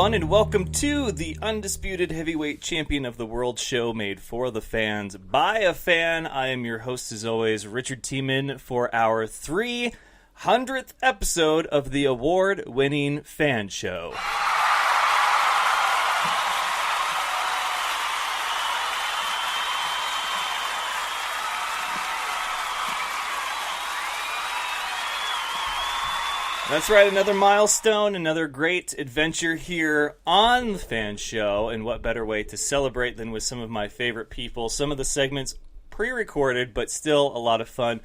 everyone, and welcome to the undisputed heavyweight champion of the world show made for the fans by a fan. I am your host, as always, Richard Tiemann, for our 300th episode of the award-winning fan show. That's right, another milestone, another great adventure here on the Fan Show, and what better way to celebrate than with some of my favorite people. Some of the segments pre-recorded, but still a lot of fun.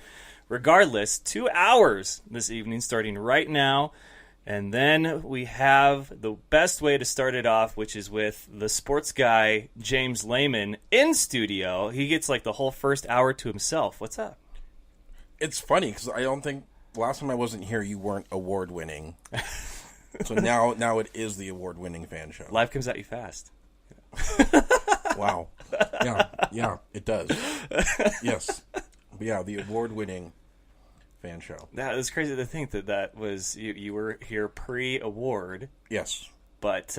Regardless, 2 hours this evening, starting right now, and then we have the best way to start it off, which is with the sports guy, James Lehman, in studio. He gets like the whole first hour to himself. What's up? It's funny, because I don't think... Last time I wasn't here, you weren't award-winning. So now it is the award-winning fan show. Life comes at you fast. Wow. Yeah, it does. Yes. But yeah, the award-winning fan show. It's crazy to think that was... You were here pre-award. Yes. But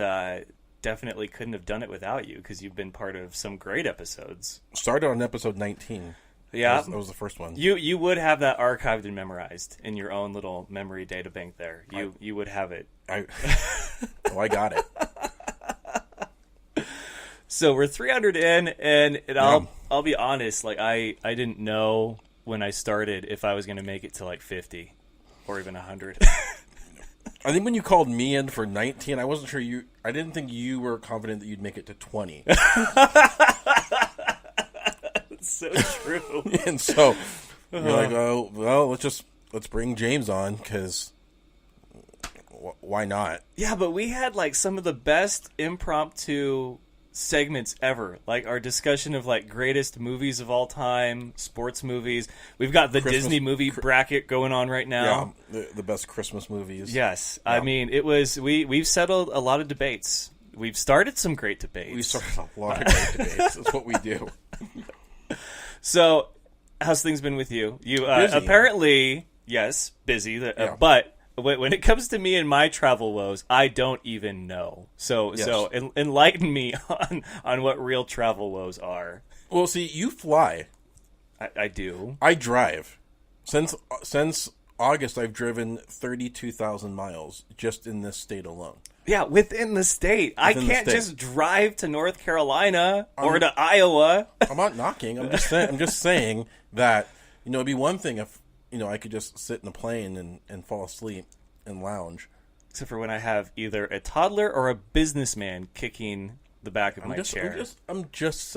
definitely couldn't have done it without you, because you've been part of some great episodes. Started on episode 19. Yeah, that was the first one. You would have that archived and memorized in your own little memory data bank there. You would have it. I got it. So we're 300 in, and I'll be honest. Like I didn't know when I started if I was going to make it to like 50 or even 100. I think when you called me in for 19, I wasn't sure you. I didn't think you were confident that you'd make it to 20. So true. And so you're like, oh well, let's bring James on, because why not? Yeah, but we had like some of the best impromptu segments ever. Like our discussion of like greatest movies of all time, sports movies. We've got the Disney movie bracket going on right now. Yeah, the best Christmas movies. Yes, yeah. I mean it was. We've settled a lot of debates. We've started some great debates. We started a lot of great debates. That's what we do. So, how's things been with you? You apparently, yes, busy. Yeah. But when it comes to me and my travel woes, I don't even know. So enlighten me on what real travel woes are. Well, see, you fly. I do. I drive. Since August, I've driven 32,000 miles just in this state alone. Yeah, within the state. I can't just drive to North Carolina or to Iowa. I'm not knocking. I'm just saying that, it'd be one thing if, I could just sit in a plane and fall asleep and lounge. Except for when I have either a toddler or a businessman kicking the back of my chair. I'm just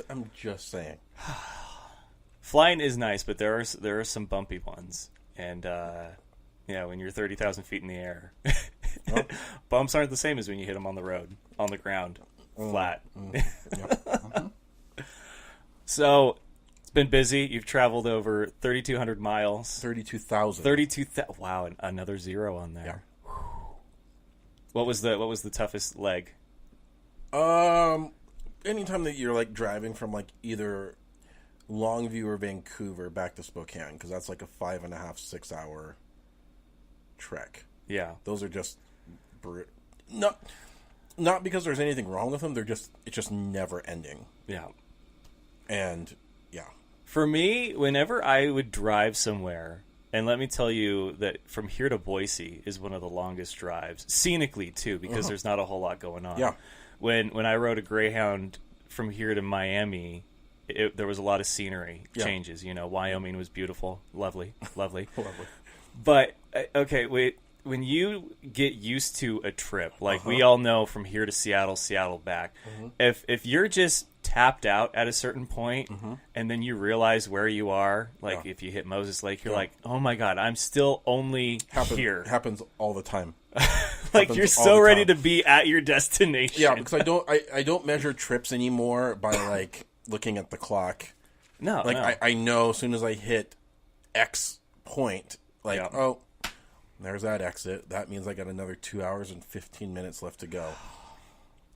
saying. Flying is nice, but there are some bumpy ones. And, when you're 30,000 feet in the air, bumps aren't the same as when you hit them on the road, on the ground, flat. So, it's been busy. You've traveled over 3,200 miles. 32,000. 32,000. Wow, another zero on there. Yeah. What was the toughest leg? Anytime that you're like driving from like either Longview or Vancouver back to Spokane, because that's like a 5.5, 6 hour trek. Yeah, those are just not because there's anything wrong with them. It's just never ending. Yeah, and yeah, for me, whenever I would drive somewhere, and let me tell you that from here to Boise is one of the longest drives, scenically too, because there's not a whole lot going on. Yeah, when I rode a Greyhound from here to Miami. There was a lot of scenery changes. Wyoming was beautiful, lovely. But okay, wait. When you get used to a trip, like we all know from here to Seattle back, if you're just tapped out at a certain point, and then you realize where you are, like if you hit Moses Lake, you're like, oh my God, I'm still only here. Happens all the time. Like you're so ready to be at your destination. Yeah, because I don't measure trips anymore by like looking at the clock. No, I know as soon as I hit X point, there's that exit. That means I got another 2 hours and 15 minutes left to go.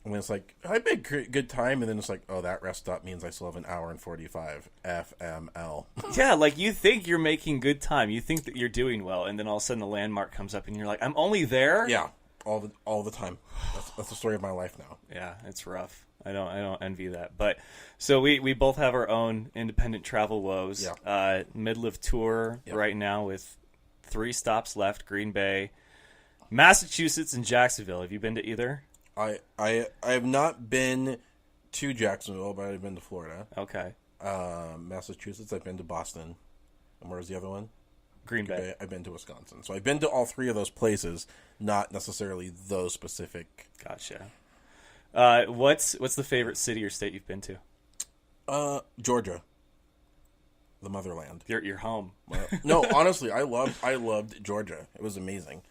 And it's like, I made good time, and then it's like, oh, that rest stop means I still have an hour and 45. FML. Yeah, like you think you're making good time. You think that you're doing well, and then all of a sudden the landmark comes up, and you're like, I'm only there? Yeah. all the time. That's the story of my life now. Yeah, it's rough. I don't envy that. But so we both have our own independent travel woes. Yeah. Middle of tour right now with 3 stops left: Green Bay, Massachusetts, and Jacksonville. Have you been to either? I have not been to Jacksonville, but I've been to Florida. Okay. Massachusetts, I've been to Boston. And where's the other one? Green Bay. I've been to Wisconsin. So I've been to all 3 of those places, not necessarily those specific. Gotcha. What's the favorite city or state you've been to? Georgia. The motherland. Your home. No, honestly, I loved Georgia. It was amazing.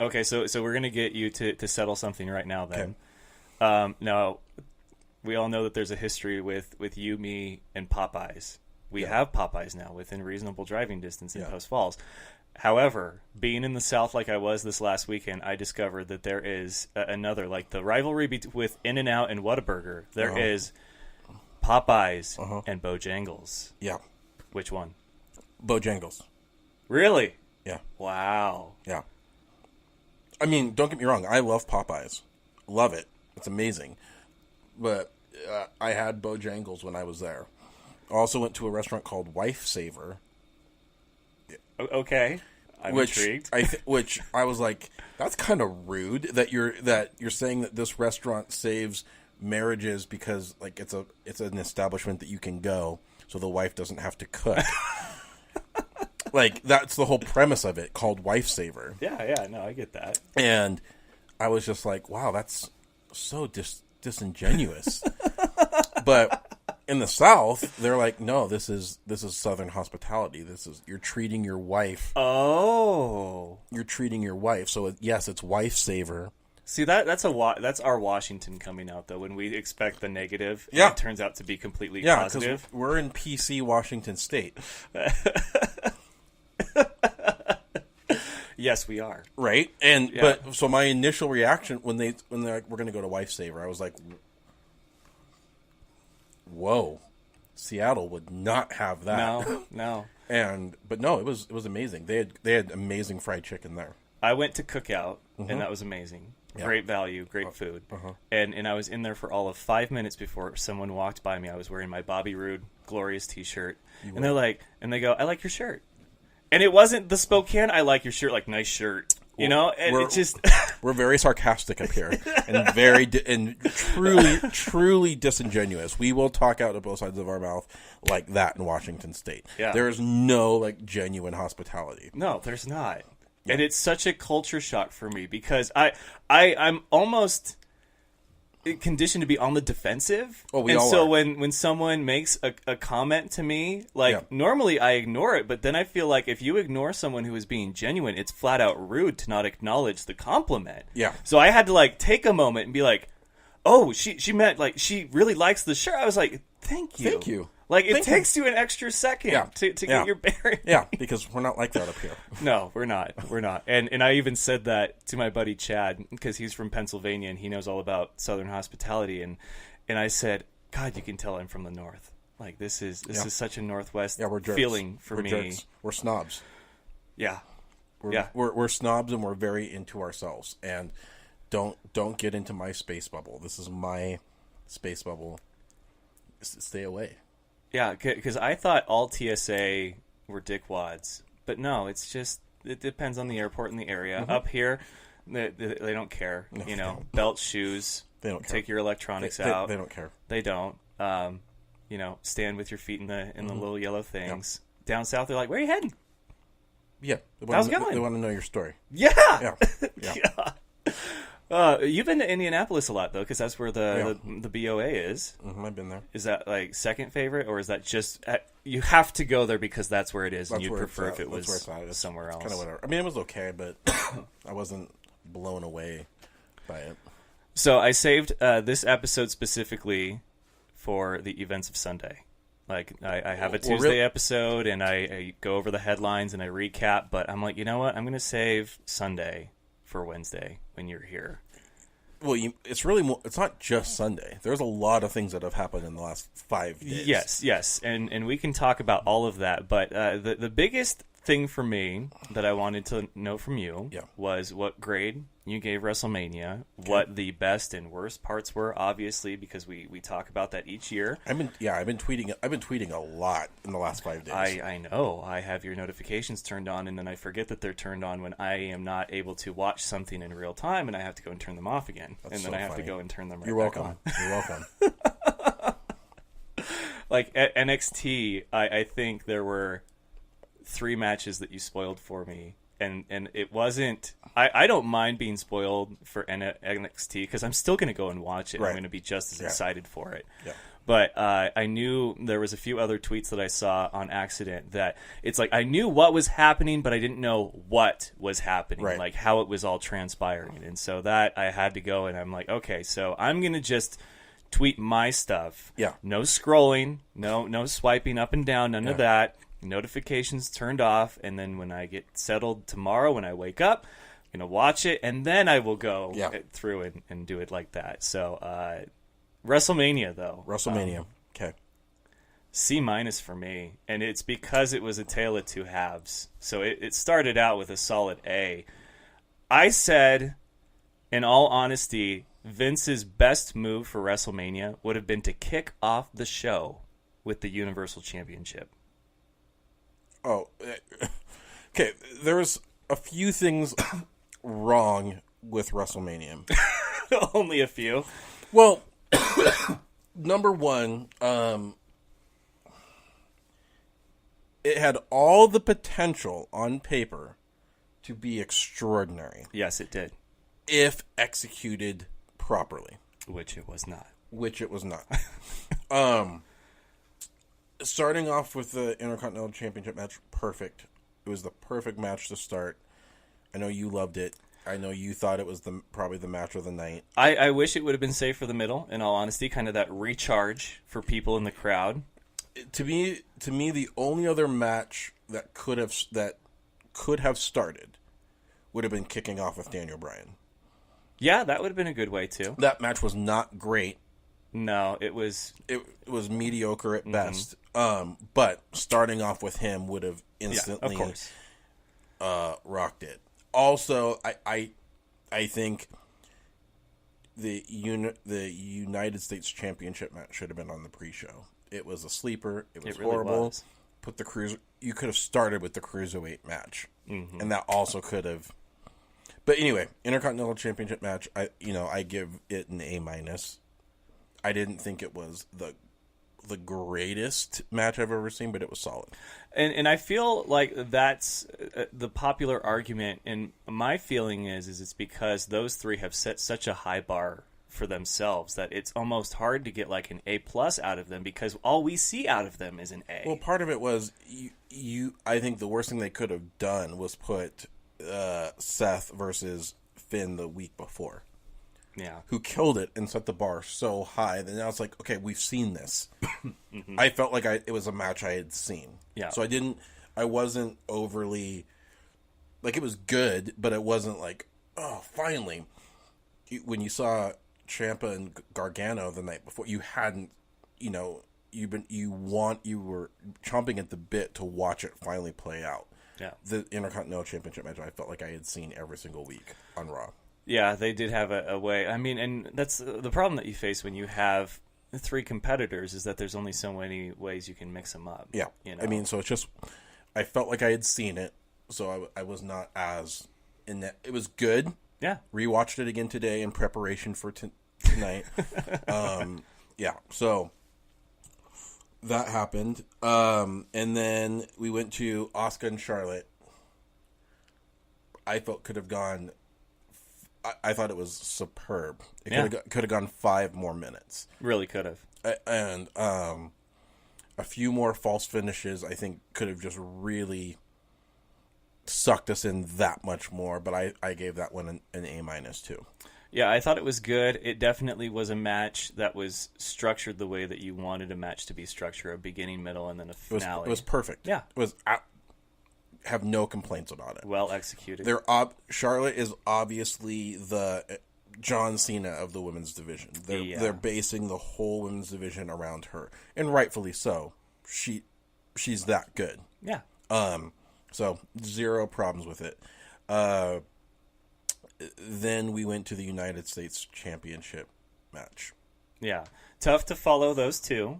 Okay, so we're gonna get you to settle something right now then. Okay. Now, we all know that there's a history with you, me, and Popeyes. We have Popeyes now within reasonable driving distance in Post Falls. However, being in the South like I was this last weekend, I discovered that there is another, like the rivalry with In-N-Out and Whataburger. There is Popeyes and Bojangles. Yeah. Which one? Bojangles. Really? Yeah. Wow. Yeah. I mean, don't get me wrong. I love Popeyes. Love it. It's amazing. But I had Bojangles when I was there. I also went to a restaurant called Wife Saver. Okay, I'm intrigued. Which I was like, that's kind of rude that you're saying that this restaurant saves marriages because like it's an establishment that you can go, so the wife doesn't have to cook. Like that's the whole premise of it, called Wife Saver. Yeah, no, I get that. And I was just like, wow, that's so disingenuous. But in the South, they're like, no, this is Southern hospitality. You're treating your wife. Oh, you're treating your wife. So yes, it's Wife Saver. See that's our Washington coming out though. When we expect the negative, and it turns out to be completely positive. We're in PC Washington State. Yes, we are. Right, and but so my initial reaction when they're like, we're going to go to Wife Saver, I was like, whoa, Seattle would not have that. No. But no, it was amazing. They had amazing fried chicken there. I went to Cookout, and that was amazing. Yeah. Great value, great food. And I was in there for all of 5 minutes before someone walked by me. I was wearing my Bobby Roode Glorious t-shirt. And they go, I like your shirt. And it wasn't the Spokane, I like your shirt, like nice shirt. You know, and it just we're very sarcastic up here, and truly disingenuous. We will talk out of both sides of our mouth like that in Washington State. Yeah. There is no like genuine hospitality. No, there's not, and it's such a culture shock for me because I'm almost conditioned to be on the defensive. Oh, we and all so are. when someone makes a comment to me, like normally I ignore it, but then I feel like if you ignore someone who is being genuine, it's flat out rude to not acknowledge the compliment. Yeah. So I had to like take a moment and be like, oh, she meant like she really likes the shirt. I was like, thank you. Like it takes you an extra second to get your bearings. Yeah, because we're not like that up here. No, we're not. And I even said that to my buddy Chad because he's from Pennsylvania and he knows all about Southern hospitality. And I said, God, you can tell I'm from the North. Like this is such a Northwest feeling for me. Jerks. We're snobs. Yeah. We're snobs and we're very into ourselves. And don't get into my space bubble. This is my space bubble. Stay away. Yeah, because I thought all TSA were dickwads, but no, it depends on the airport and the area. Up here, they don't care. No, you know, belt, shoes. They don't care. Take your electronics out. They don't care. They don't. You know, stand with your feet in the little yellow things. Yep. Down south, they're like, "Where are you heading?" Yeah, how's it going? They want to know your story. Yeah. You've been to Indianapolis a lot, though, because that's where the BOA is. I've been there. Is that, like, second favorite, or is that just... you have to go there because that's where it is, and you'd prefer if it was somewhere else? Kind of whatever. I mean, it was okay, but I wasn't blown away by it. So I saved this episode specifically for the events of Sunday. Like, I have a Tuesday episode, and I go over the headlines, and I recap, but I'm like, you know what? I'm going to save Sunday for Wednesday when you're here. Well, it's really more, it's not just Sunday. There's a lot of things that have happened in the last 5 days. Yes, and we can talk about all of that. But the biggest thing for me that I wanted to know from you was what grade you gave WrestleMania what the best and worst parts were, obviously, because we talk about that each year. I've been tweeting a lot in the last 5 days. I know. I have your notifications turned on, and then I forget that they're turned on when I am not able to watch something in real time, and I have to go and turn them off again. That's and then so I have funny. to go and turn them right You're back welcome. on. You're welcome. Like at NXT, I think there were 3 matches that you spoiled for me. And it wasn't... I don't mind being spoiled for NXT because I'm still going to go and watch it. Right. I'm going to be just as excited for it. Yeah. But I knew there was a few other tweets that I saw on accident that it's like I knew what was happening, but I didn't know what was happening, Right. like how it was all transpiring. And so that I had to go and I'm like, okay, so I'm going to just tweet my stuff. Yeah. No scrolling, no swiping up and down, none of that. Notifications turned off, and then when I get settled tomorrow, when I wake up, I'm going to watch it, and then I will go through and do it like that. So, WrestleMania, though. WrestleMania. Okay. C- for me, and it's because it was a tale of two halves. So it started out with a solid A. I said, in all honesty, Vince's best move for WrestleMania would have been to kick off the show with the Universal Championship. Oh, okay. There was a few things wrong with WrestleMania. Only a few. Well, number one, it had all the potential on paper to be extraordinary. Yes, it did. If executed properly. Which it was not. Which it was not. Starting off with the Intercontinental Championship match, perfect. It was the perfect match to start. I know you loved it. I know you thought it was probably the match of the night. I wish it would have been saved for the middle, in all honesty. Kind of that recharge for people in the crowd. To me, the only other match that could have started would have been kicking off with Daniel Bryan. Yeah, that would have been a good way, too. That match was not great. No, it was... It was mediocre at best. But starting off with him would have instantly rocked it. Also, I think the United States Championship match should have been on the pre-show. It was a sleeper. It was horrible. Was. You could have started with the Cruiserweight match. And that also could have... But anyway, Intercontinental Championship match, I give it an A-. I didn't think it was the greatest match I've ever seen, but it was solid. And I feel like that's the popular argument, and my feeling is it's because those three have set such a high bar for themselves that it's almost hard to get like an A+ out of them because all we see out of them is an A. Well, part of it was I think the worst thing they could have done was put Seth versus Finn the week before. Yeah. Who killed it and set the bar so high that now it's like, okay, we've seen this. I felt like it was a match I had seen. Yeah. So I wasn't overly, like, it was good, but it wasn't like, oh, finally. When you saw Ciampa and Gargano the night before, you hadn't, you were chomping at the bit to watch it finally play out. Yeah. The Intercontinental Championship match, I felt like I had seen every single week on Raw. Yeah, they did have a way. I mean, and that's the problem that you face when you have three competitors is that there's only so many ways you can mix them up. Yeah. I mean, so it's just, I felt like I had seen it, so I was not as in that. It was good. Yeah. Rewatched it again today in preparation for tonight. Yeah, so that happened. And then we went to Asuka and Charlotte. I felt could have gone... I thought it was superb. It could have gone 5 more minutes. Really could have. And a few more false finishes, I think, could have just really sucked us in that much more. But I gave that one an A- too. Yeah, I thought it was good. It definitely was a match that was structured the way that you wanted a match to be structured: a beginning, middle, and then a finale. It was perfect. Yeah, it was. Have no complaints about it. Well executed. Charlotte is obviously the John Cena of the women's division. They're basing the whole women's division around her, and rightfully so. She's that good. Yeah. So 0 problems with it. then we went to the United States Championship match. Yeah. Tough to follow those two.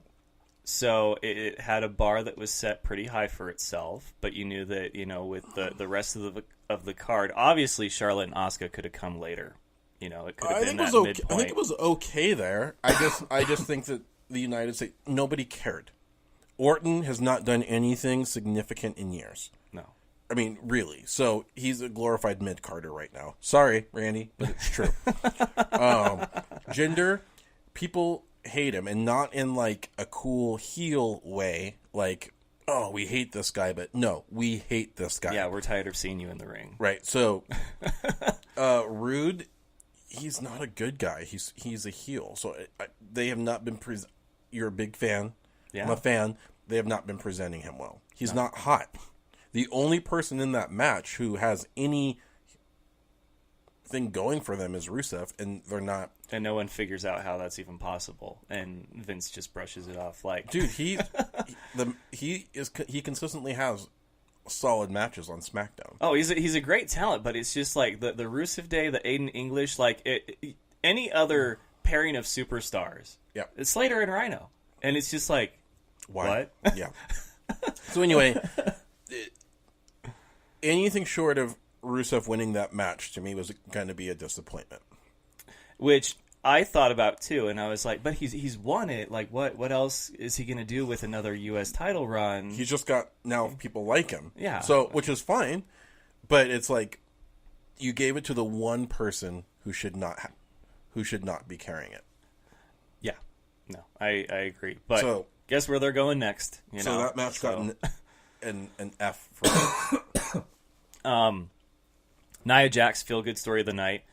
So it had a bar that was set pretty high for itself, but you knew that, with the rest of the card, obviously Charlotte and Asuka could have come later. It could have been that midpoint. I think it was okay there. I just think that the United States, nobody cared. Orton has not done anything significant in years. No. I mean, really. So he's a glorified mid-carder right now. Sorry, Randy, but it's true. Jinder, people hate him, and not in like a cool heel way, like, oh, we hate this guy, but no, we hate this guy. Yeah, we're tired of seeing you in the ring. Right. So, Rude, he's not a good guy. He's a heel. So they have not been. You're a big fan. Yeah. I'm a fan. They have not been presenting him well. He's not hot. The only person in that match who has any thing going for them is Rusev, and they're not. And no one figures out how that's even possible. And Vince just brushes it off like, dude, he consistently has solid matches on SmackDown. Oh, he's a great talent, but it's just like the Rusev Day, the Aiden English, like any other pairing of superstars. Yeah, it's Slater and Rhino, and it's just like, why? What? Yeah. So anyway, anything short of Rusev winning that match to me was going to be a disappointment. Which I thought about too, and I was like, but he's won it. Like, what else is he going to do with another U.S. title run? He's just got now people like him. Yeah. So, which is fine, but it's like you gave it to the one person who should not be carrying it. Yeah. No, I agree. But guess where they're going next? So that match got an F for me. Nia Jax feel-good story of the night,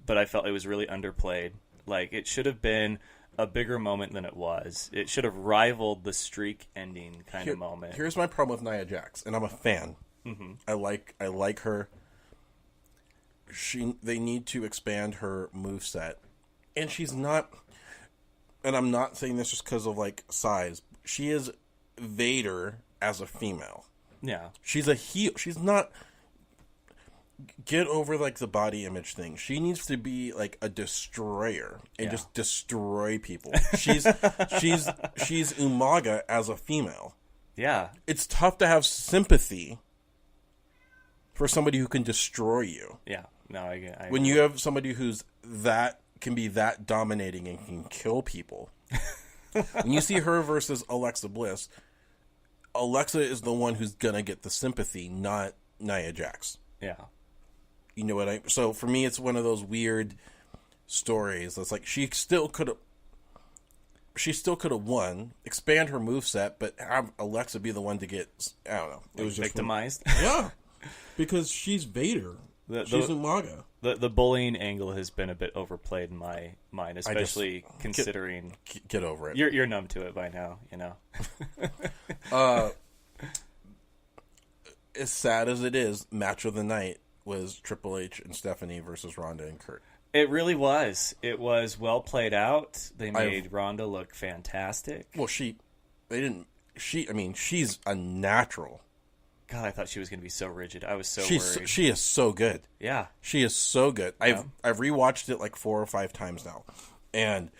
but I felt it was really underplayed. Like, it should have been a bigger moment than it was. It should have rivaled the streak ending kind of moment. Here's my problem with Nia Jax, and I'm a fan. Mm-hmm. I like her. They need to expand her moveset, and she's not. And I'm not saying this just because of like size. She is Vader as a female. Yeah, she's a heel. She's not. Get over like the body image thing. She needs to be like a destroyer and just destroy people. She's Umaga as a female. Yeah, it's tough to have sympathy for somebody who can destroy you. Yeah, no, I when you have somebody who's can be that dominating and can kill people. When you see her versus Alexa Bliss, Alexa is the one who's gonna get the sympathy, not Nia Jax. Yeah. You know what so for me, it's one of those weird stories. It's like she still could have won, expand her moveset, but have Alexa be the one to get, I don't know. It was just victimized. Yeah. Because she's Vader. She's Umaga. The bullying angle has been a bit overplayed in my mind, especially considering get over it. You're numb to it by now, As sad as it is, match of the night was Triple H and Stephanie versus Ronda and Kurt. It really was. It was well played out. They made Ronda look fantastic. Well, she's a natural. God, I thought she was going to be so rigid. I was so worried. She is so good. Yeah. She is so good. Yeah. I've rewatched it like 4 or 5 times now. And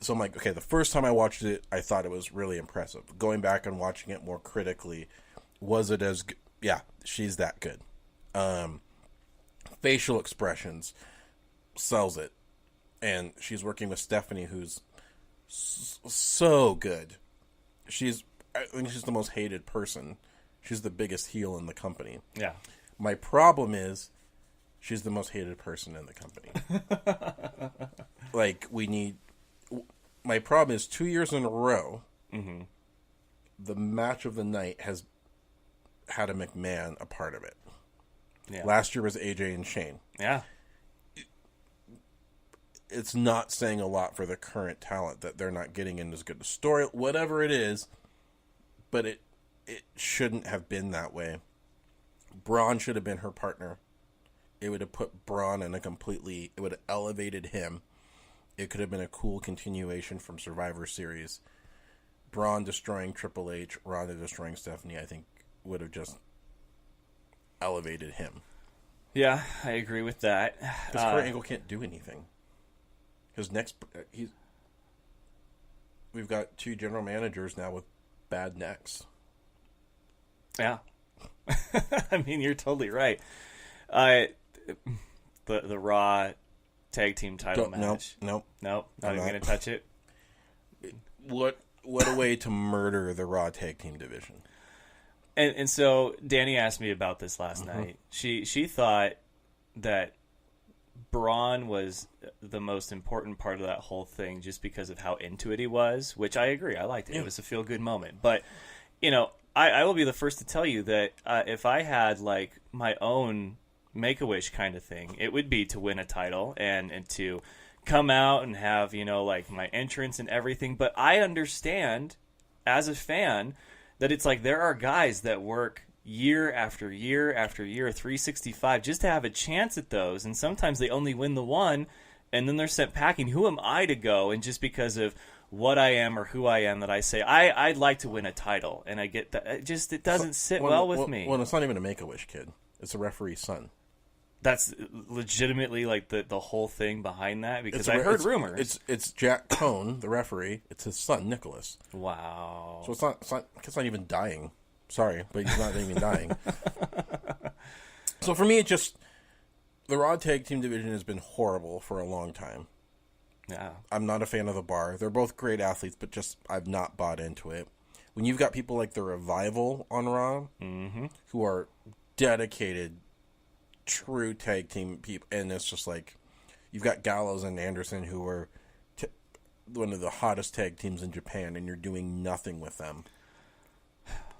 so I'm like, okay, the first time I watched it, I thought it was really impressive. Going back and watching it more critically, was it as good? Yeah, she's that good. Facial expressions sells it. And she's working with Stephanie, who's so good. I think she's the most hated person. She's the biggest heel in the company. Yeah. My problem is she's the most hated person in the company. My problem is 2 years in a row, the match of the night has had a McMahon a part of it. Yeah. Last year was AJ and Shane. Yeah. It's not saying a lot for the current talent that they're not getting in as good a story, whatever it is, but it shouldn't have been that way. Braun should have been her partner. It would have put Braun in it would have elevated him. It could have been a cool continuation from Survivor Series. Braun destroying Triple H, Ronda destroying Stephanie, I think would have just elevated him. Yeah, I agree with that. Because Kurt Angle can't do anything. His next, we've got 2 general managers now with bad necks. Yeah. I mean, you're totally right. The Raw tag team title match. Nope. Not even going to touch it. What a way to murder the Raw tag team division. And so Danny asked me about this last night. She thought that Braun was the most important part of that whole thing just because of how into it he was, which I agree. I liked it. Yeah. It was a feel-good moment. But, I will be the first to tell you that if I had, like, my own Make-A-Wish kind of thing, it would be to win a title and to come out and have, like, my entrance and everything. But I understand, as a fan, that it's like there are guys that work year after year after year, 365, just to have a chance at those. And sometimes they only win the one, and then they're sent packing. Who am I to go? And just because of what I am or who I am that I say, I'd like to win a title. And I get that. It doesn't sit well with me. Well, it's not even a Make-A-Wish kid. It's a referee's son. That's legitimately like the whole thing behind that, because I heard rumors. It's Jack Cohn, the referee. It's his son, Nicholas. Wow. So it's not even dying. Sorry, but he's not even dying. So for me, the Raw tag team division has been horrible for a long time. Yeah. I'm not a fan of the Bar. They're both great athletes, but I've not bought into it. When you've got people like the Revival on Raw, who are dedicated, true tag team people, and it's just like you've got Gallows and Anderson, who are one of the hottest tag teams in Japan, and you're doing nothing with them.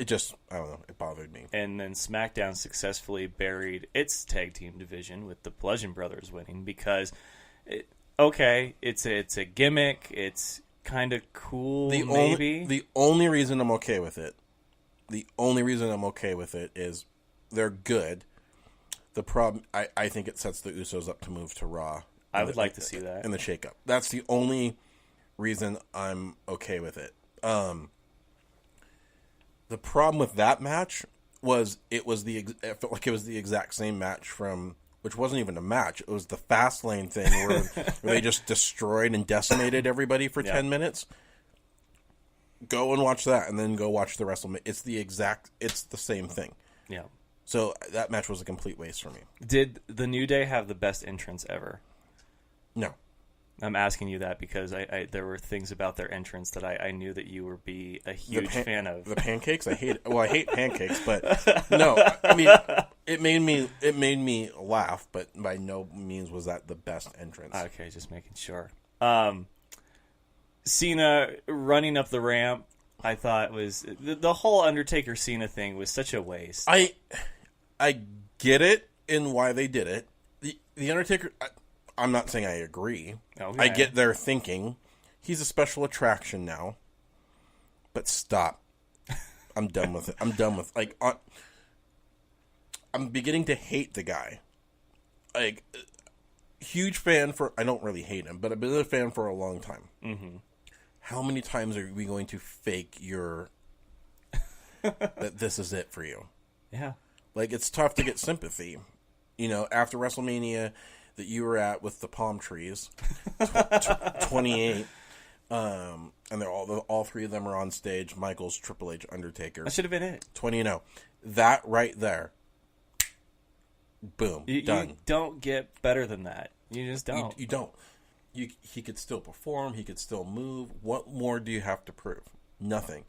I don't know, it bothered me. And then SmackDown successfully buried its tag team division with the Bludgeon Brothers winning because, it's a gimmick, it's kind of cool, maybe. The only reason I'm okay with it is they're good. The problem, I think it sets the Usos up to move to Raw. I would like to see that. In the shakeup. That's the only reason I'm okay with it. The problem with that match was it felt like it was the exact same match which wasn't even a match. It was the Fastlane thing where they just destroyed and decimated everybody for 10 minutes. Go and watch that, and then go watch the WrestleMania. It's the same thing. Yeah. So that match was a complete waste for me. Did the New Day have the best entrance ever? No. I'm asking you that because there were things about their entrance that I knew that you would be a huge fan of. The pancakes? I hate pancakes, but no. I mean, it made me laugh, but by no means was that the best entrance. Okay, just making sure. Cena running up the ramp, I thought was the whole Undertaker Cena thing was such a waste. I get it in why they did it. The Undertaker, I'm not saying I agree. Okay. I get their thinking. He's a special attraction now. But stop. I'm done with it. I'm beginning to hate the guy. Like, huge fan I don't really hate him, but I've been a fan for a long time. Mm-hmm. How many times are we going to fake that this is it for you? Yeah. Like, it's tough to get sympathy. After WrestleMania that you were at with the palm trees, 28, and they're all 3 of them are on stage. Michaels, Triple H, Undertaker. That should have been it. 20-0. That right there. Boom. Done. You don't get better than that. You just don't. You don't. He could still perform. He could still move. What more do you have to prove? Nothing.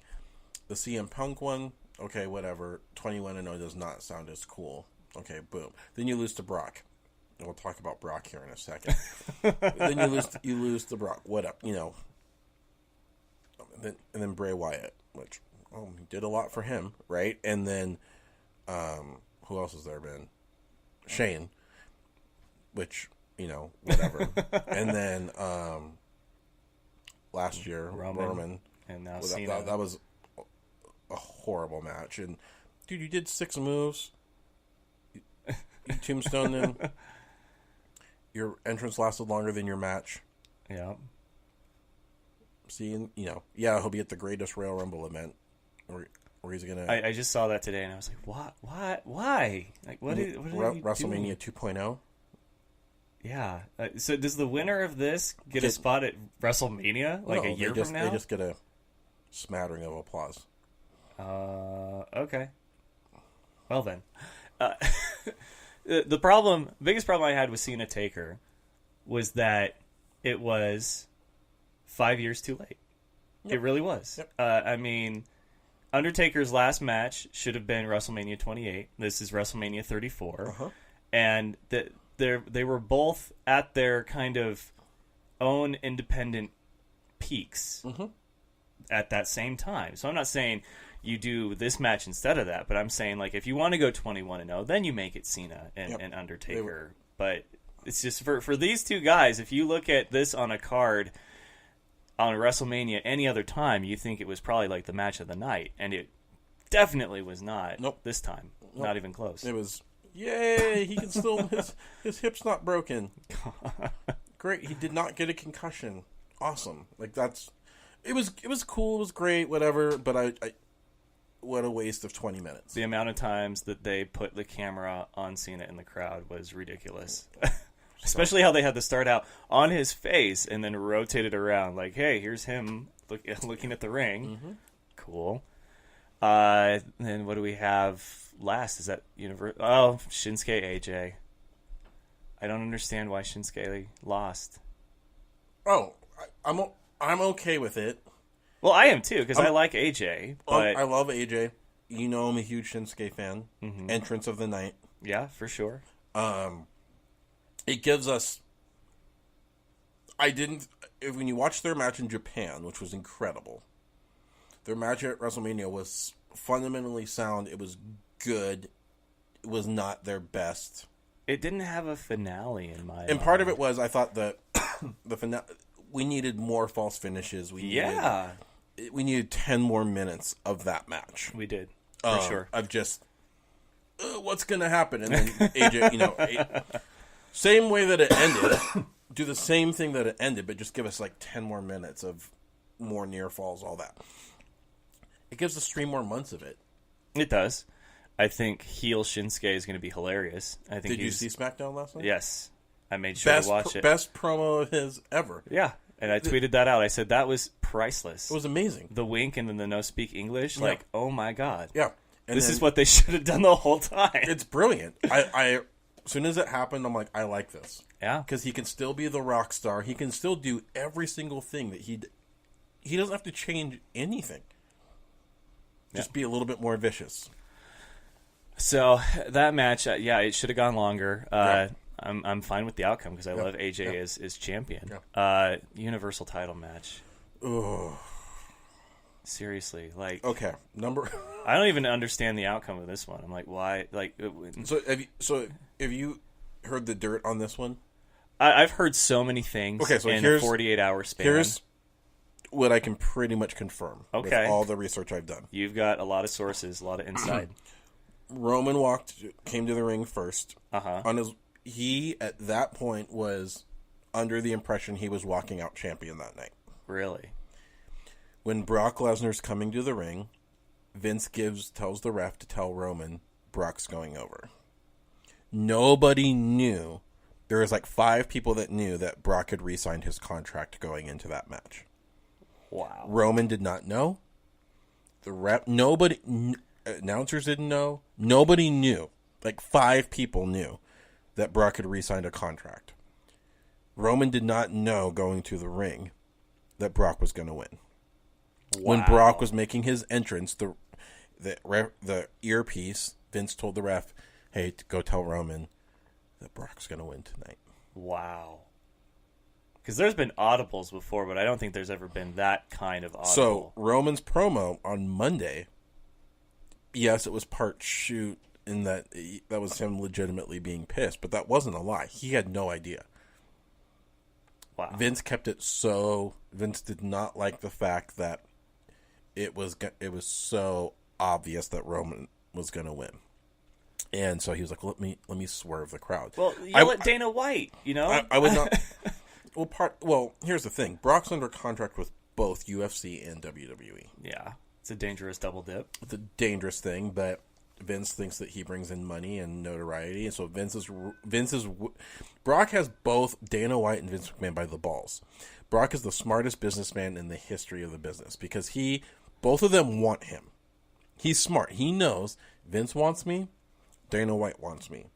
The CM Punk one, okay, whatever. 21-0 does not sound as cool. Okay, boom. Then you lose to Brock. We'll talk about Brock here in a second. Then you lose to Brock. What up? And then Bray Wyatt, which he did a lot for him, right? And then who else has there been? Shane, which whatever. And then last year Roman, and now Cena. That was a horrible match. And dude, you did 6 moves. You tombstoned him. Your entrance lasted longer than your match. Yeah. See, he'll be at the Greatest Royal Rumble event, or where he's gonna. I just saw that today, and I was like, "What? Why? Like, what did WrestleMania 2.0? Yeah. So does the winner of this get a spot at WrestleMania a year from now? They just get a smattering of applause. Okay. Well then, the biggest problem I had with Cena Taker was that it was 5 years too late. Yep. It really was. Yep. I mean, Undertaker's last match should have been WrestleMania 28. This is WrestleMania 34, and they were both at their kind of own independent peaks at that same time. So I'm not saying you do this match instead of that, but I'm saying, like, if you want to go 21-0, then you make it Cena and Undertaker. But it's just for these two guys, if you look at this on a card on WrestleMania any other time, you think it was probably like the match of the night, and it definitely was not. This time. Not even close. It was, yay, he can still, his hip's not broken. Great, he did not get a concussion. Awesome. Like, it was cool, it was great, whatever, but I what a waste of 20 minutes. The amount of times that they put the camera on Cena in the crowd was ridiculous. Especially how they had to start out on his face and then rotate it around. Like, hey, here's him looking at the ring. Cool. Then what do we have last? Is that Shinsuke AJ. I don't understand why Shinsuke lost. Oh, I'm okay with it. Well, I am too, because I like AJ. But I love AJ. You know I'm a huge Shinsuke fan. Entrance of the night. Yeah, for sure. It gives us... when you watch their match in Japan, which was incredible, their match at WrestleMania was fundamentally sound. It was good. It was not their best. It didn't have a finale in my And part of it was, I thought that the finale... We needed more false finishes. We needed 10 more minutes of that match. We did, for sure. Of just, what's going to happen? And then AJ, same way that it ended, do the same thing that it ended, but just give us like 10 more minutes of more near falls, all that. It gives us 3 more months of it. It does. I think heel Shinsuke is going to be hilarious. Did you see SmackDown last night? Yes. I made sure to watch it. Best promo of his ever. Yeah. And I tweeted that out. I said that was priceless. It was amazing. The wink and then the no speak English. Like, oh my God. Yeah. And this is what they should have done the whole time. It's brilliant. I as soon as it happened, I'm like, I like this. Yeah. Because he can still be the rock star. He can still do every single thing that he doesn't have to change anything. Just be a little bit more vicious. So that match, it should have gone longer. I'm fine with the outcome because I love AJ as champion. Yeah. Universal title match. Ugh. Seriously, like, okay, I don't even understand the outcome of this one. I'm like, why? Like, have you heard the dirt on this one? I've heard so many things. Okay, so in a 48-hour span. Here's what I can pretty much confirm. With all the research I've done. You've got a lot of sources, a lot of inside. Roman came to the ring first. He, at that point, was under the impression he was walking out champion that night. Really? When Brock Lesnar's coming to the ring, Vince tells the ref to tell Roman Brock's going over. Nobody knew. There was like 5 people that knew that Brock had re-signed his contract going into that match. Wow. Roman did not know. The ref, nobody, announcers didn't know. Nobody knew. Like 5 people knew that Brock had re-signed a contract. Roman did not know going to the ring that Brock was going to win. Wow. When Brock was making his entrance, the earpiece, Vince told the ref, hey, go tell Roman that Brock's going to win tonight. Wow. Because there's been audibles before, but I don't think there's ever been that kind of audible. So, Roman's promo on Monday, yes, it was part shoot, in that was him legitimately being pissed, but that wasn't a lie. He had no idea. Wow. Vince did not like the fact that it was so obvious that Roman was going to win. And so he was like, let me swerve the crowd. Well, yell at Dana White, you know? I would not. Well, here's the thing. Brock's under contract with both UFC and WWE. Yeah. It's a dangerous double dip. It's a dangerous thing, but Vince thinks that he brings in money and notoriety, and so Brock has both Dana White and Vince McMahon by the balls. Brock is the smartest businessman in the history of the business because both of them want him. He's smart. He knows Vince wants me, Dana White wants me.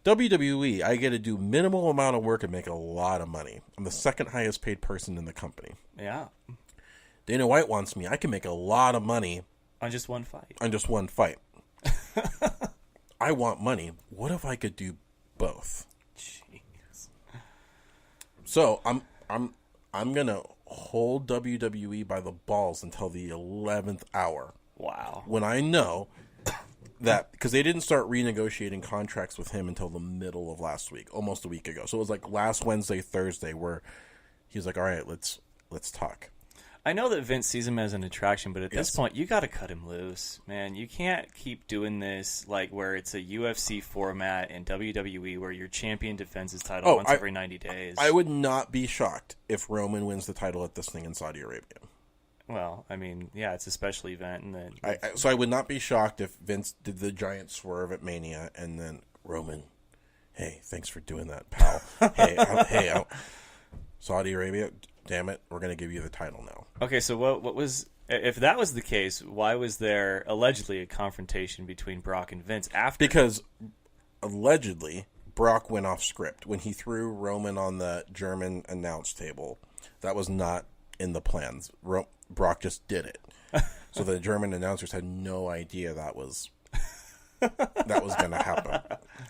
WWE, I get to do minimal amount of work and make a lot of money. I'm the second highest paid person in the company. Yeah. Dana White wants me. I can make a lot of money on just one fight. I want money. What if I could do both? Jeez. So I'm gonna hold WWE by the balls until the 11th hour. Wow. When I know that, because they didn't start renegotiating contracts with him until the middle of last week, almost a week ago. So it was like last Wednesday, Thursday, where he was like, "All right, let's talk." I know that Vince sees him as an attraction, but at this point, you got to cut him loose, man. You can't keep doing this like where it's a UFC format in WWE where your champion defends his title once every 90 days. I would not be shocked if Roman wins the title at this thing in Saudi Arabia. Well, I mean, yeah, it's a special event, and then so I would not be shocked if Vince did the giant swerve at Mania, and then Roman, hey, thanks for doing that, pal. hey, Saudi Arabia. Damn it, we're going to give you the title now. Okay, so what was, if that was the case, why was there allegedly a confrontation between Brock and Vince after? Because allegedly Brock went off script when he threw Roman on the German announce table. That was not in the plans. Brock just did it. So the German announcers had no idea that was going to happen.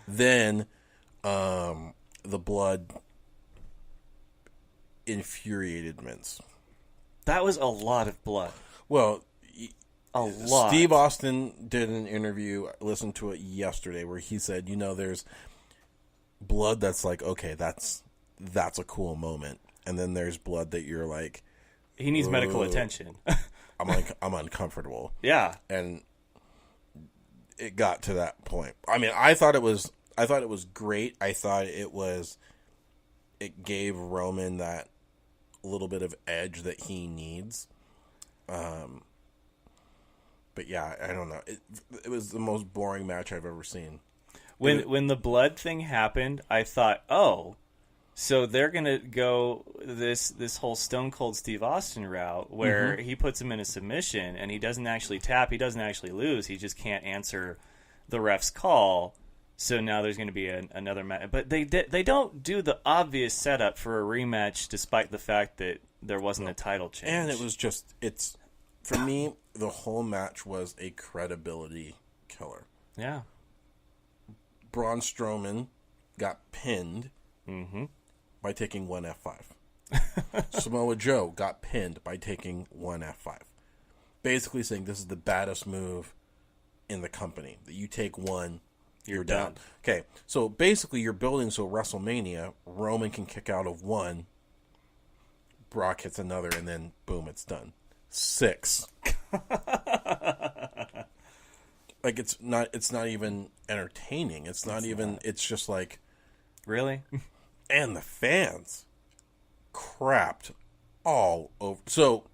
Then the blood infuriated Vince. That was a lot of blood. Well, a lot. Steve Austin did an interview, I listened to it yesterday, where he said, there's blood that's like, okay, that's a cool moment. And then there's blood that you're like, he needs medical attention. I'm uncomfortable. Yeah. And it got to that point. I mean, I thought it was great. I thought it gave Roman that little bit of edge that he needs. But yeah, I don't know. It was the most boring match I've ever seen. When the blood thing happened, I thought, oh, so they're gonna go this whole Stone Cold Steve Austin route where he puts him in a submission and he doesn't actually tap, he doesn't actually lose, he just can't answer the ref's call. So now there's going to be another match, but they don't do the obvious setup for a rematch, despite the fact that there wasn't a title change. And it was for me, the whole match was a credibility killer. Yeah, Braun Strowman got pinned by taking one F5. Samoa Joe got pinned by taking one F5. Basically saying this is the baddest move in the company. That you take one. You're done. Okay, so basically you're building so WrestleMania, Roman can kick out of one, Brock hits another, and then boom, it's done. 6. Like it's not even entertaining. It's just like, really? And the fans crapped all over. So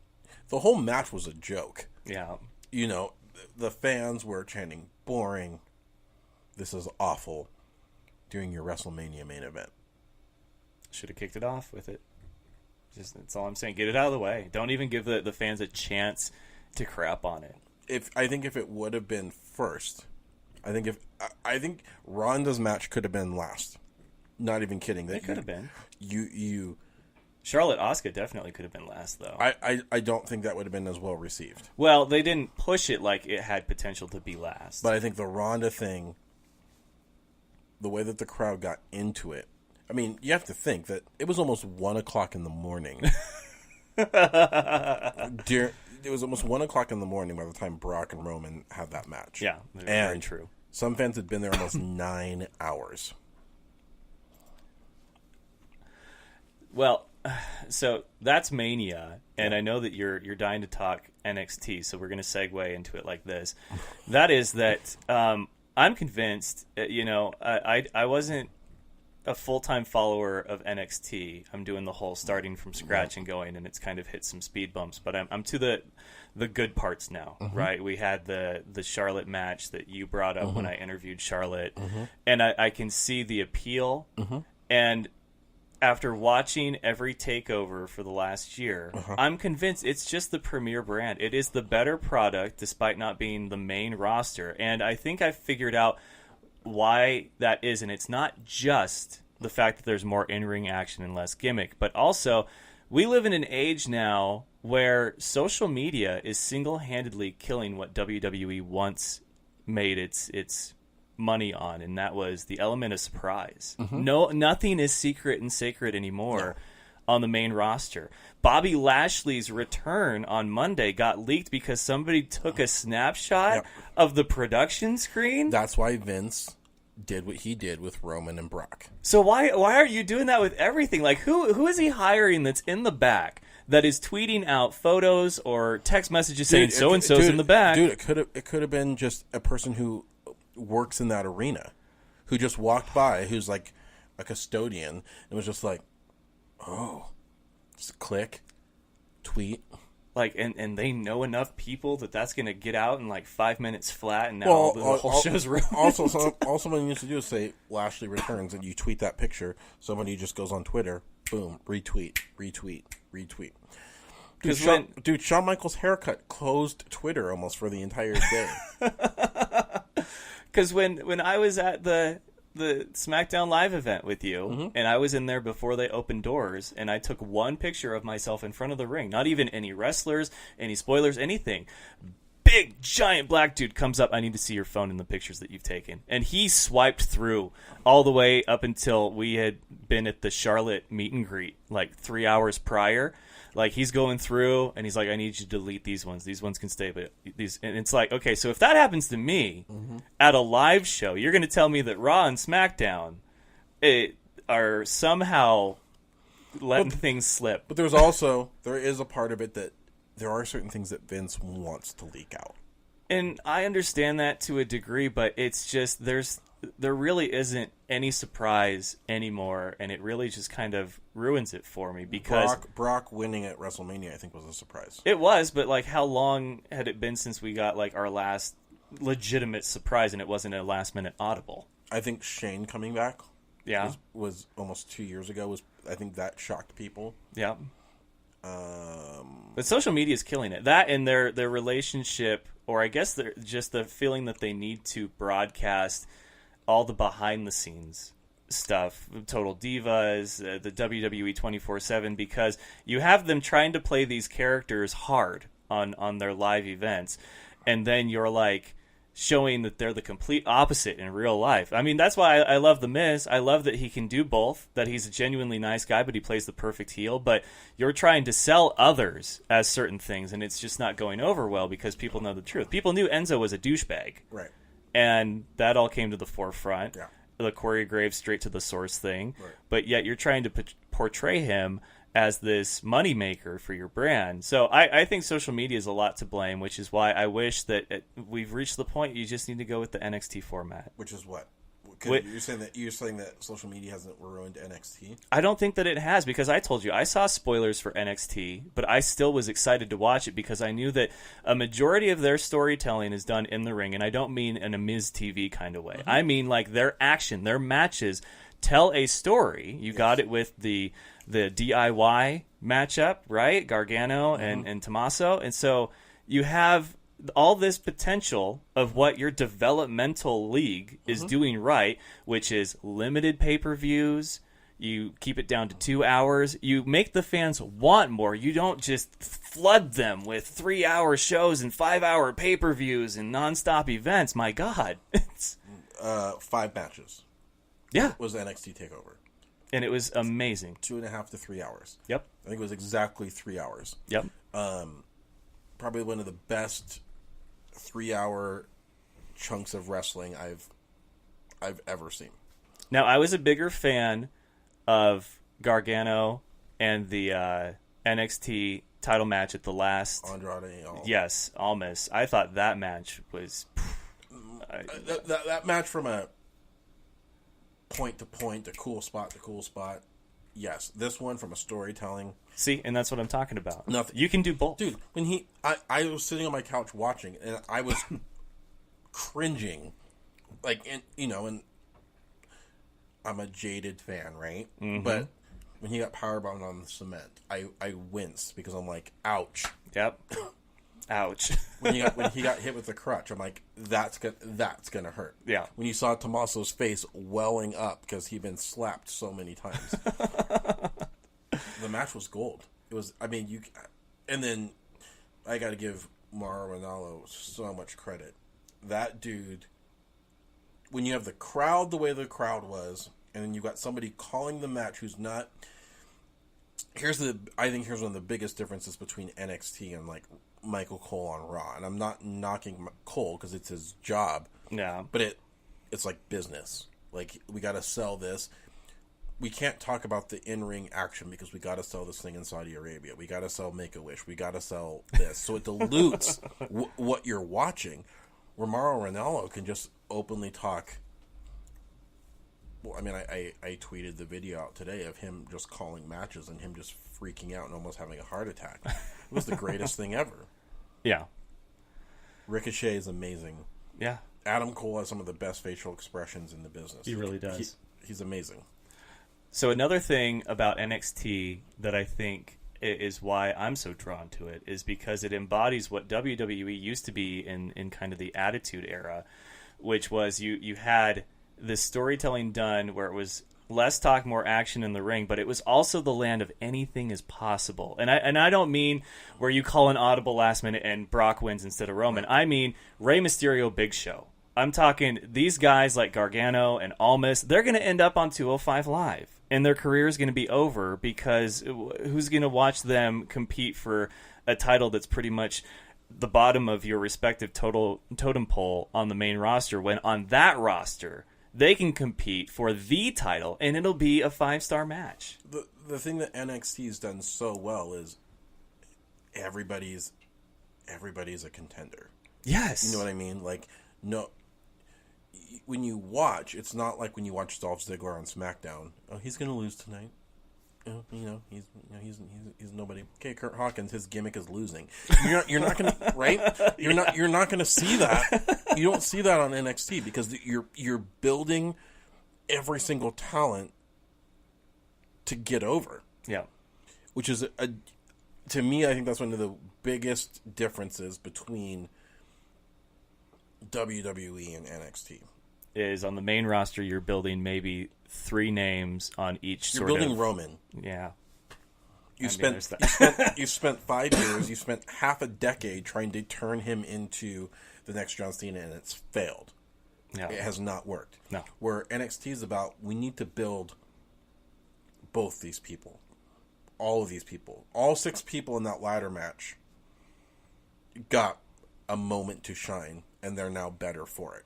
the whole match was a joke. Yeah. The fans were chanting boring. This is awful during your WrestleMania main event. Should have kicked it off with it. That's all I'm saying. Get it out of the way. Don't even give the fans a chance to crap on it. I think if it would have been first, I think Ronda's match could have been last. Not even kidding. It could have been. Charlotte Asuka definitely could have been last, though. I don't think that would have been as well received. Well, they didn't push it like it had potential to be last. But I think the Ronda thing, the way that the crowd got into it, I mean, you have to think that it was almost 1 o'clock in the morning. It was almost 1 o'clock in the morning by the time Brock and Roman had that match. Yeah, very true. Some fans had been there almost 9 hours. Well, so that's Mania, and I know that you're dying to talk NXT, so we're going to segue into it like this. That is that I'm convinced, I wasn't a full-time follower of NXT. I'm doing the whole starting from scratch and going, and it's kind of hit some speed bumps. But I'm to the good parts now, right? We had the Charlotte match that you brought up when I interviewed Charlotte, and I can see the appeal. And after watching every takeover for the last year, I'm convinced it's just the premier brand. It is the better product, despite not being the main roster. And I think I've figured out why that is. And it's not just the fact that there's more in-ring action and less gimmick, but also we live in an age now where social media is single-handedly killing what WWE once made its money on, and that was the element of surprise. Nothing is secret and sacred anymore on the main roster. Bobby Lashley's return on Monday got leaked because somebody took a snapshot of the production screen. That's why Vince did what he did with Roman and Brock. So why are you doing that with everything? Like, who is he hiring that's in the back that is tweeting out photos or text messages saying so and so's in the back? Dude, it could have been just a person who works in that arena, who just walked by, who's like a custodian, and was just like, oh, just click, tweet. Like, and they know enough people that's going to get out in like 5 minutes flat, and now the whole show's ruined. Also, all someone needs to do is say Lashley returns, and you tweet that picture. Somebody just goes on Twitter, boom, retweet. Dude, Shawn Michaels' haircut closed Twitter almost for the entire day. Because when I was at the SmackDown Live event with you, and I was in there before they opened doors, and I took one picture of myself in front of the ring, not even any wrestlers, any spoilers, anything. Big, giant black dude comes up, I need to see your phone in the pictures that you've taken. And he swiped through all the way up until we had been at the Charlotte meet and greet, like 3 hours prior. Like, he's going through, and he's like, I need you to delete these ones. These ones can stay, but these... And it's like, okay, so if that happens to me at a live show, you're going to tell me that Raw and SmackDown are somehow letting things slip. But there is a part of it that there are certain things that Vince wants to leak out. And I understand that to a degree, but it's just, there really isn't any surprise anymore, and it really just kind of ruins it for me because Brock winning at WrestleMania, I think, was a surprise. It was, but like, how long had it been since we got like our last legitimate surprise, and it wasn't a last-minute audible? I think Shane coming back, was almost 2 years ago. I think that shocked people. Yeah. But social media is killing it. That and their relationship, or I guess just the feeling that they need to broadcast all the behind-the-scenes stuff, Total Divas, the WWE 24/7, because you have them trying to play these characters hard on their live events, and then you're like showing that they're the complete opposite in real life. I mean, that's why I love The Miz. I love that he can do both, that he's a genuinely nice guy, but he plays the perfect heel. But you're trying to sell others as certain things, and it's just not going over well because people know the truth. People knew Enzo was a douchebag. Right. And that all came to the forefront. Yeah. The Corey Graves straight to the source thing. Right. But yet you're trying to portray him as this moneymaker for your brand. So I think social media is a lot to blame, which is why I wish that we've reached the point you just need to go with the NXT format. Which is what? You're saying that social media hasn't ruined NXT? I don't think that it has, because I told you I saw spoilers for NXT, but I still was excited to watch it because I knew that a majority of their storytelling is done in the ring, and I don't mean in a Miz TV kind of way. I mean like their action, their matches tell a story. You got it with the DIY matchup, right? Gargano and Tommaso, and so you have all this potential of what your developmental league is doing right, which is limited pay-per-views. You keep it down to 2 hours. You make the fans want more. You don't just flood them with 3-hour shows and 5-hour pay-per-views and nonstop events. My God. It's 5 matches. Yeah. Was NXT TakeOver. And it was amazing. 2.5 to 3 hours. Yep. I think it was exactly 3 hours. Yep. Probably one of the best 3-hour chunks of wrestling I've ever seen. Now, I was a bigger fan of Gargano and the NXT title match at the last Andrade. Yes, Almas. I thought that match was that match from a point to point, to cool spot to cool spot. Yes, this one from a storytelling. See, and that's what I'm talking about. Nothing. You can do both. Dude, when I was sitting on my couch watching, and I was cringing. Like, and I'm a jaded fan, right? Mm-hmm. But when he got powerbombed on the cement, I winced because I'm like, ouch. Yep. Ouch. when he got hit with the crutch, I'm like, that's gonna hurt. Yeah. When you saw Tommaso's face welling up because he'd been slapped so many times, the match was gold. It was. I mean, and then I got to give Mauro Ranallo so much credit. That dude, when you have the crowd the way the crowd was, and then you got somebody calling the match who's not. I think here's one of the biggest differences between NXT and like Michael Cole on Raw. And I'm not knocking Cole because it's his job. Yeah. But it's like business. Like, we got to sell this. We can't talk about the in-ring action because we got to sell this thing in Saudi Arabia. We got to sell Make-A-Wish. We got to sell this. So it dilutes what you're watching. Where Mauro Ranallo can just openly talk. Well, I mean, I tweeted the video out today of him just calling matches and him just freaking out and almost having a heart attack. It was the greatest thing ever. Yeah. Ricochet is amazing. Yeah. Adam Cole has some of the best facial expressions in the business. He really does. He's amazing. So another thing about NXT that I think is why I'm so drawn to it is because it embodies what WWE used to be in kind of the Attitude Era, which was you had this storytelling done where it was less talk, more action in the ring, but it was also the land of anything is possible. And I don't mean where you call an audible last minute and Brock wins instead of Roman. I mean Rey Mysterio, Big Show. I'm talking these guys like Gargano and Almas, they're going to end up on 205 Live. And their career is going to be over because who's going to watch them compete for a title that's pretty much the bottom of your respective totem pole on the main roster, when on that roster they can compete for the title and it'll be a 5-star match. The thing that NXT's done so well is everybody's a contender. Yes. You know what I mean? Like, no. When you watch, it's not like when you watch Dolph Ziggler on SmackDown. Oh, he's going to lose tonight. He's nobody. Okay, Kurt Hawkins, his gimmick is losing. You're not going to right. You're not going to see that. You don't see that on NXT because you're building every single talent to get over. Yeah, which is to me, I think that's one of the biggest differences between WWE and NXT. Is on the main roster, you're building maybe 3 names on each. You're building Roman. Yeah. You spent 5 years. You spent half a decade trying to turn him into the next John Cena, and it's failed. Yeah. It has not worked. No. Where NXT is about, we need to build both these people, all of these people, all 6 people in that ladder match got a moment to shine, and they're now better for it.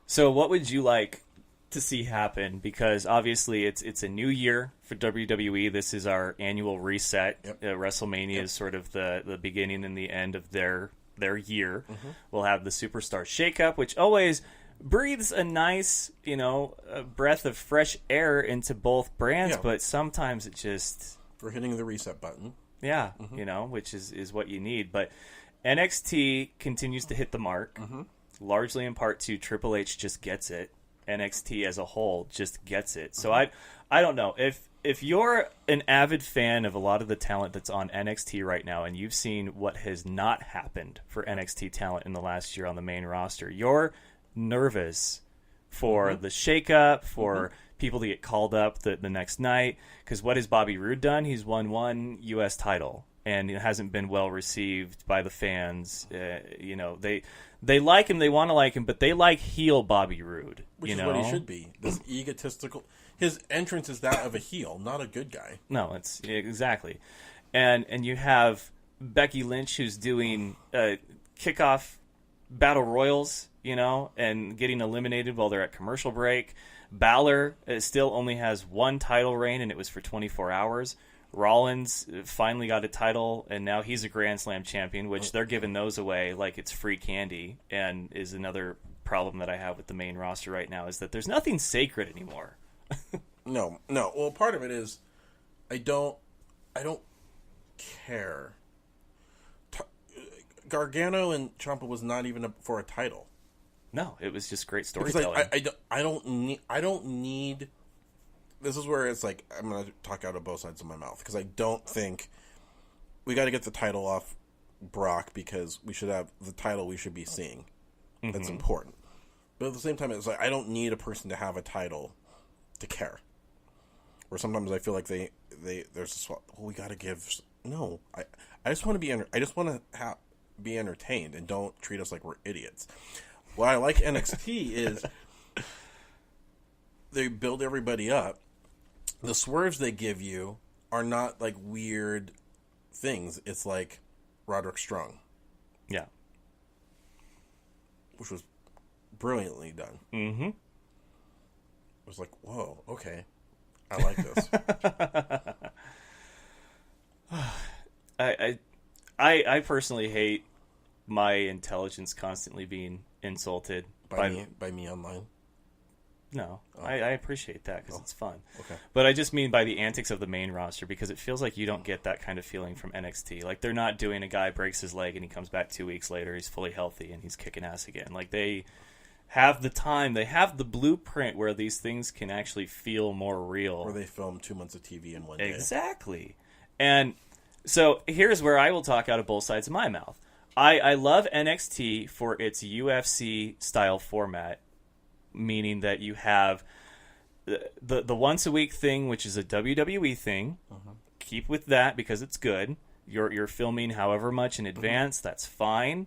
So what would you like to see happen? Because obviously it's a new year for WWE. This is our annual reset. Yep. WrestleMania is sort of the beginning and the end of their year. Mm-hmm. We'll have the Superstar Shakeup, which always breathes a nice, a breath of fresh air into both brands, but sometimes it just... We're hitting the reset button. Yeah, mm-hmm. Which is what you need. But NXT continues to hit the mark. Mm-hmm. Largely in part to Triple H just gets it. NXT as a whole just gets it. So I don't know. If you're an avid fan of a lot of the talent that's on NXT right now and you've seen what has not happened for NXT talent in the last year on the main roster, you're nervous for the shakeup, for people to get called up the next night. Because what has Bobby Roode done? He's won 1 U.S. title. And it hasn't been well received by the fans. They like him, they want to like him, but they like heel Bobby Roode. Which is what he should be. This egotistical... His entrance is that of a heel, not a good guy. No, it's... Exactly. And you have Becky Lynch, who's doing kickoff battle royals, and getting eliminated while they're at commercial break. Balor still only has 1 title reign, and it was for 24 hours. Rollins finally got a title, and now he's a Grand Slam champion, which they're giving those away like it's free candy, and is another problem that I have with the main roster right now is that there's nothing sacred anymore. No. Well, part of it is I don't care. Gargano and Ciampa was not even for a title. No, it was just great storytelling. Because I don't need. This is where it's like I'm going to talk out of both sides of my mouth because I don't think we got to get the title off Brock because we should have the title we should be seeing. That's important. But at the same time, it's like I don't need a person to have a title to care. Or sometimes I feel like there's this, we got to give. No, I just want to be. I just want to be entertained and don't treat us like we're idiots. What I like NXT is they build everybody up. The swerves they give you are not like weird things. It's like Roderick Strong. Yeah. Which was brilliantly done. Mm-hmm. It was like, whoa, okay. I like this. I personally hate my intelligence constantly being insulted by me online. No, I appreciate that because it's fun. Okay. But I just mean by the antics of the main roster because it feels like you don't get that kind of feeling from NXT. Like they're not doing a guy breaks his leg and he comes back 2 weeks later, he's fully healthy and he's kicking ass again. Like they have the time, they have the blueprint where these things can actually feel more real. Where they film 2 months of TV in one day. Exactly. And so here's where I will talk out of both sides of my mouth. I love NXT for its UFC style format, meaning that you have the once a week thing, which is a WWE thing. Keep with that because it's good. You're filming however much in advance, that's fine.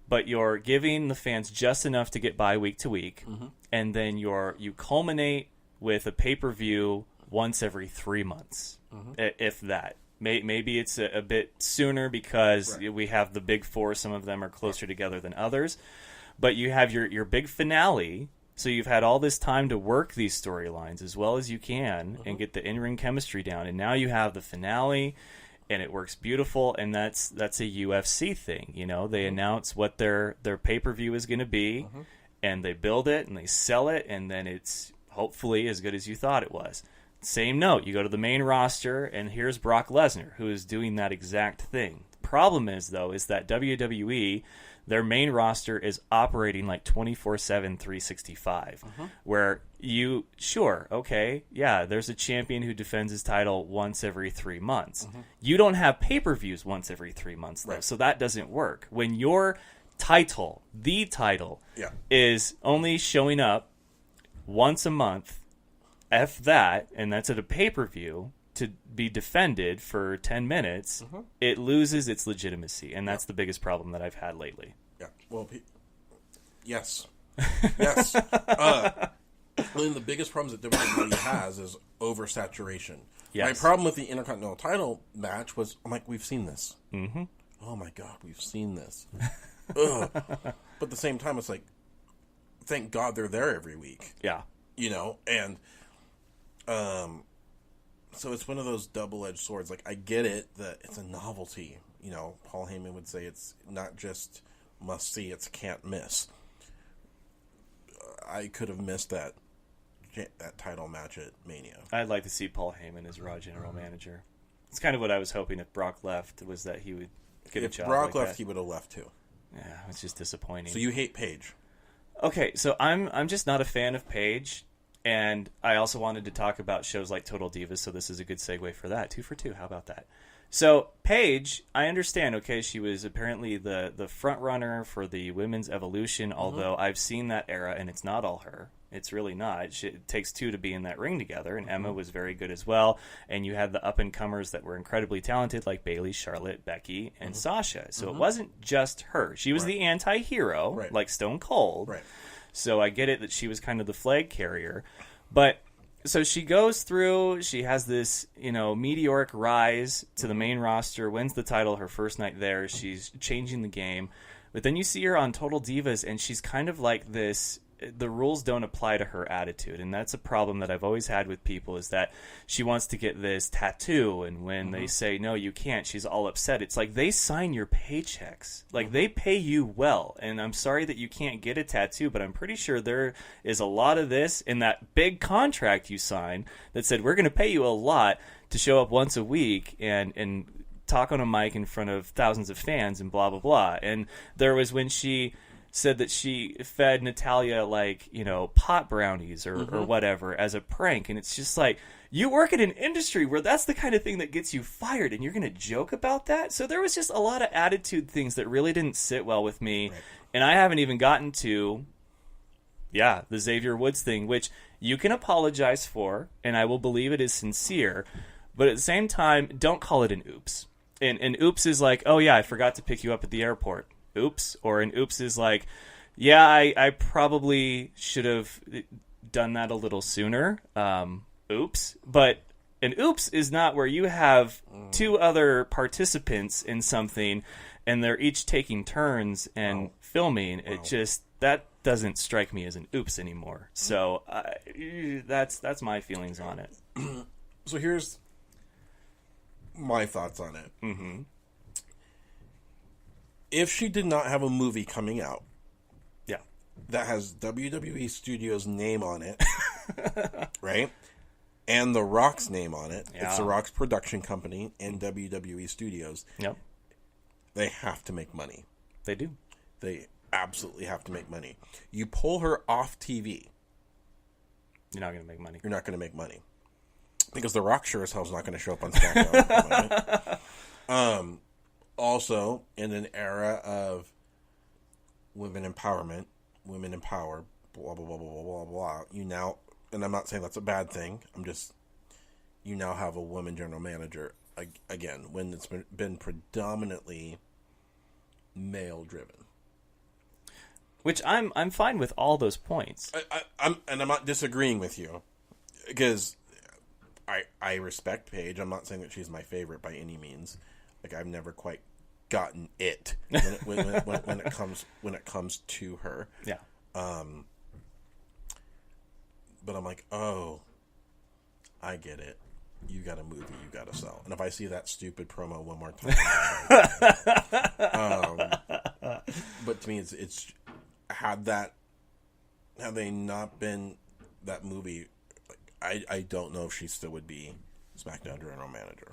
But you're giving the fans just enough to get by week to week, and then you culminate with a pay-per-view once every 3 months, if that. Maybe it's a bit sooner because we have the big four. Some of them are closer together than others. But you have your big finale, so you've had all this time to work these storylines as well as you can and get the in-ring chemistry down. And now you have the finale, and it works beautiful, and that's a UFC thing. You know, they announce what their pay-per-view is going to be, and they build it, and they sell it, and then it's hopefully as good as you thought it was. Same note, you go to the main roster, and here's Brock Lesnar, who is doing that exact thing. The problem is, though, is that WWE, their main roster is operating like 24/7, 365, where there's a champion who defends his title once every 3 months. You don't have pay-per-views once every 3 months, though, so that doesn't work. When your title, is only showing up once a month, F that, and that's at a pay-per-view to be defended for 10 minutes, it loses its legitimacy, and that's the biggest problem that I've had lately. Yeah, well, yes. Yes. I mean, the biggest problems that WWE has is oversaturation. Yes. My problem with the Intercontinental title match was, I'm like, we've seen this. Oh my God, we've seen this. Ugh. But at the same time, it's like, thank God they're there every week. Yeah. You know, and so it's one of those double-edged swords. Like, I get it that it's a novelty. You know, Paul Heyman would say it's not just must-see, it's can't miss. I could have missed that title match at Mania. I'd like to see Paul Heyman as Raw General Manager. It's kind of what I was hoping if Brock left, was that he would get a job. If Brock like left, that. He would have left too. Yeah, it's just disappointing. So you hate Paige. Okay, so I'm just not a fan of Paige. And I also wanted to talk about shows like Total Divas, so this is a good segue for that. 2 for 2, how about that? So, Paige, I understand, okay, she was apparently the front runner for the women's evolution, although I've seen that era, and it's not all her. It's really not. It takes two to be in that ring together, and Emma was very good as well. And you had the up-and-comers that were incredibly talented, like Bayley, Charlotte, Becky, and Sasha. So it wasn't just her. She was the anti-hero, like Stone Cold. Right. So I get it that she was kind of the flag carrier. But so she goes through, she has this, meteoric rise to the main roster, wins the title her first night there. She's changing the game. But then you see her on Total Divas, and she's kind of like this the rules don't apply to her attitude, and that's a problem that I've always had with people, is that she wants to get this tattoo, and when they say no you can't, she's all upset. It's like, they sign your paychecks, like they pay you well, and I'm sorry that you can't get a tattoo, but I'm pretty sure there is a lot of this in that big contract you signed that said we're going to pay you a lot to show up once a week and talk on a mic in front of thousands of fans and blah blah blah. And there was when she said that she fed Natalya, like, you know, pot brownies or whatever as a prank. And it's just like, you work in an industry where that's the kind of thing that gets you fired, and you're going to joke about that? So there was just a lot of attitude things that really didn't sit well with me. Right. And I haven't even gotten to, the Xavier Woods thing, which you can apologize for, and I will believe it is sincere. But at the same time, don't call it an oops. And oops is like, oh yeah, I forgot to pick you up at the airport. Oops. Or an oops is like, yeah, I probably should have done that a little sooner. Oops. But an oops is not where you have two other participants in something and they're each taking turns and filming. It just, that doesn't strike me as an oops anymore. So that's my feelings on it. So here's my thoughts on it. Mm-hmm. If she did not have a movie coming out, that has WWE Studios' name on it, right, and The Rock's name on it, it's The Rock's production company and WWE Studios. Yep, they have to make money. They do. They absolutely have to make money. You pull her off TV, you're not going to make money. You're not going to make money. Because The Rock sure as hell is not going to show up on SmackDown. Also, in an era of women empowerment, women empower, blah, blah, blah, blah, blah, blah, you now, and I'm not saying that's a bad thing, I'm just, you now have a woman general manager, again, when it's been predominantly male-driven. Which I'm fine with all those points. I'm not disagreeing with you, because I respect Paige. I'm not saying that she's my favorite by any means. Like, I've never quite gotten it when it comes to her. Yeah. But I'm like, oh, I get it. You got a movie you got to sell. And if I see that stupid promo one more time, but to me, it's had they not been that movie, I don't know if she still would be SmackDown general manager.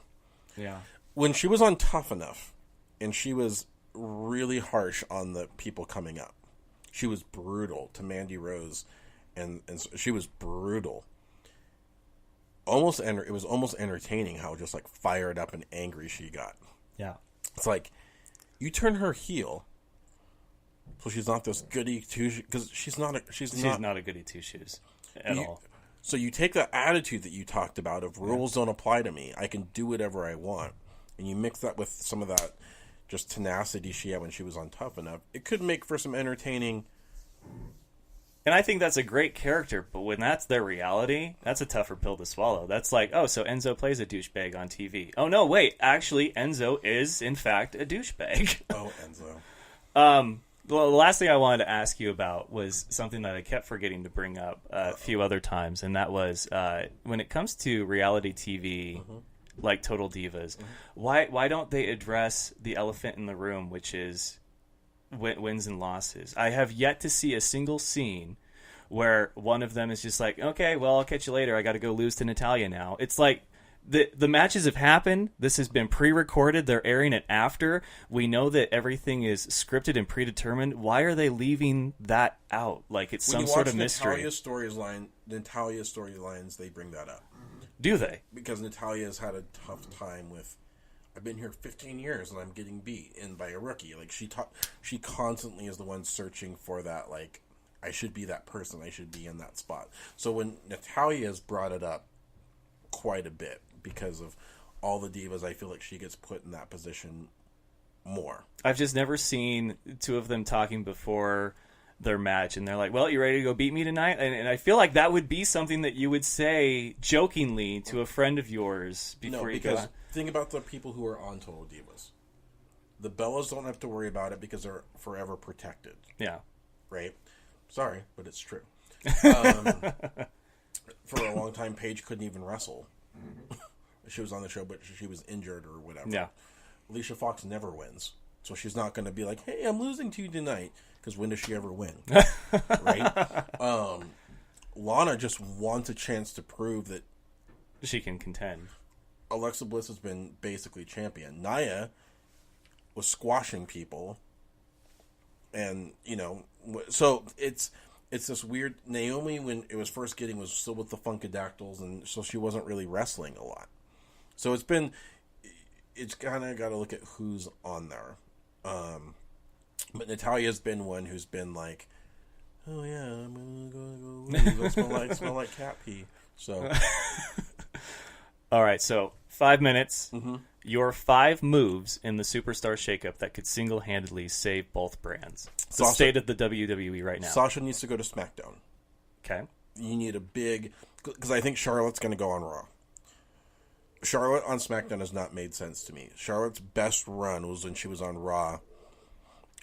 Yeah. When she was on Tough Enough, and she was really harsh on the people coming up, she was brutal to Mandy Rose, and she was brutal. It was almost entertaining how just like fired up and angry she got. Yeah. It's like, you turn her heel, so she's not this goody two shoes, because she's not a goody two shoes at all. So you take that attitude that you talked about of rules don't apply to me, I can do whatever I want, and you mix that with some of that just tenacity she had when she was on Tough Enough, it could make for some entertaining. And I think that's a great character, but when that's their reality, that's a tougher pill to swallow. That's like, oh, so Enzo plays a douchebag on TV. Oh, no, wait, actually, Enzo is, in fact, a douchebag. Oh, Enzo. Well, the last thing I wanted to ask you about was something that I kept forgetting to bring up a few other times, and that was when it comes to reality TV, like Total Divas, why don't they address the elephant in the room, which is wins and losses? I have yet to see a single scene where one of them is just like, okay, well, I'll catch you later. I got to go lose to Natalya now. It's like, the matches have happened. This has been pre-recorded. They're airing it after. We know that everything is scripted and predetermined. Why are they leaving that out? Like it's some sort of mystery. Natalya's storylines, they bring that up. Do they? Because Natalya's had a tough time with, I've been here 15 years and I'm getting beat in by a rookie. Like she constantly is the one searching for that, like, I should be that person. I should be in that spot. So when Natalya's brought it up quite a bit, because of all the divas, I feel like she gets put in that position more. I've just never seen two of them talking before their match, and they're like, well, you ready to go beat me tonight? And I feel like that would be something that you would say jokingly to a friend of yours before you go. Think about the people who are on Total Divas. The Bellas don't have to worry about it because they're forever protected. Yeah. Right? Sorry, but it's true. For a long time, Paige couldn't even wrestle. She was on the show, but she was injured or whatever. Yeah. Alicia Fox never wins. So she's not going to be like, hey, I'm losing to you tonight. Because when does she ever win? Right? Lana just wants a chance to prove that she can contend. Alexa Bliss has been basically champion. Nia was squashing people. And, so it's this weird... Naomi, when it was first getting, was still with the Funkadactyls, and so she wasn't really wrestling a lot. So it's kind of got to look at who's on there. But Natalia's been one who's been like, oh yeah, I'm gonna go smell like cat pee. So, all right. So 5 minutes. Mm-hmm. Your 5 moves in the Superstar Shakeup that could single-handedly save both brands. It's the state of the WWE right now. Sasha needs to go to SmackDown. Okay. You need a big, because I think Charlotte's going to go on Raw. Charlotte on SmackDown has not made sense to me. Charlotte's best run was when she was on Raw,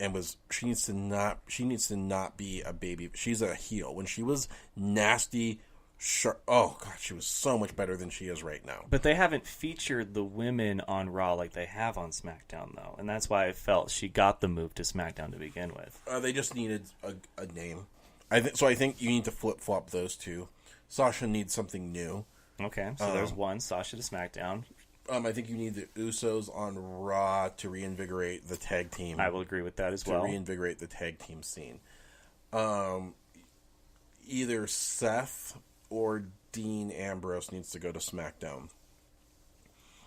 and she needs to not be a baby. She's a heel. When she was nasty, oh god, she was so much better than she is right now. But they haven't featured the women on Raw like they have on SmackDown, though, and that's why I felt she got the move to SmackDown to begin with. They just needed a name. I think you need to flip flop those two. Sasha needs something new. Okay, so there's one, Sasha to SmackDown. I think you need the Usos on Raw to reinvigorate the tag team. I will agree with that as well. To reinvigorate the tag team scene. Either Seth or Dean Ambrose needs to go to SmackDown.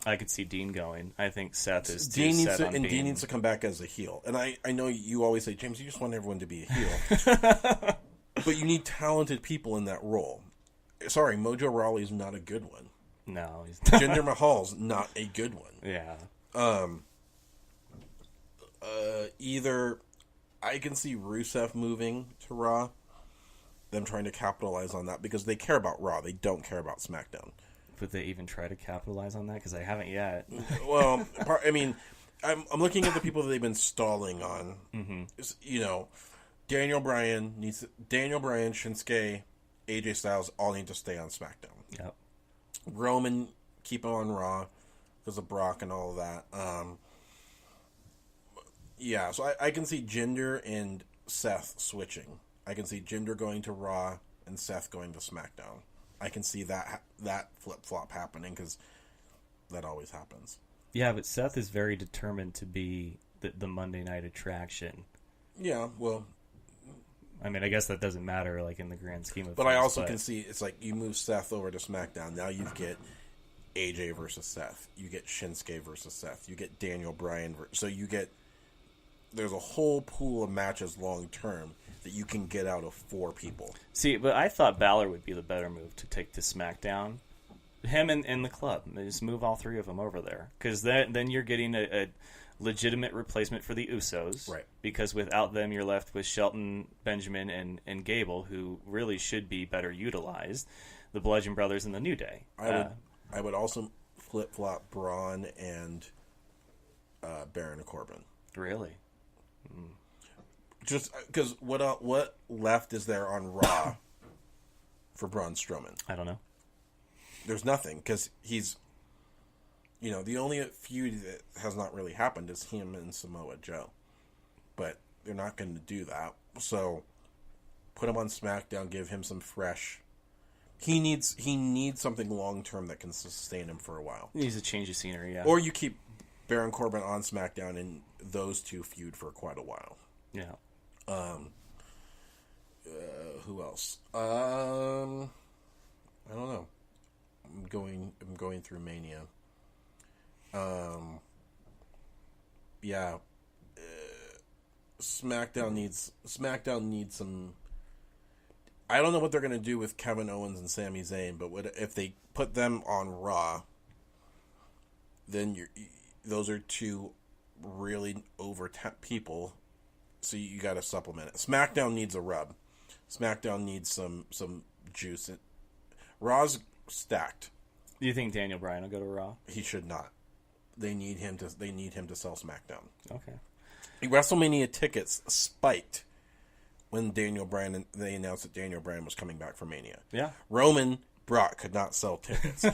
I could see Dean going. I think Seth is Dean too set on being... Dean needs to come back as a heel. And I know you always say, James, you just want everyone to be a heel. But you need talented people in that role. Sorry, Mojo Rawley's not a good one. No, he's not. Jinder Mahal's not a good one. Yeah. Either I can see Rusev moving to Raw, them trying to capitalize on that, because they care about Raw. They don't care about SmackDown. Would they even try to capitalize on that? Because they haven't yet. Well, I mean, I'm looking at the people that they've been stalling on. Mm-hmm. Daniel Bryan, Shinsuke, AJ Styles all need to stay on SmackDown. Yep. Roman, keep him on Raw because of Brock and all of that. Yeah, so I can see Jinder and Seth switching. I can see Jinder going to Raw and Seth going to SmackDown. I can see that flip-flop happening because that always happens. Yeah, but Seth is very determined to be the Monday night attraction. Yeah, well... I mean, I guess that doesn't matter, like, in the grand scheme of things. But I also can see, it's like, you move Seth over to SmackDown, now you get AJ versus Seth. You get Shinsuke versus Seth. You get Daniel Bryan. So you get... There's a whole pool of matches long-term that you can get out of 4 people. See, but I thought Balor would be the better move to take to SmackDown. Him and the club. Just move all 3 of them over there. Because then you're getting a legitimate replacement for the Usos. Right. Because without them, you're left with Shelton, Benjamin, and Gable, who really should be better utilized. The Bludgeon Brothers and the New Day. I would also flip-flop Braun and Baron Corbin. Really? Just because what left is there on Raw for Braun Strowman? I don't know. There's nothing, because he's... the only feud that has not really happened is him and Samoa Joe. But they're not going to do that. So, put him on SmackDown, give him some fresh... He needs something long-term that can sustain him for a while. He needs a change of scenery, yeah. Or you keep Baron Corbin on SmackDown and those two feud for quite a while. Yeah. Who else? I don't know. I'm going through Mania. Yeah. SmackDown needs some... I don't know what they're going to do with Kevin Owens and Sami Zayn, but if they put them on Raw, then those are 2 really over-tapped people, so you got to supplement it. SmackDown needs a rub. SmackDown needs some juice. Raw's stacked. Do you think Daniel Bryan will go to Raw? He should not. They need him to sell SmackDown. Okay. WrestleMania tickets spiked when they announced that Daniel Bryan was coming back for Mania. Yeah. Roman, Brock could not sell tickets.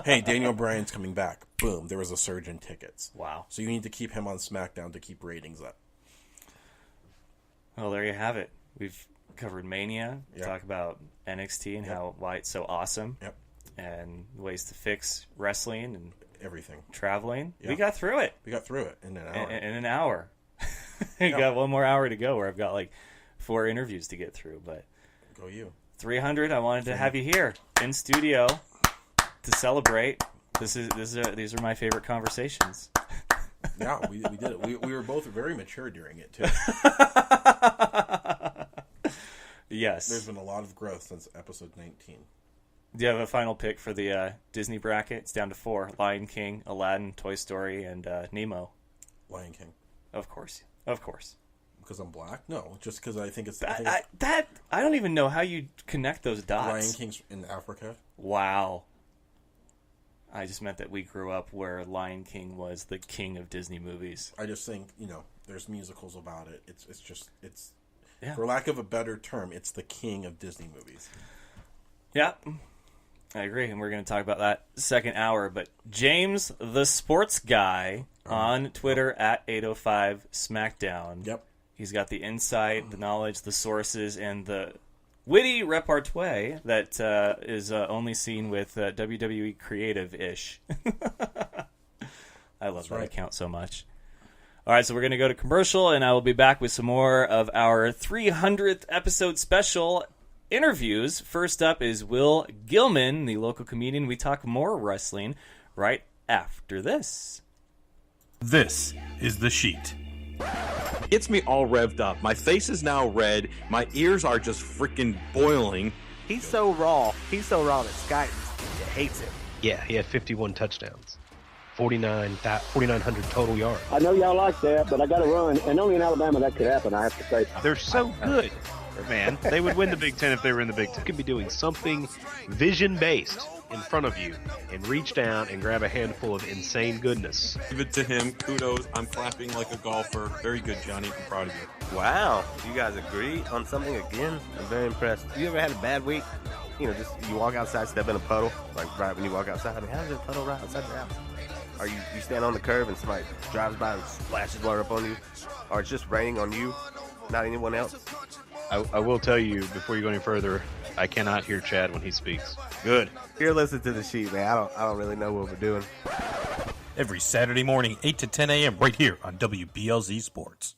Hey, Daniel Bryan's coming back. Boom, there was a surge in tickets. Wow. So you need to keep him on SmackDown to keep ratings up. Well, there you have it. We've covered Mania. Yep. Talk about NXT and Yep. why it's so awesome. Yep. And ways to fix wrestling and Everything. traveling. Yep. We got through it. We got through it in an hour. In an hour. We got one more hour to go where I've got like 4 interviews to get through. But Go you. 300, I wanted to have you here in studio to celebrate. These are my favorite conversations. Yeah, we did it. We were both very mature during it, too. Yes. There's been a lot of growth since episode 19. Do you have a final pick for the Disney bracket? It's down to 4. Lion King, Aladdin, Toy Story, and Nemo. Lion King. Of course. Of course. Because I'm black? No, just because I think it's... I don't even know how you connect those dots. Lion King's in Africa. Wow. I just meant that we grew up where Lion King was the king of Disney movies. I just think, there's musicals about it. It's Yeah. for lack of a better term, it's the king of Disney movies. Yeah, I agree. And we're going to talk about that second hour. But James, the sports guy, on Twitter at 805 SmackDown. Yep. He's got the insight, the knowledge, the sources, and the witty repartee that is only seen with WWE creative-ish. I love that account so much. All right, so we're going to go to commercial, and I will be back with some more of our 300th episode special interviews. First up is Will Gilman, the local comedian. We talk more wrestling right after this. This is The Sheet. Gets me all revved up. My face is now red. My ears are just freaking boiling. He's so raw that Sky hates him. Yeah, he had 51 touchdowns, 4,900 total yards. I know y'all like that, but I got to run. And only in Alabama that could happen, I have to say. They're so good, man. They would win the Big Ten if they were in the Big Ten. You could be doing something vision-based in front of you and reach down and grab a handful of insane goodness. Give it to him. Kudos. I'm clapping like a golfer. Very good, Johnny. I'm proud of you. Wow, you guys agree on something again? I'm very impressed. You ever had a bad week? Just you walk outside, step in a puddle, like right when you walk outside. I mean, how's there a puddle right outside your house? Or you stand on the curb and somebody drives by and splashes water up on you? Or it's just raining on you, not anyone else? I will tell you, before you go any further, I cannot hear Chad when he speaks. Good. Here, listen to the sheet, man. I don't really know what we're doing. Every Saturday morning, 8 to 10 a.m. right here on WBLZ Sports.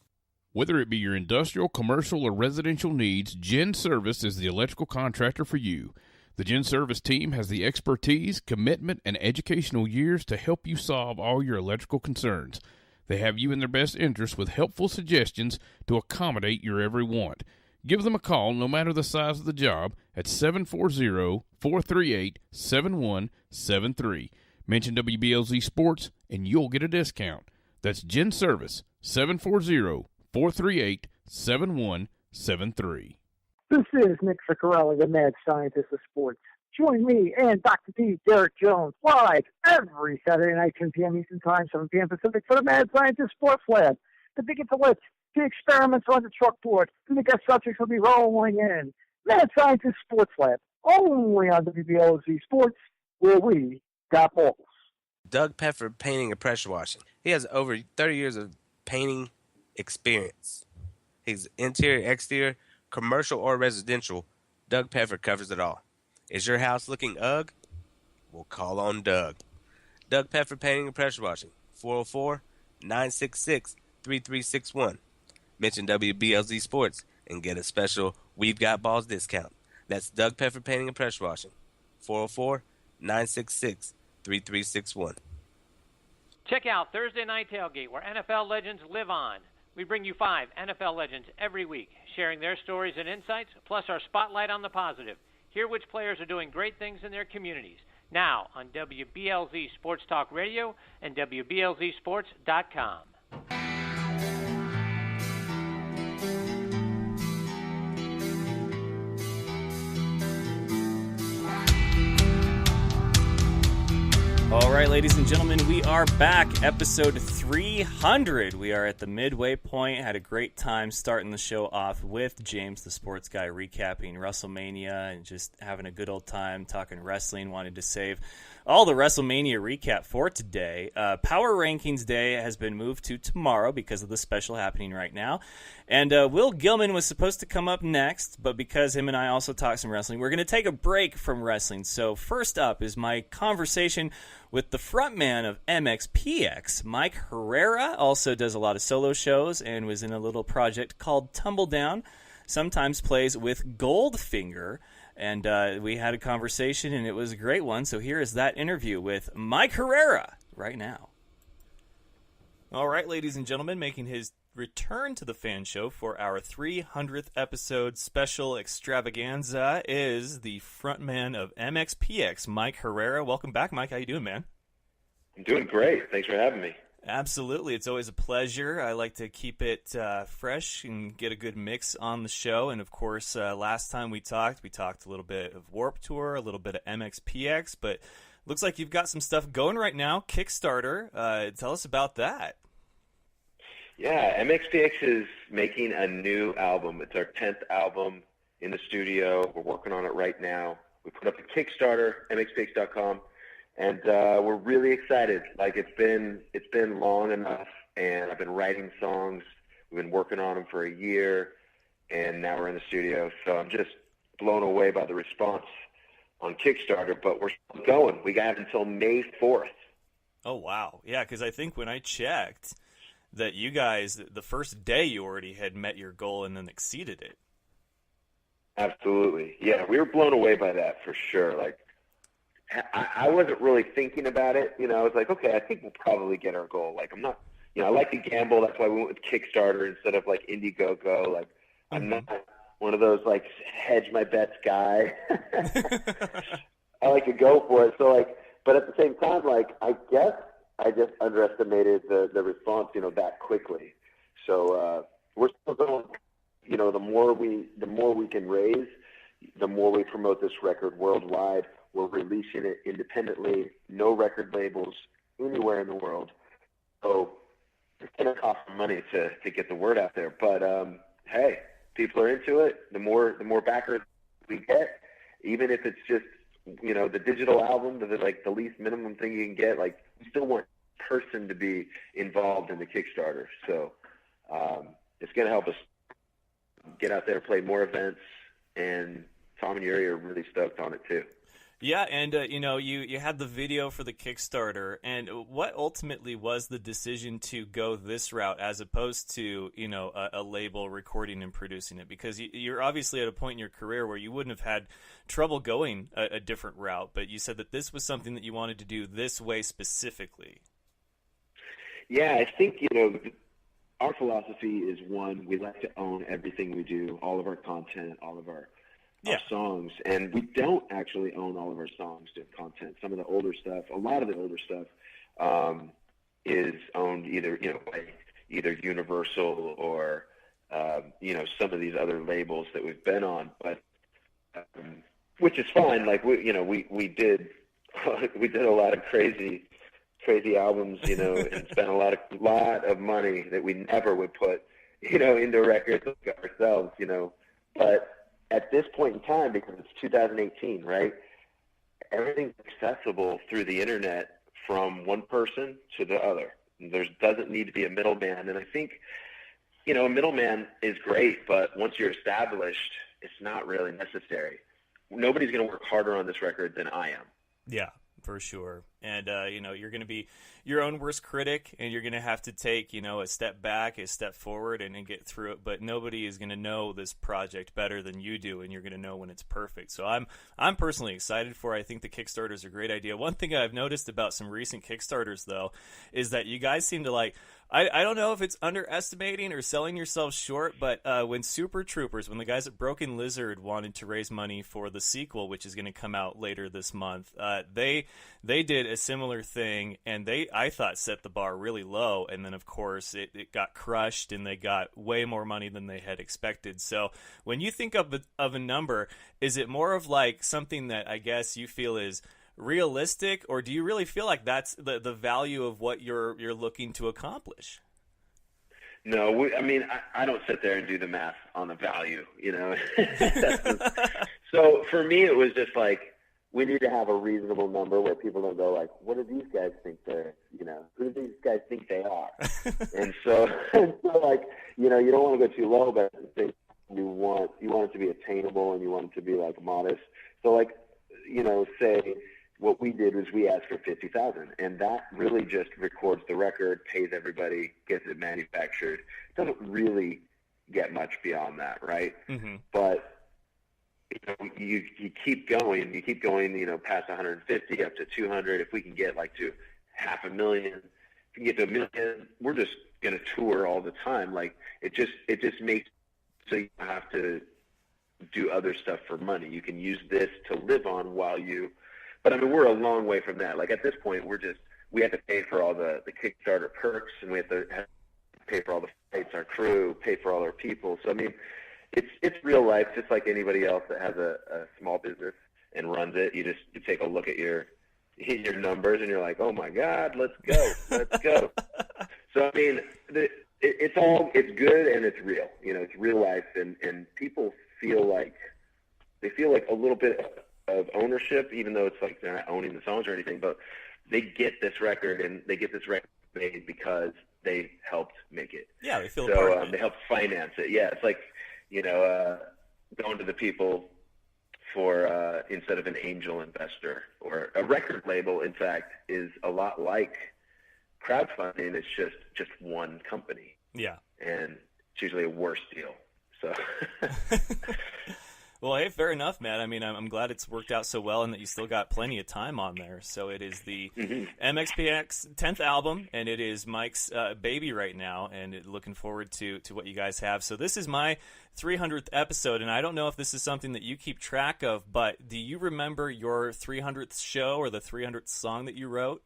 Whether it be your industrial, commercial, or residential needs, Gen Service is the electrical contractor for you. The Gen Service team has the expertise, commitment, and educational years to help you solve all your electrical concerns. They have you in their best interest with helpful suggestions to accommodate your every want. Give them a call, no matter the size of the job, at 740-438-7173. Mention WBLZ Sports, and you'll get a discount. That's Gen Service, 740-438-7173. This is Nick Coscarelli, the mad scientist of sports. Join me and Dr. D, Derek Jones, live every Saturday night, 10 p.m. Eastern Time, 7 p.m. Pacific, for the Mad Scientist Sports Lab. The big intellect, the experiments on the chalkboard, and the guest subjects will be rolling in. Mad Scientist Sports Lab, only on WBLZ Sports, where we got balls. Doug Peffer Painting and Pressure Washing. He has over 30 years of painting experience. He's interior, exterior, commercial, or residential. Doug Peffer covers it all. Is your house looking ugh? We'll call on Doug. Doug Peffer Painting and Pressure Washing. 404-966-3361. Mention WBLZ Sports and get a special We've Got Balls discount. That's Doug Peffer Painting and Pressure Washing. 404-966-3361. Check out Thursday Night Tailgate, where NFL legends live on. We bring you 5 NFL legends every week, sharing their stories and insights, plus our spotlight on the positive. Hear which players are doing great things in their communities. Now on WBLZ Sports Talk Radio and WBLZSports.com. All right, ladies and gentlemen, we are back. Episode 300. We are at the midway point. Had a great time starting the show off with James, the sports guy, recapping WrestleMania and just having a good old time talking wrestling. Wanted to save all the WrestleMania recap for today. Power Rankings Day has been moved to tomorrow because of the special happening right now. And Will Gilman was supposed to come up next, but because him and I also talked some wrestling, we're going to take a break from wrestling. So first up is my conversation with the frontman of MXPX, Mike Herrera. Also does a lot of solo shows and was in a little project called Tumbledown. Sometimes plays with Goldfinger. And we had a conversation, and it was a great one. So here is that interview with Mike Herrera right now. All right, ladies and gentlemen, making his return to the Fan Show for our 300th episode special extravaganza is the frontman of MXPX, Mike Herrera. Welcome back, Mike. How you doing, man? I'm doing great. Thanks for having me. Absolutely. It's always a pleasure. I like to keep it fresh and get a good mix on the show. And, of course, last time we talked a little bit of Warped Tour, a little bit of MXPX, but looks like you've got some stuff going right now, Kickstarter. Tell us about that. Yeah, MXPX is making a new album. It's our 10th album in the studio. We're working on it right now. We put up a Kickstarter, mxpx.com, and we're really excited. Like, it's been long enough, and I've been writing songs. We've been working on them for a year, and now we're in the studio. So I'm just blown away by the response on Kickstarter, but we're still going. We got until May 4th. Oh, wow. Yeah, because I think when I checked that you guys, the first day you already had met your goal and then exceeded it. Absolutely. Yeah, we were blown away by that for sure. Like, I wasn't really thinking about it. You know, I was like, okay, I think we'll probably get our goal. Like, I'm not, you know, I like to gamble. That's why we went with Kickstarter instead of, like, Indiegogo. Like, I'm not one of those, like, hedge my bets guy. I like to go for it. So, like, but at the same time, like, I guess I just underestimated the response, you know, that quickly. So we're still going. You know, the more we can raise, the more we promote this record worldwide. We're releasing it independently, no record labels anywhere in the world. So it's going to cost some money to get the word out there. But hey, people are into it. The more backers we get, even if it's just, you know, the digital album, the least minimum thing you can get, like, we still want person to be involved in the Kickstarter. So it's going to help us get out there, play more events, and Tom and Yuri are really stoked on it too. Yeah, and you know, you had the video for the Kickstarter, and what ultimately was the decision to go this route as opposed to, you know, a label recording and producing it? Because you're obviously at a point in your career where you wouldn't have had trouble going a different route, but you said that this was something that you wanted to do this way specifically. Yeah, I think, you know, our philosophy is, one, we like to own everything we do, all of our content, all of our songs, and we don't actually own all of our songs and content. Some of the older stuff, a lot of the older stuff, is owned either, you know, by either Universal or, you know, some of these other labels that we've been on, but which is fine. Like, we did a lot of crazy albums, you know, and spent a lot of money that we never would put, you know, into records ourselves, you know. But at this point in time, because it's 2018, right, everything's accessible through the internet from one person to the other. There doesn't need to be a middleman. And I think, you know, a middleman is great, but once you're established, it's not really necessary. Nobody's going to work harder on this record than I am. Yeah, for sure. And, you know, you're going to be your own worst critic, and you're going to have to take, you know, a step back, a step forward, and get through it. But nobody is going to know this project better than you do, and you're going to know when it's perfect. So I'm personally excited for it. I think the Kickstarter is a great idea. One thing I've noticed about some recent Kickstarters, though, is that you guys seem to, like, I don't know if it's underestimating or selling yourselves short, but when Super Troopers, when the guys at Broken Lizard wanted to raise money for the sequel, which is going to come out later this month, they did a similar thing, and I thought set the bar really low, and then of course it got crushed, and they got way more money than they had expected. So when you think of a number, is it more of like something that I guess you feel is realistic, or do you really feel like that's the value of what you're looking to accomplish? No, I don't sit there and do the math on the value, So for me, it was just like, we need to have a reasonable number where people don't go like, what do these guys think who do these guys think they are? and so like, you don't want to go too low, but you want it to be attainable and you want it to be like modest. So like, say what we did was we asked for 50,000, and that really just records the record, pays everybody, gets it manufactured. It doesn't really get much beyond that, right? Mm-hmm. But you keep going, past 150 up to 200. If we can get like to 500,000, if we can get to $1 million, we're just going to tour all the time. Like it just makes so you have to do other stuff for money. You can use this to live on while you. But we're a long way from that. Like at this point, we have to pay for all the Kickstarter perks, and we have to pay for all the flights, our crew, pay for all our people. So it's real life, just like anybody else that has a small business and runs it. You take a look at your numbers, and you're like, oh my God, let's go. So it's good and it's real. It's real life, and people feel like a little bit of ownership, even though it's like they're not owning the songs or anything, but they get this record, and they get this record made because they helped make it. Yeah, they feel part of it. They helped finance it. Yeah, it's like, going to the people for instead of an angel investor, or a record label, in fact, is a lot like crowdfunding. It's just one company. Yeah. And it's usually a worse deal. So Well, hey, fair enough, man. I'm glad it's worked out so well and that you still got plenty of time on there. So it is the MXPX 10th album, and it is Mike's baby right now, and looking forward to what you guys have. So this is my 300th episode, and I don't know if this is something that you keep track of, but do you remember your 300th show or the 300th song that you wrote?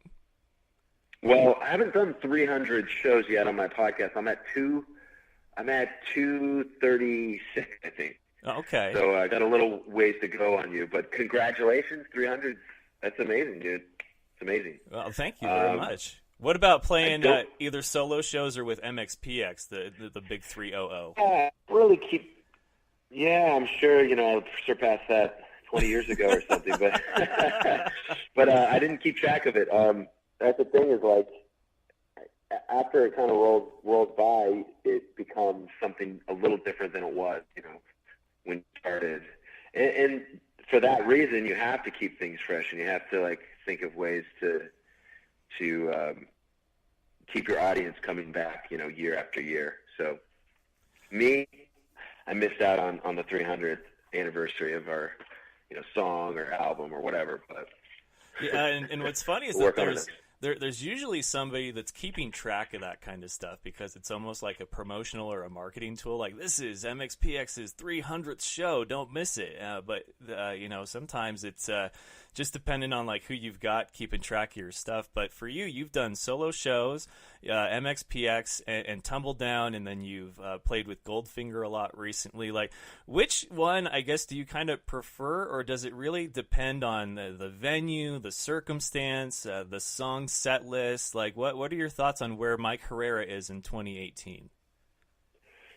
Well, I haven't done 300 shows yet on my podcast. I'm at 236, I think. Okay. So I got a little ways to go on you, but congratulations, 300. That's amazing, dude. It's amazing. Well, thank you very much. What about playing either solo shows or with MXPX, the big 300? Really keep. Yeah, I'm sure I'll surpass that 20 years ago or something, but but I didn't keep track of it. That's the thing, is like, after it kind of rolls by, it becomes something a little different than it was, when you started. And for that reason, you have to keep things fresh, and you have to like think of ways to keep your audience coming back, year after year. So I missed out on the 300th anniversary of our, song or album or whatever. But yeah, and what's funny is that there's usually somebody that's keeping track of that kind of stuff, because it's almost like a promotional or a marketing tool. Like, this is MXPX's 300th show, don't miss it. But sometimes it's just depending on like who you've got keeping track of your stuff. But for you, you've done solo shows, MXPX and Tumble Down, and then you've played with Goldfinger a lot recently. Like, which one, I guess, do you kind of prefer, or does it really depend on the venue, the circumstance, the song set list? Like, what are your thoughts on where Mike Herrera is in 2018?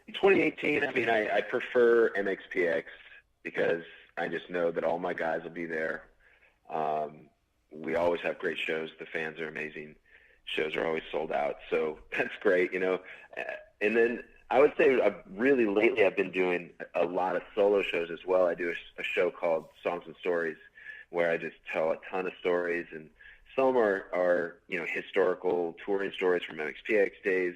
In 2018, I prefer MXPX because I just know that all my guys will be there. We always have great shows. The fans are amazing. Shows are always sold out, so that's great, And then I would say really lately I've been doing a lot of solo shows as well. I do a show called Songs and Stories, where I just tell a ton of stories, and some are historical touring stories from MXPX days.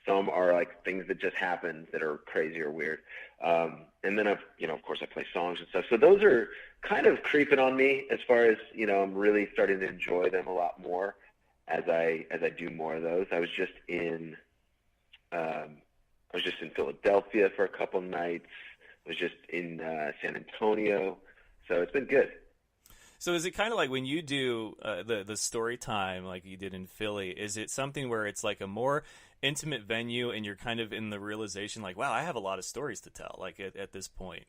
Some are like things that just happened that are crazy or weird. And then of course I play songs and stuff. So those are kind of creeping on me as far as, I'm really starting to enjoy them a lot more as I do more of those. I was just in Philadelphia for a couple nights. I was just in San Antonio. So it's been good. So is it kind of like when you do the story time like you did in Philly, is it something where it's like a more intimate venue and you're kind of in the realization like, wow, I have a lot of stories to tell, like at this point?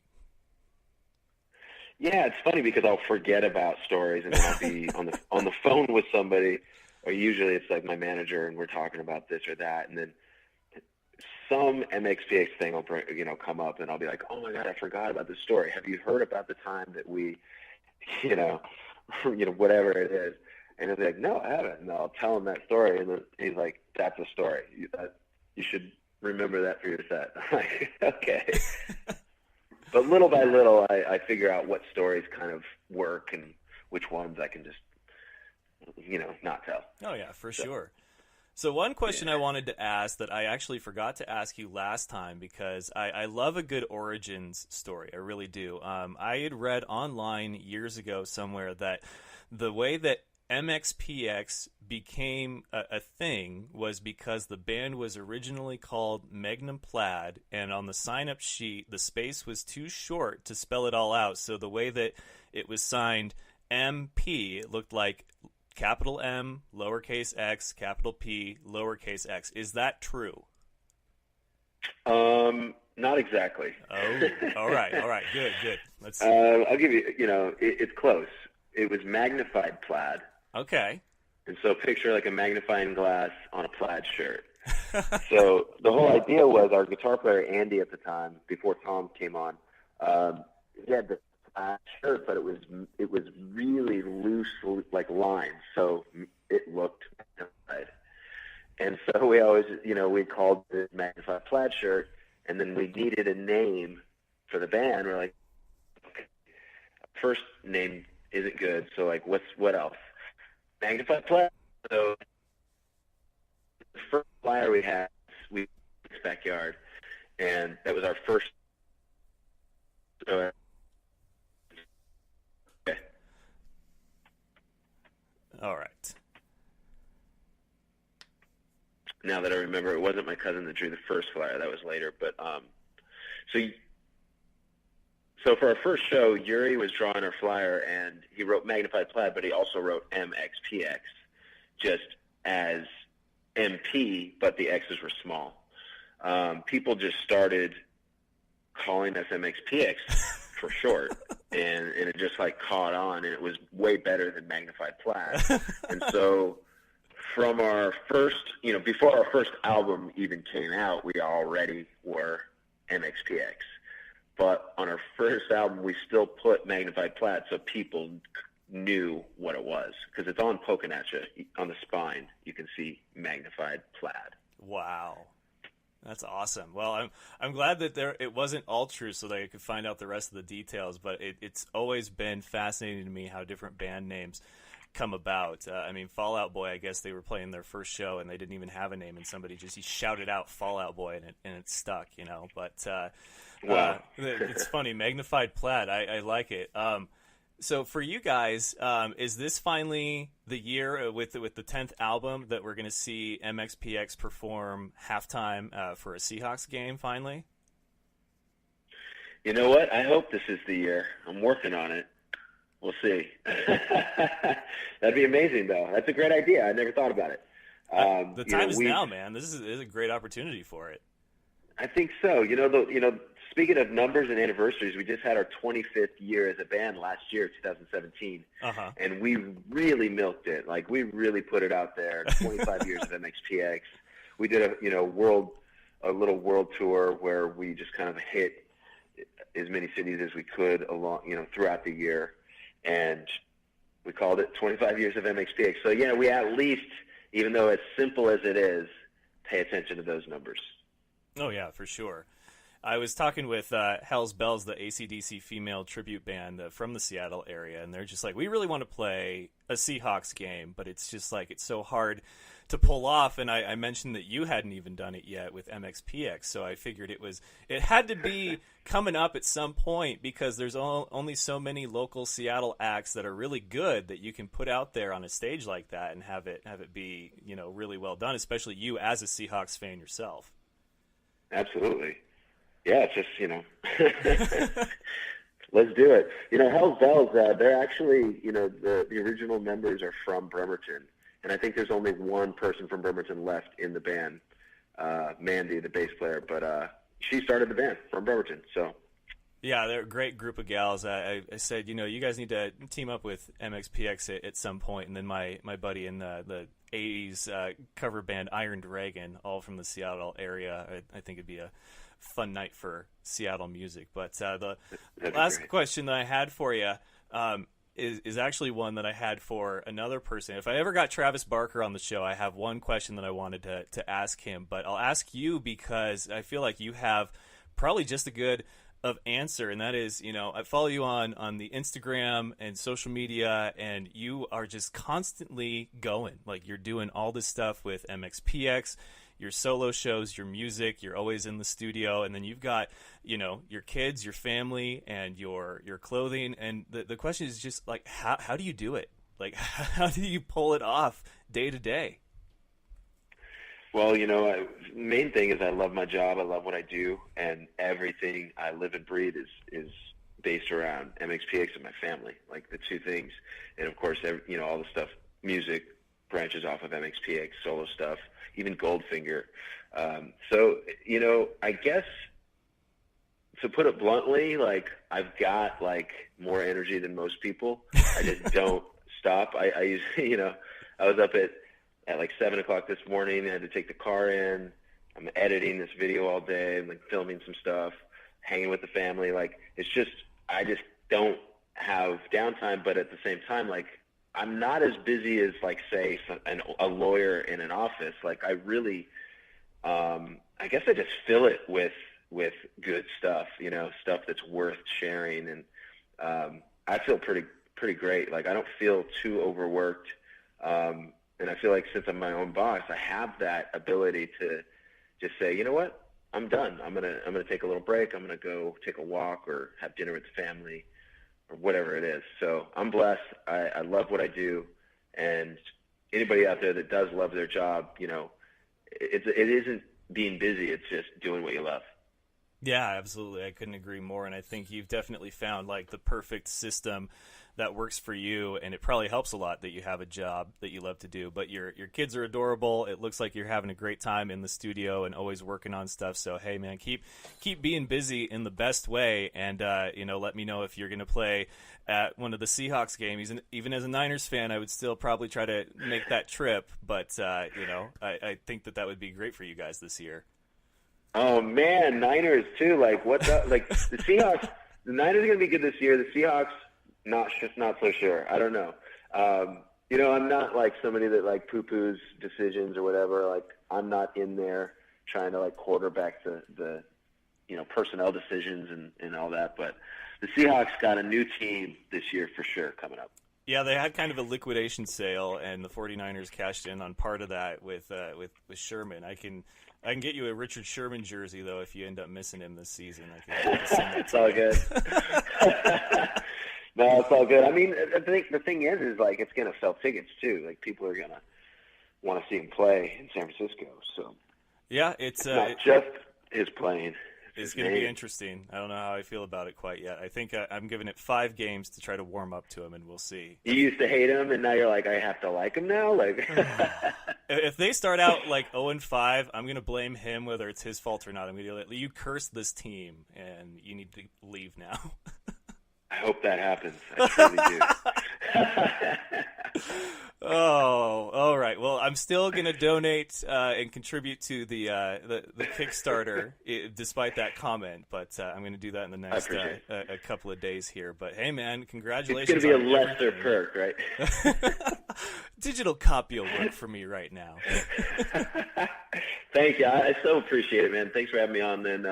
Yeah, it's funny because I'll forget about stories, and then I'll be on the phone with somebody, or usually it's like my manager, and we're talking about this or that, and then some MXPX thing will come up, and I'll be like, oh my God, I forgot about this story. Have you heard about the time that we, whatever it is? And he'll be like, no, I haven't. And I'll tell him that story, and then he's like, that's a story. You should remember that for your set. I'm like, okay. But little by little, I figure out what stories kind of work and which ones I can just, not tell. Oh, yeah, for sure. So one question I wanted to ask that I actually forgot to ask you last time, because I love a good origins story. I really do. I had read online years ago somewhere that the way that MXPX became a thing was because the band was originally called Magnum Plaid, and on the sign-up sheet, the space was too short to spell it all out. So the way that it was signed MP, it looked like capital M, lowercase x, capital P, lowercase x. Is that true? Not exactly. Oh, all right. Good. Let's. I'll give you. It's close. It was magnified plaid. Okay. And so picture like a magnifying glass on a plaid shirt. So the whole idea was our guitar player Andy at the time, before Tom came on, he had the plaid shirt, but it was really loose, like lines, so it looked magnified. And so we always, we called it magnified plaid shirt, and then we needed a name for the band. We're like, okay, first name isn't good, so like, what else? Magnified plaid. So the first flyer we had, we in this backyard, and that was our first. So, okay. All right. Now that I remember, it wasn't my cousin that drew the first flyer. That was later. But so for our first show, Yuri was drawing our flyer, and he wrote magnified plaid, but he also wrote MXPX, just as MP, but the X's were small. People just started calling us MXPX for short, and it just like caught on, and it was way better than magnified plaid. And so from our first, before our first album even came out, we already were MXPX. But on our first album, we still put magnified plaid so people knew what it was, because it's on poking at you on the spine. You can see magnified plaid. Wow, that's awesome. Well, I'm glad that it wasn't all true, so that I could find out the rest of the details. But it's always been fascinating to me how different band names come about. Fall Out Boy, I guess they were playing their first show and they didn't even have a name, and somebody he shouted out Fall Out Boy, and it stuck, But wow. It's funny, magnified plaid. I like it. So for you guys, is this finally the year with the 10th album that we're going to see MXPX perform halftime for a Seahawks game finally? You know what? I hope this is the year. I'm working on it. We'll see. That'd be amazing, though. That's a great idea. I never thought about it. The time is now, man. This is a great opportunity for it. I think so. Speaking of numbers and anniversaries, we just had our 25th year as a band last year, 2017, and we really milked it. Like, we really put it out there. 25 years of MXPX. We did a little world tour where we just kind of hit as many cities as we could throughout the year, and we called it 25 years of MXPX. So yeah, we at least, even though as simple as it is, pay attention to those numbers. Oh yeah, for sure. I was talking with Hell's Bells, the AC/DC female tribute band from the Seattle area, and they're just like, we really want to play a Seahawks game, but it's just like, it's so hard to pull off. And I mentioned that you hadn't even done it yet with MXPX, so I figured it had to be coming up at some point, because there's only so many local Seattle acts that are really good that you can put out there on a stage like that and have it be really well done, especially you as a Seahawks fan yourself. Absolutely. Yeah, it's just, let's do it. Hell's Bells, they're actually, the original members are from Bremerton. And I think there's only one person from Bremerton left in the band, Mandy, the bass player. But she started the band from Bremerton. So Yeah, they're a great group of gals. I said, you guys need to team up with MXPX at some point. And then my buddy in the 80s cover band Iron Dragon, all from the Seattle area. I think it'd be a fun night for Seattle music. But the last question that I had for you is actually one that I had for another person. If I ever got Travis Barker on the show, I have one question that I wanted to ask him. But I'll ask you because I feel like you have probably just a good of answer, and that is, I follow you on the Instagram and social media, and you are just constantly going. Like, you're doing all this stuff with MXPX, your solo shows, your music, you're always in the studio, and then you've got, your kids, your family, and your clothing, and the question is just, like, how do you do it? Like, how do you pull it off day to day? Well, main thing is I love my job. I love what I do, and everything I live and breathe is based around MXPX and my family, like the two things. And of course, all the stuff, music branches off of MXPX, solo stuff, even Goldfinger. So, I guess to put it bluntly, like, I've got more energy than most people. I just don't stop. I usually, I was up at 7 o'clock this morning. I had to take the car in. I'm editing this video all day. I'm filming some stuff, hanging with the family. I just don't have downtime. But at the same time, I'm not as busy as say a lawyer in an office. I really, I guess I just fill it with good stuff. Stuff that's worth sharing. And I feel pretty great. I don't feel too overworked. And I feel like since I'm my own boss, I have that ability to just say, you know what, I'm done. I'm gonna take a little break. I'm gonna go take a walk or have dinner with the family or whatever it is. So I'm blessed. I love what I do, and anybody out there that does love their job, it isn't being busy. It's just doing what you love. Yeah, absolutely. I couldn't agree more. And I think you've definitely found the perfect system that works for you, and it probably helps a lot that you have a job that you love to do. But your kids are adorable. It looks like you're having a great time in the studio and always working on stuff. So hey, man, keep being busy in the best way, and let me know if you're going to play at one of the Seahawks games. Even as a Niners fan, I would still probably try to make that trip. But I think that would be great for you guys this year. Oh man, Niners too. What's up? The Seahawks. The Niners are going to be good this year. The Seahawks, not so sure. I don't know. I'm not somebody that poo-poos decisions or whatever. I'm not in there trying to quarterback the personnel decisions and all that. But the Seahawks got a new team this year for sure coming up. Yeah, they had kind of a liquidation sale, and the 49ers cashed in on part of that with Sherman. I can get you a Richard Sherman jersey, though, if you end up missing him this season. It's all good. No, it's all good. I mean, the thing is it's going to sell tickets, too. People are going to want to see him play in San Francisco. So yeah, it's not just his playing. It's going to be interesting. I don't know how I feel about it quite yet. I think I'm giving it 5 games to try to warm up to him, and we'll see. You used to hate him, and now you're I have to like him now? If they start out 0-5, I'm going to blame him, whether it's his fault or not. I'm going to be you cursed this team, and you need to leave now. I hope that happens. I truly do. Oh, all right. Well, I'm still going to donate and contribute to the Kickstarter, despite that comment. But I'm going to do that in the next a couple of days here. But hey, man, congratulations! It's going to be a lesser perk, right? Digital copy will work for me right now. Thank you. I so appreciate it, man. Thanks for having me on. Then.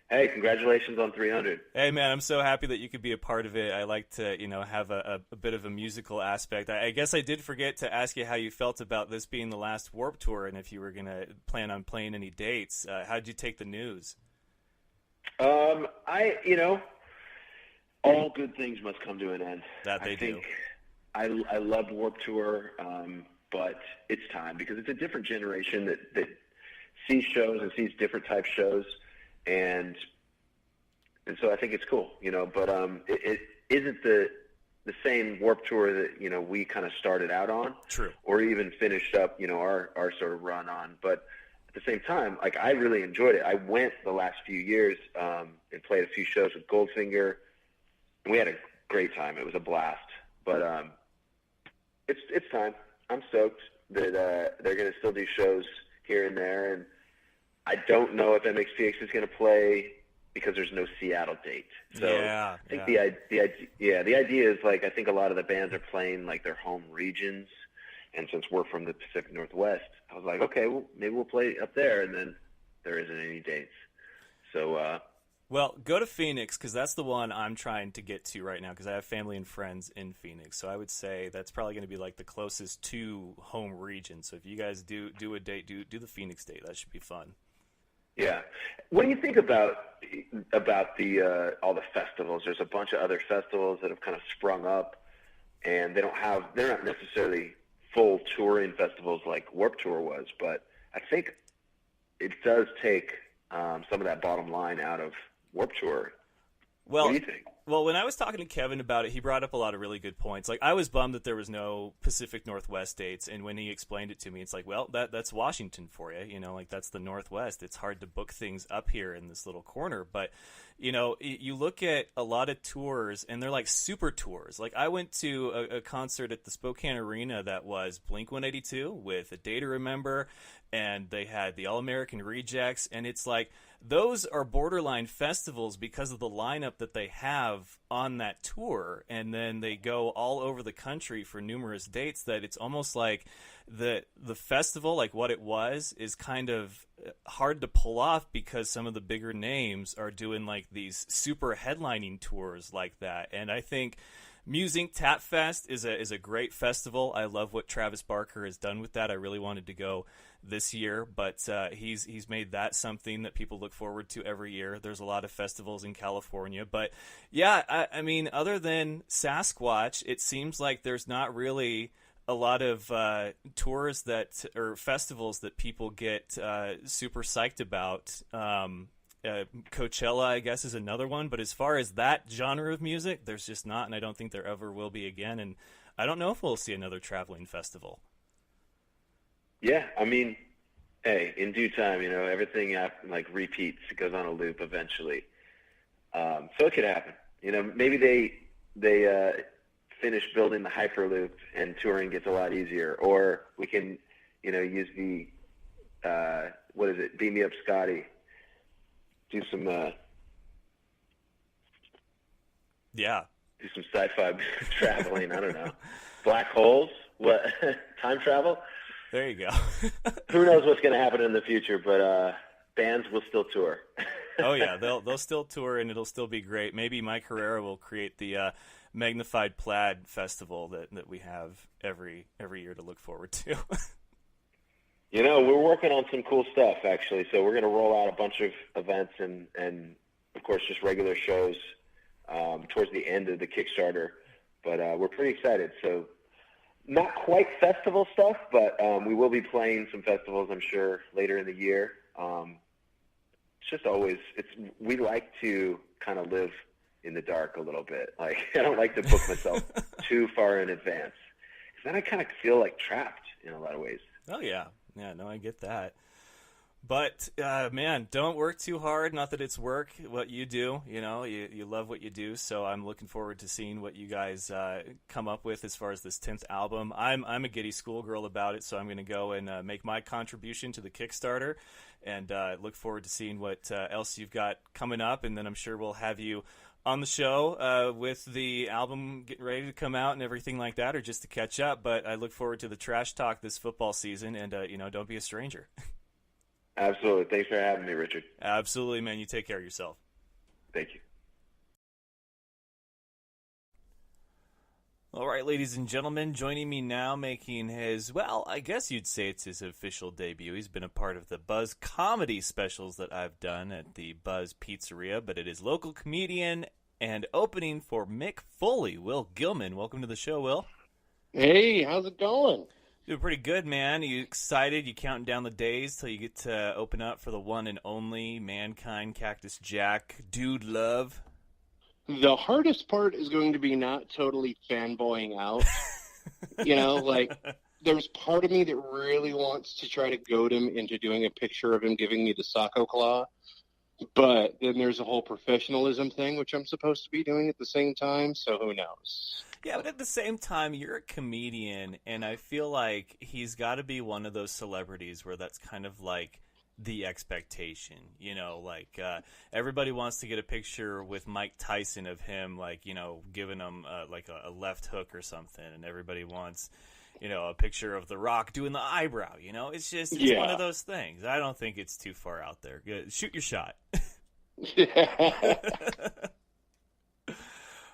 Hey, congratulations on 300. Hey, man, I'm so happy that you could be a part of it. I like to, have a bit of a musical aspect. I guess I did forget to ask you how you felt about this being the last Warped Tour and if you were going to plan on playing any dates. How did you take the news? All good things must come to an end. That they do. I loved Warped Tour, but it's time because it's a different generation that sees shows and sees different type shows. And so I think it's cool, but it isn't the same Warped Tour that, we kind of started out on. True. Or even finished up, our sort of run on. But at the same time, like, I really enjoyed it. I went the last few years and played a few shows with Goldfinger, and we had a great time. It was a blast. But it's time. I'm stoked that they're going to still do shows here and there, and I don't know if MXPX is going to play because there's no Seattle date. So I think the idea is, like, I think a lot of the bands are playing like their home regions, and since we're from the Pacific Northwest, I was like, okay, well, maybe we'll play up there, and then there isn't any dates. So well, go to Phoenix, because that's the one I'm trying to get to right now, because I have family and friends in Phoenix. So I would say that's probably going to be like the closest to home region. So if you guys do a date, do the Phoenix date. That should be fun. Yeah. What do you think about the all the festivals? There's a bunch of other festivals that have kind of sprung up, and they're not necessarily full touring festivals like Warped Tour was, but I think it does take some of that bottom line out of Warped Tour. Well, what do you think? Well, when I was talking to Kevin about it, he brought up a lot of really good points. Like, I was bummed that there was no Pacific Northwest dates, and when he explained it to me, it's like, well, that's Washington for you, like, that's the Northwest. It's hard to book things up here in this little corner, but, you look at a lot of tours, and they're like super tours. Like, I went to a concert at the Spokane Arena that was Blink-182 with A Day to Remember, and they had the All-American Rejects, and it's like, those are borderline festivals because of the lineup that they have on that tour, and then they go all over the country for numerous dates, that it's almost like the festival, like what it was, is kind of hard to pull off because some of the bigger names are doing like these super headlining tours like that. And I think Musing Tap Fest is a great festival. I love what Travis Barker has done with that. I really wanted to go this year, but he's made that something that people look forward to every year. There's a lot of festivals in California, but yeah, I mean, other than Sasquatch, it seems like there's not really a lot of tours or festivals that people get super psyched about. Coachella, I guess, is another one, but as far as that genre of music, there's just not, and I don't think there ever will be again, and I don't know if we'll see another traveling festival. Yeah, I mean, hey, in due time, everything like repeats, it goes on a loop eventually. So it could happen. Maybe they finish building the Hyperloop and touring gets a lot easier, or we can, use the what is it? Beam Me Up, Scotty. Do some do some sci-fi traveling. I don't know, black holes. What time travel? There you go. Who knows what's going to happen in the future, but bands will still tour. Oh yeah, they'll still tour, and it'll still be great. Maybe Mike Herrera will create the Magnified Plaid Festival that we have every year to look forward to. We're working on some cool stuff, actually. So we're going to roll out a bunch of events and of course, just regular shows towards the end of the Kickstarter. But we're pretty excited. So not quite festival stuff, but we will be playing some festivals, I'm sure, later in the year. It's just always we like to kind of live in the dark a little bit. Like, I don't like to book myself too far in advance, because then I kind of feel like trapped in a lot of ways. Oh yeah. Yeah, no, I get that. But, man, don't work too hard. Not that it's work, what you do. You love what you do. So I'm looking forward to seeing what you guys come up with as far as this 10th album. I'm a giddy schoolgirl about it, so I'm going to go and make my contribution to the Kickstarter, and look forward to seeing what else you've got coming up. And then I'm sure we'll have you on the show with the album getting ready to come out and everything like that, or just to catch up. But I look forward to the trash talk this football season, and don't be a stranger. Absolutely. Thanks for having me, Richard. Absolutely, man. You take care of yourself. Thank you. All right, ladies and gentlemen, joining me now, making his, well, I guess you'd say it's his official debut. He's been a part of the Buzz comedy specials that I've done at the Buzz Pizzeria, but it is local comedian and opening for Mick Foley, Will Gilman. Welcome to the show, Will. Hey, how's it going? Doing pretty good, man. You excited? You counting down the days till you get to open up for the one and only Mankind, Cactus Jack, Dude Love? The hardest part is going to be not totally fanboying out. there's part of me that really wants to try to goad him into doing a picture of him giving me the Sacco Claw. But then there's a whole professionalism thing, which I'm supposed to be doing at the same time, so who knows? Yeah, but at the same time, you're a comedian, and I feel like he's got to be one of those celebrities where that's kind of like the expectation. You know, like everybody wants to get a picture with Mike Tyson of him, like, you know, giving him like a left hook or something, and everybody wants, you know, a picture of The Rock doing the eyebrow. You know, it's just one of those things. I don't think it's too far out there. Good. Shoot your shot.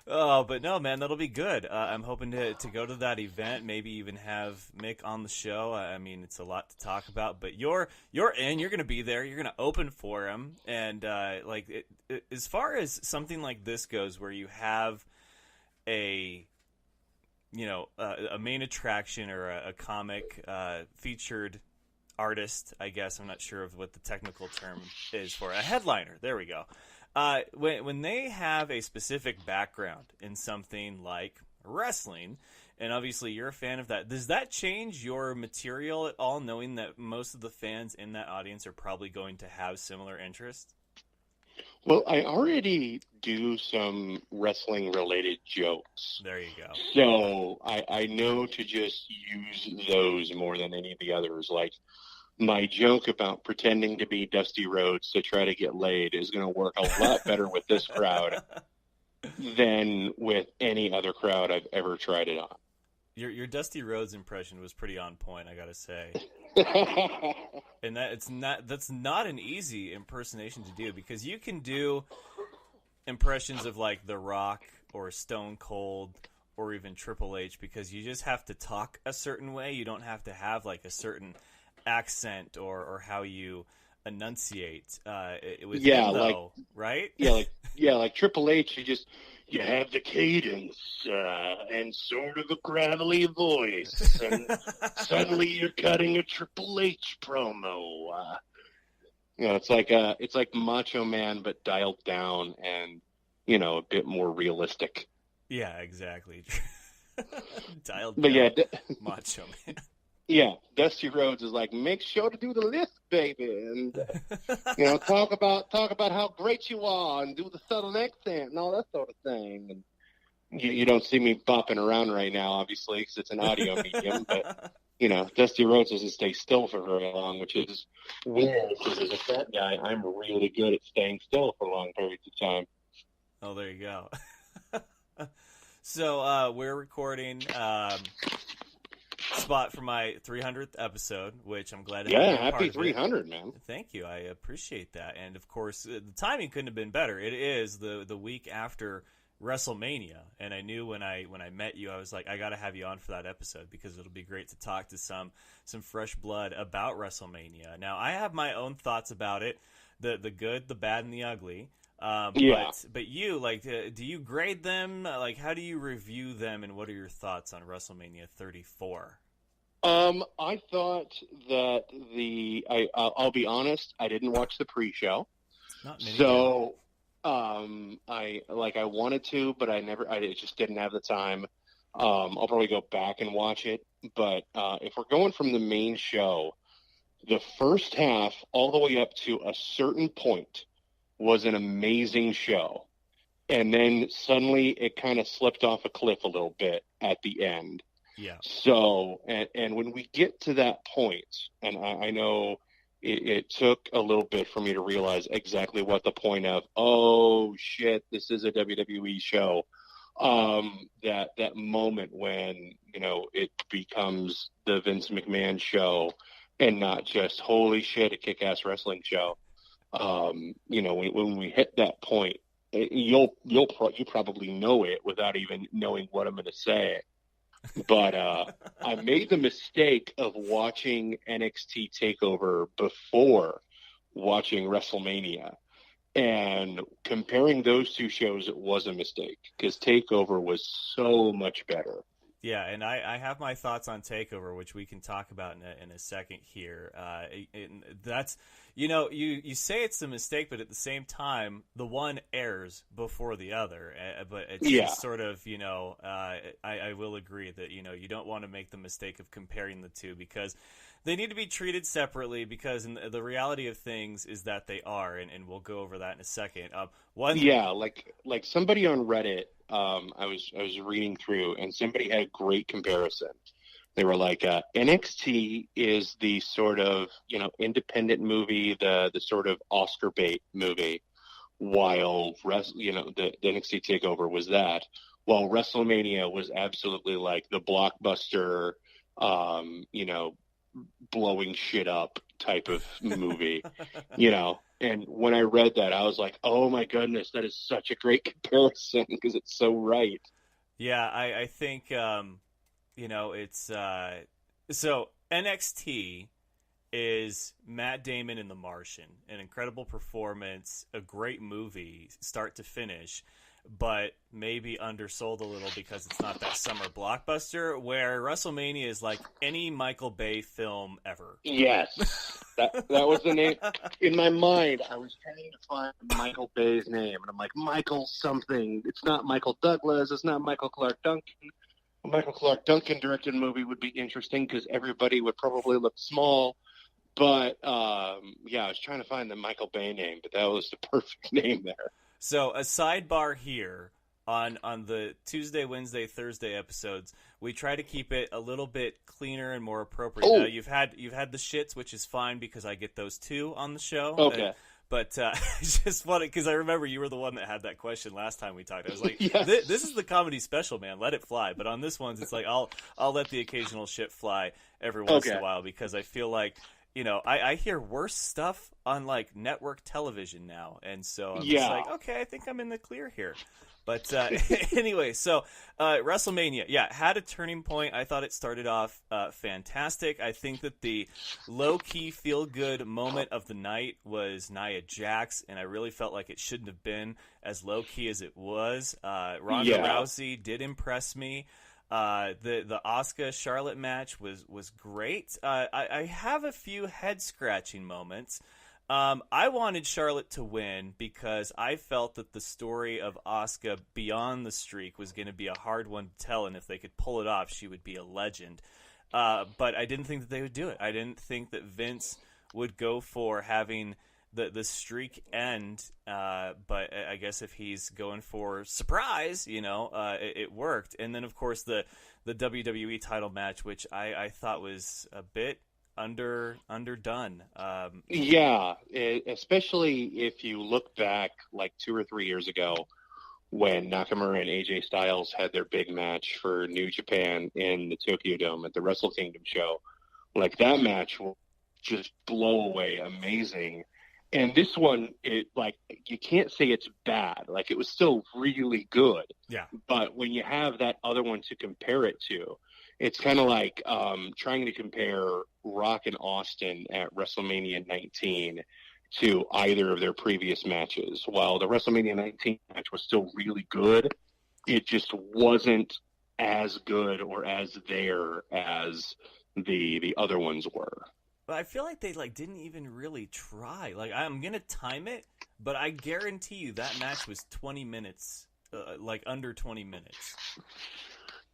Oh, but no, man, that'll be good. I'm hoping to go to that event, maybe even have Mick on the show. I mean, it's a lot to talk about, but you're in. You're going to be there. You're going to open for him, and as far as something like this goes, where you have a main attraction or a comic featured artist, I guess. I'm not sure of what the technical term is for a headliner. There we go. When they have a specific background in something like wrestling, and obviously you're a fan of that, does that change your material at all, knowing that most of the fans in that audience are probably going to have similar interests? Well, I already do some wrestling-related jokes. There you go. So I know to just use those more than any of the others. Like, my joke about pretending to be Dusty Rhodes to try to get laid is going to work a lot better with this crowd than with any other crowd I've ever tried it on. Your Dusty Rhodes impression was pretty on point, I gotta say. And that's not an easy impersonation to do, because you can do impressions of like The Rock or Stone Cold or even Triple H, because you just have to talk a certain way. You don't have to have like a certain accent or how you enunciate. With him, though, right? Like Triple H, you have the cadence and sort of a gravelly voice, and suddenly you're cutting a Triple H promo. It's like Macho Man but dialed down and a bit more realistic. Yeah, exactly. Dialed down. Macho Man. Yeah, Dusty Rhodes is like, make sure to do the lift, baby, and talk about how great you are, and do the southern accent and all that sort of thing. And you don't see me bopping around right now, obviously, because it's an audio medium. But Dusty Rhodes doesn't stay still for very long, which is weird, because as a fat guy, I'm really good at staying still for long periods of time. Oh, there you go. So we're recording. Spot for my 300th episode, which I'm glad to have. Yeah, happy 300, man. Thank you. I appreciate that. And of course, the timing couldn't have been better. It is the week after WrestleMania, and I knew when I met you, I was like, I got to have you on for that episode, because it'll be great to talk to some fresh blood about WrestleMania. Now, I have my own thoughts about it, the good, the bad, and the ugly. But you, like, do you grade them? Like, how do you review them, and what are your thoughts on WrestleMania 34? I thought that I'll be honest, I didn't watch the pre-show. Not many. So, I wanted to, but I just didn't have the time. I'll probably go back and watch it. But, if we're going from the main show, the first half all the way up to a certain point was an amazing show. And then suddenly it kind of slipped off a cliff a little bit at the end. Yeah. So, and when we get to that point, and I know it took a little bit for me to realize exactly what the point of, oh shit, this is a WWE show. That moment when, it becomes the Vince McMahon show and not just, holy shit, a kick-ass wrestling show. When we hit that point, you probably know it without even knowing what I'm going to say. But I made the mistake of watching NXT TakeOver before watching WrestleMania, and comparing those two shows, it was a mistake, because TakeOver was so much better Yeah, and I have my thoughts on TakeOver, which we can talk about in a second here. That's, you say it's a mistake, but at the same time, the one airs before the other. But it's just sort of, I will agree that, you don't want to make the mistake of comparing the two because they need to be treated separately because the reality of things is that they are, and we'll go over that in a second. Like somebody on Reddit, I was reading through, and somebody had a great comparison. They were like, NXT is the sort of independent movie, the sort of Oscar bait movie, while the NXT Takeover was that, while WrestleMania was absolutely like the blockbuster, blowing shit up type of movie, And when I read that, I was like, oh my goodness, that is such a great comparison because it's so right. Yeah, I think, it's, so NXT is Matt Damon in The Martian, an incredible performance, a great movie, start to finish, but maybe undersold a little because it's not that summer blockbuster, where WrestleMania is like any Michael Bay film ever. Yes. That was the name. In my mind, I was trying to find Michael Bay's name, and I'm like, Michael something. It's not Michael Douglas. It's not Michael Clark Duncan. A Michael Clark Duncan directed movie would be interesting because everybody would probably look small. But, I was trying to find the Michael Bay name, but that was the perfect name there. So a sidebar here on the Tuesday, Wednesday, Thursday episodes, we try to keep it a little bit cleaner and more appropriate. Oh. Now, you've had the shits, which is fine because I get those too on the show. Okay. But it's just funny because I remember you were the one that had that question last time we talked. I was like, Yes. this is the comedy special, man. Let it fly. But on this one, it's like I'll let the occasional shit fly every once in a while because I feel like, I hear worse stuff on like network television now, and so I'm just like, okay, I think I'm in the clear here. But anyway, so WrestleMania, had a turning point. I thought it started off fantastic. I think that the low-key feel-good moment of the night was Nia Jax, and I really felt like it shouldn't have been as low-key as it was. Ronda Rousey did impress me. The Asuka Charlotte match was great. I have a few head-scratching moments. I wanted Charlotte to win because I felt that the story of Asuka beyond the streak was going to be a hard one to tell, and if they could pull it off, she would be a legend. But I didn't think that they would do it. I didn't think that Vince would go for having the streak end, but I guess if he's going for surprise, it worked. And then, of course, the WWE title match, which I thought was a bit underdone. Especially if you look back like 2 or 3 years ago when Nakamura and AJ Styles had their big match for New Japan in the Tokyo Dome at the Wrestle Kingdom show. Like, that match will just blow away amazing. And this one, you can't say it's bad. Like, it was still really good. Yeah. But when you have that other one to compare it to, it's kind of like trying to compare Rock and Austin at WrestleMania 19 to either of their previous matches. While the WrestleMania 19 match was still really good, it just wasn't as good or as there as the other ones were. But I feel like they didn't even really try. Like, I'm gonna time it, but I guarantee you that match was 20 minutes, under 20 minutes.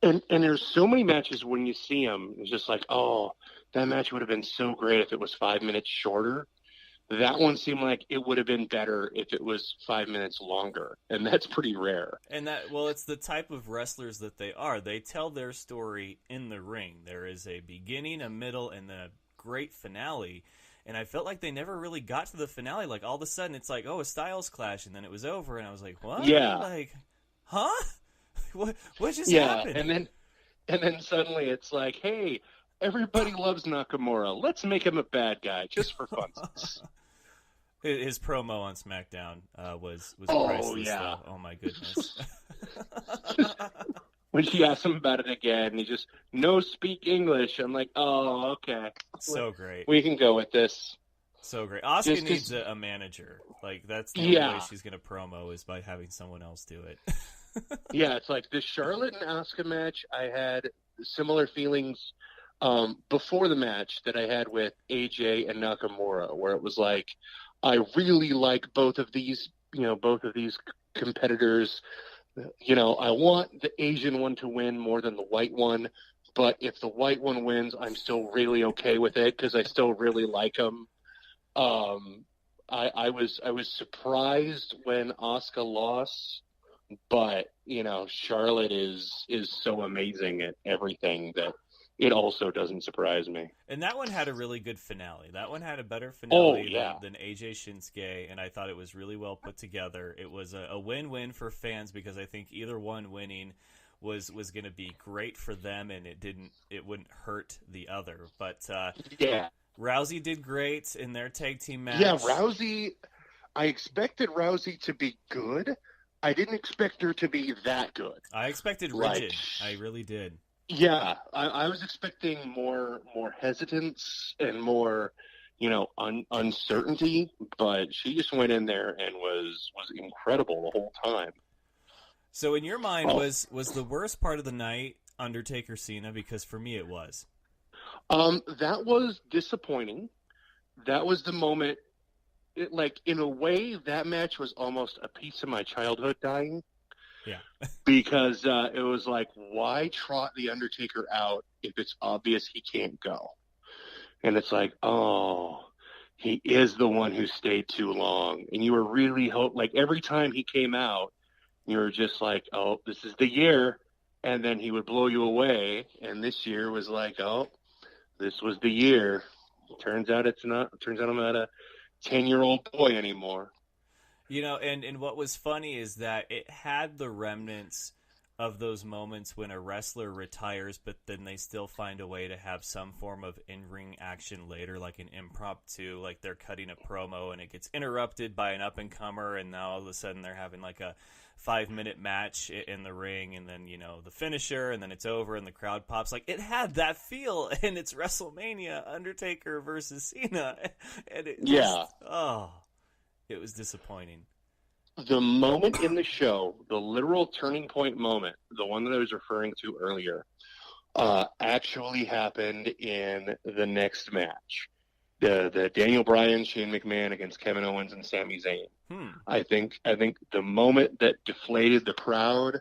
And there's so many matches when you see them, it's just like, oh, that match would have been so great if it was 5 minutes shorter. That one seemed like it would have been better if it was 5 minutes longer, and that's pretty rare. And it's the type of wrestlers that they are. They tell their story in the ring. There is a beginning, a middle, and then a great finale. And I felt like they never really got to the finale. Like, all of a sudden, it's like, oh, a Styles clash, and then it was over, and I was like, what? Yeah. Like, huh? What just happened? And then suddenly it's like, hey, everybody loves Nakamura. Let's make him a bad guy just for fun. His promo on SmackDown was priceless. Yeah. Though. Oh my goodness. When she asked him about it again, he just no speak English. I'm like, oh, okay. So great. We can go with this. So great. Asuka needs a manager. Like, that's the only way she's going to promo is by having someone else do it. Yeah, it's like this Charlotte and Asuka match. I had similar feelings before the match that I had with AJ and Nakamura, where it was like, I really like both of these competitors. I want the Asian one to win more than the white one, but if the white one wins, I'm still really okay with it because I still really like him. I was surprised when Asuka lost, but Charlotte is so amazing at everything that it also doesn't surprise me. And that one had a really good finale. That one had a better finale yeah. than AJ Shinsuke, and I thought it was really well put together. It was a win-win for fans because I think either one winning was going to be great for them, and it wouldn't hurt the other. But yeah, Rousey did great in their tag team match. Yeah, Rousey. I expected Rousey to be good. I didn't expect her to be that good. I expected rigid. I really did. Yeah, I was expecting more hesitance and more, uncertainty, but she just went in there and was incredible the whole time. So in your mind, was the worst part of the night Undertaker Cena? Because for me it was. That was disappointing. That was the moment. In a way, that match was almost a piece of my childhood dying. Yeah. Because it was like, why trot the Undertaker out if it's obvious he can't go? And it's like, oh, he is the one who stayed too long. And you were really every time he came out, you were just like, oh, this is the year. And then he would blow you away. And this year was like, oh, this was the year. Turns out it's not. Turns out I'm not a 10-year-old boy anymore. And what was funny is that it had the remnants of those moments when a wrestler retires, but then they still find a way to have some form of in-ring action later, like an impromptu, like they're cutting a promo and it gets interrupted by an up-and-comer, and now all of a sudden they're having like a 5-minute match in the ring, and then, the finisher, and then it's over and the crowd pops. Like, it had that feel, and it's WrestleMania, Undertaker versus Cena. And it it was disappointing. The moment in the show, the literal turning point moment, the one that I was referring to earlier, actually happened in the next match. The Daniel Bryan, Shane McMahon against Kevin Owens and Sami Zayn. I think the moment that deflated the crowd,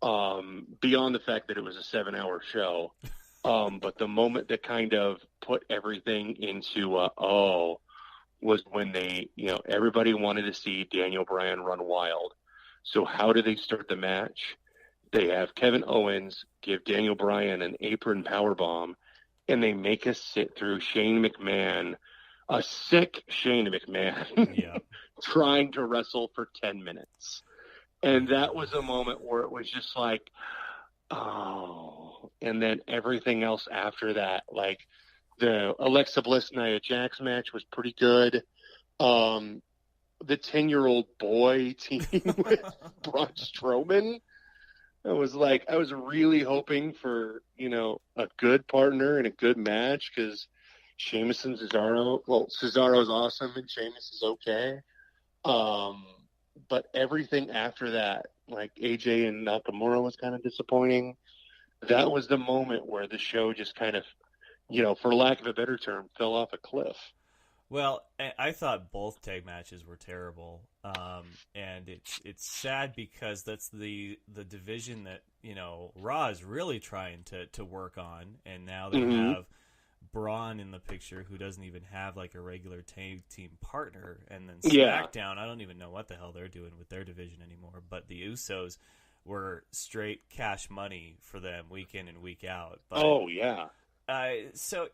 beyond the fact that it was a 7-hour show, but the moment that kind of put everything into was when they, everybody wanted to see Daniel Bryan run wild. So how do they start the match? They have Kevin Owens give Daniel Bryan an apron powerbomb, and they make us sit through Shane McMahon, a sick Shane McMahon, trying to wrestle for 10 minutes. And that was a moment where it was just like, oh. And then everything else after that, like the Alexa Bliss Nia Jax match was pretty good. The 10-year-old boy team with Braun Strowman. I was really hoping for, a good partner and a good match, because Sheamus and Cesaro, Cesaro's awesome and Sheamus is okay. But everything after that, like AJ and Nakamura, was kind of disappointing. That was the moment where the show just kind of, for lack of a better term, fell off a cliff. Well, I thought both tag matches were terrible, and it's sad because that's the division that Raw is really trying to work on, and now they have Braun in the picture, who doesn't even have like a regular tag team partner, and then SmackDown, I don't even know what the hell they're doing with their division anymore. But the Usos were straight cash money for them week in and week out. But, so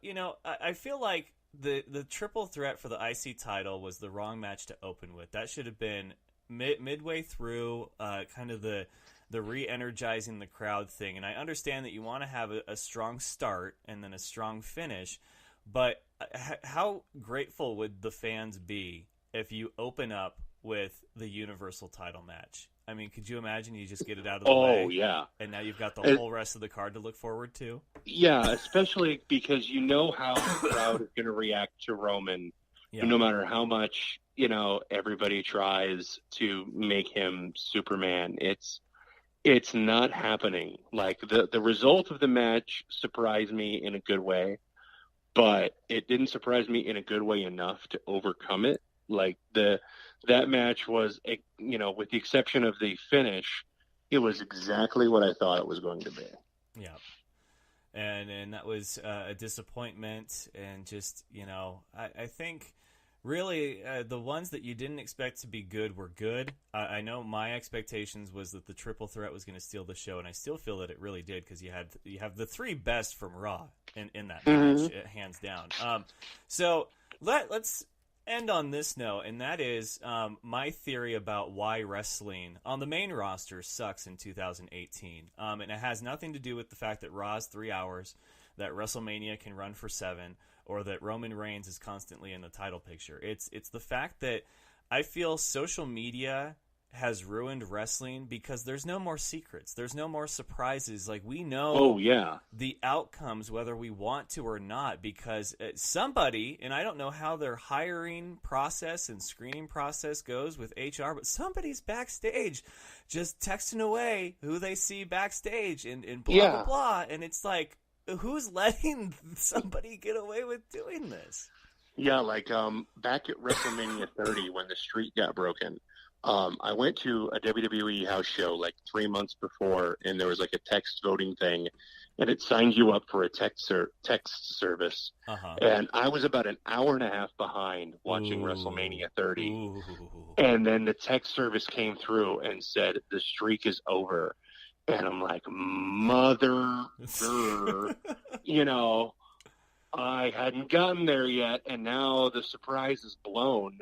I feel like the triple threat for the IC title was the wrong match to open with. That should have been midway through, kind of the re-energizing the crowd thing. And I understand that you want to have a strong start and then a strong finish, but how grateful would the fans be if you open up with the Universal title match? I mean, could you imagine you just get it out of the way? Oh, yeah. And now you've got the whole rest of the card to look forward to? Yeah, especially because you know how the crowd is going to react to Roman, no matter how much, everybody tries to make him Superman. It's not happening. Like the result of the match surprised me in a good way, but it didn't surprise me in a good way enough to overcome it. Like that match was, with the exception of the finish, it was exactly what I thought it was going to be. Yeah. And that was a disappointment, and just, I think really the ones that you didn't expect to be good were good. I know my expectations was that the triple threat was going to steal the show, and I still feel that it really did, because you have the three best from Raw in that match, hands down. So let's end on this note, and that is my theory about why wrestling on the main roster sucks in 2018. And it has nothing to do with the fact that Raw's 3 hours, that WrestleMania can run for 7, or that Roman Reigns is constantly in the title picture. It's the fact that I feel social media has ruined wrestling, because there's no more secrets. There's no more surprises. Like, we know the outcomes whether we want to or not, because somebody, and I don't know how their hiring process and screening process goes with HR, but somebody's backstage just texting away who they see backstage and blah, blah, blah. And it's like, who's letting somebody get away with doing this? Yeah, like back at WrestleMania 30 when the streak got broken, I went to a WWE house show like 3 months before, and there was like a text voting thing, and it signed you up for a text service. And I was about an hour and a half behind watching WrestleMania 30. And then the text service came through and said, the streak is over. And I'm like, mother, I hadn't gotten there yet, and now the surprise is blown.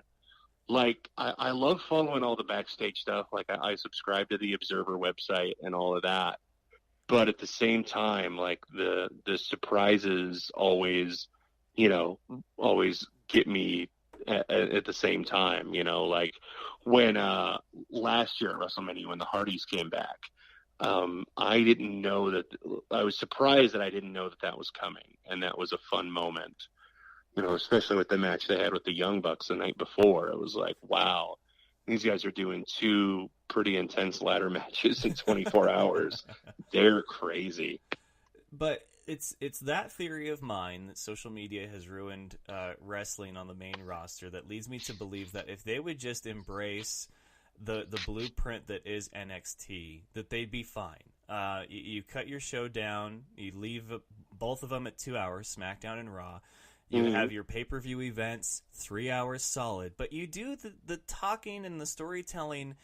Like, I love following all the backstage stuff. Like, I subscribe to the Observer website and all of that. But at the same time, like, the surprises always get me at the same time, like when last year at WrestleMania, when the Hardys came back, I didn't know that. I was surprised that I didn't know that was coming, and that was a fun moment. Especially with the match they had with the Young Bucks the night before. It was like, wow, these guys are doing 2 pretty intense ladder matches in 24 hours. They're crazy. But it's that theory of mine that social media has ruined wrestling on the main roster that leads me to believe that if they would just embrace the blueprint that is NXT, that they'd be fine. You cut your show down, you leave both of them at 2 hours, SmackDown and Raw. You have your pay-per-view events, 3 hours solid, but you do the talking and the storytelling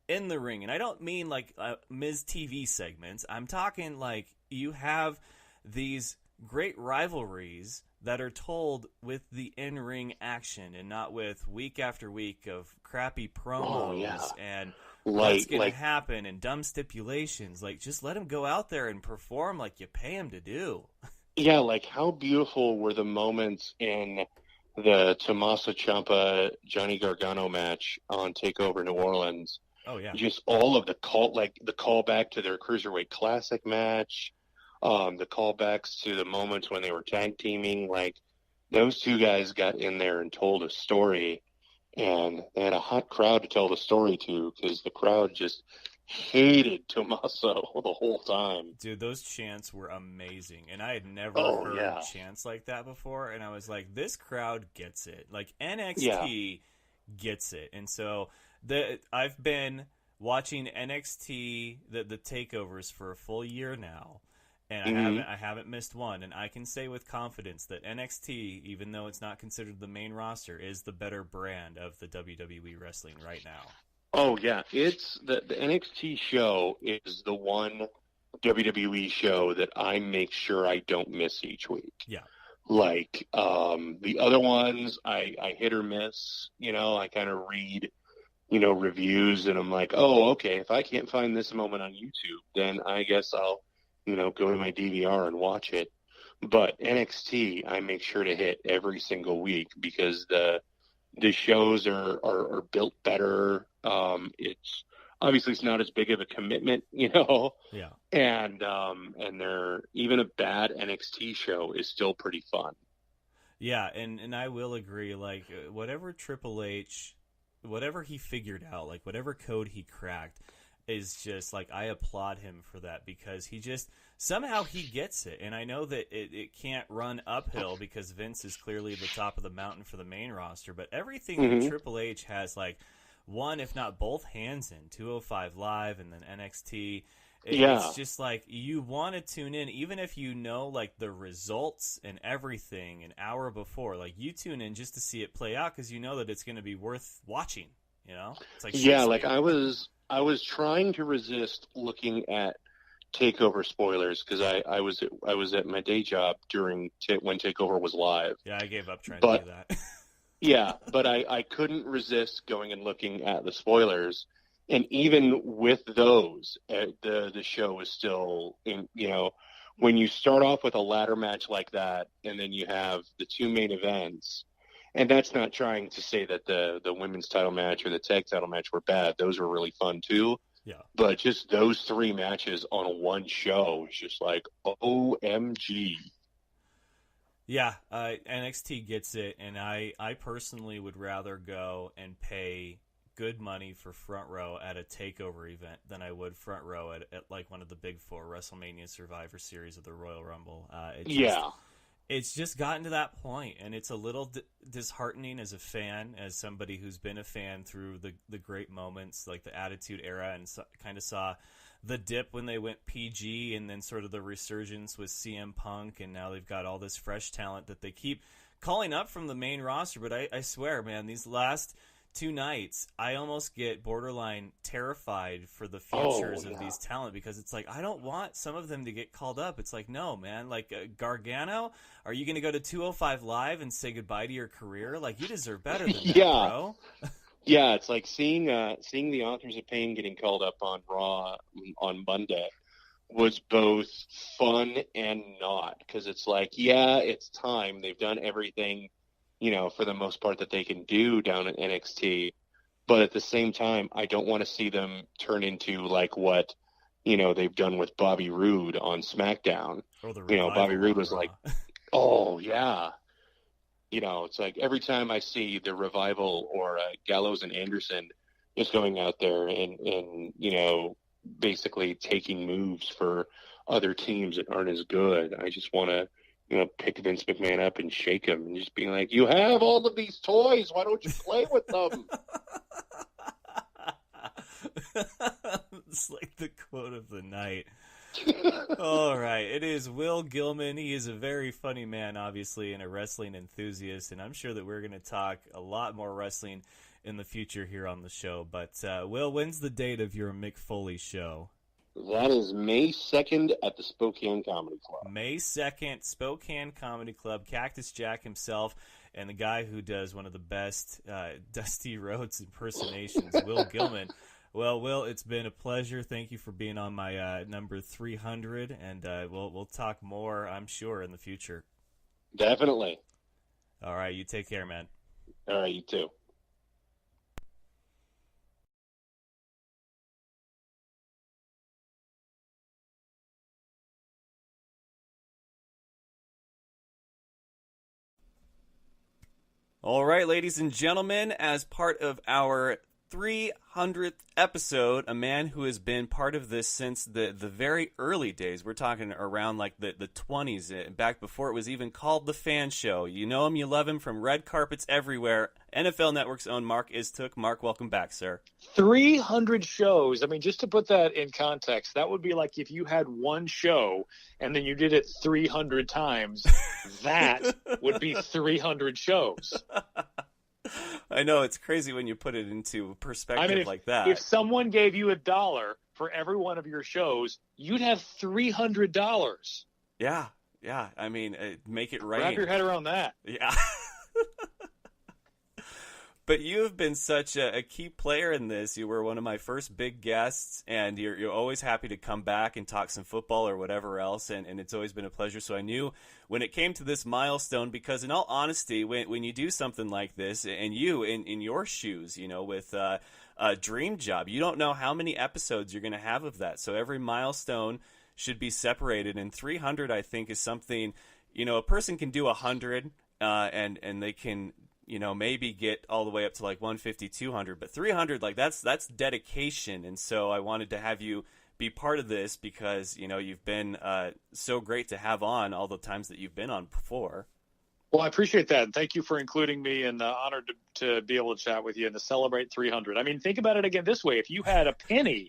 in the ring. And I don't mean like Ms. TV segments. I'm talking like you have these great rivalries that are told with the in-ring action, and not with week after week of crappy promos and what's going to happen and dumb stipulations. Like, just let them go out there and perform like you pay them to do. Yeah, like how beautiful were the moments in the Tommaso Ciampa Johnny Gargano match on TakeOver New Orleans. Oh yeah, just all of the callback to their Cruiserweight Classic match, the callbacks to the moments when they were tag teaming. Like, those two guys got in there and told a story, and they had a hot crowd to tell the story to, because the crowd just hated Tommaso the whole time. Dude, those chants were amazing, and I had never heard chants like that before, and I was like, this crowd gets it. Like, NXT gets it. And so I've been watching NXT, the takeovers, for a full year now, and I haven't missed one, and I can say with confidence that NXT, even though it's not considered the main roster, is the better brand of the WWE wrestling right now. Oh, yeah. It's the NXT show is the one WWE show that I make sure I don't miss each week. Yeah. Like, the other ones, I hit or miss. I kind of read, reviews, and I'm like, oh, okay, if I can't find this moment on YouTube, then I guess I'll, go to my DVR and watch it. But NXT, I make sure to hit every single week, because the shows are built better. It's obviously it's not as big of a commitment, Yeah. And they're, even a bad NXT show is still pretty fun. Yeah, and I will agree. Like, whatever Triple H, whatever he figured out, like whatever code he cracked, is just like, I applaud him for that, because he just somehow he gets it. And I know that it can't run uphill because Vince is clearly the top of the mountain for the main roster, but everything that Triple H has, like, one, if not both hands in, 205 Live and then NXT. It's just like, you want to tune in, even if you know, like, the results and everything an hour before. Like, you tune in just to see it play out because you know that it's going to be worth watching. You know, it's like like I was trying to resist looking at Takeover spoilers because I was at my day job during when Takeover was live. Yeah, I gave up trying to do that. Yeah, but I couldn't resist going and looking at the spoilers, and even with those, the show is still in. When you start off with a ladder match like that, and then you have the two main events. And that's not trying to say that the women's title match or the tag title match were bad. Those were really fun too. Yeah. But just those three matches on one show is just like, OMG. Yeah, NXT gets it, and I personally would rather go and pay good money for front row at a takeover event than I would front row at like one of the big four, WrestleMania, Survivor Series, or the Royal Rumble. It's just gotten to that point, and it's a little disheartening as a fan, as somebody who's been a fan through the great moments, like the Attitude Era, and kind of saw the dip when they went PG, and then sort of the resurgence with CM Punk, and now they've got all this fresh talent that they keep calling up from the main roster. But I swear, man, these last 2 nights, I almost get borderline terrified for the futures of these talent, because it's like, I don't want some of them to get called up. It's like, no, man, like Gargano, are you going to go to 205 Live and say goodbye to your career? Like, you deserve better than that, bro. Yeah, it's like seeing the Authors of Pain getting called up on Raw on Monday was both fun and not, because it's like, it's time. They've done everything, for the most part that they can do down at NXT. But at the same time, I don't want to see them turn into like what, they've done with Bobby Roode on SmackDown. Bobby Roode was like, it's like every time I see the Revival or Gallows and Anderson just going out there and basically taking moves for other teams that aren't as good, I just want to, pick Vince McMahon up and shake him and just be like, you have all of these toys. Why don't you play with them? It's like the quote of the night. All right. It is Will Gilman. He is a very funny man, obviously, and a wrestling enthusiast. And I'm sure that we're going to talk a lot more wrestling in the future here on the show. But, Will, when's the date of your Mick Foley show? That is May 2nd at the Spokane Comedy Club. May 2nd, Spokane Comedy Club. Cactus Jack himself and the guy who does one of the best Dusty Rhodes impersonations, Will Gilman. Well, Will, it's been a pleasure. Thank you for being on my number 300, and we'll talk more, I'm sure, in the future. Definitely. All right, you take care, man. All right, you too. All right, ladies and gentlemen, as part of our 300th episode, a man who has been part of this since the very early days. We're talking around like the 20s, back before it was even called The Fan Show. You know him, you love him from red carpets everywhere. NFL Network's own Marc Istook. Marc, welcome back, sir. 300 shows. I mean, just to put that in context, that would be like if you had one show and then you did it 300 times. That would be 300 shows. I know, it's crazy when you put it into perspective like that. If someone gave you $1 for every one of your shows, you'd have $300. Yeah. I mean, make it rain. Wrap your head around that. Yeah. But you have been such a key player in this. You were one of my first big guests, and you're always happy to come back and talk some football or whatever else, and it's always been a pleasure. So I knew when it came to this milestone, because in all honesty, when you do something like this, and you, in your shoes, with a dream job, you don't know how many episodes you're going to have of that. So every milestone should be separated, and 300, I think, is something, a person can do 100, and they can maybe get all the way up to like 150, 200, but 300, like that's dedication. And so I wanted to have you be part of this because, you've been so great to have on all the times that you've been on before. Well, I appreciate that. And thank you for including me, and honored to be able to chat with you and to celebrate 300. I mean, think about it again this way. If you had a penny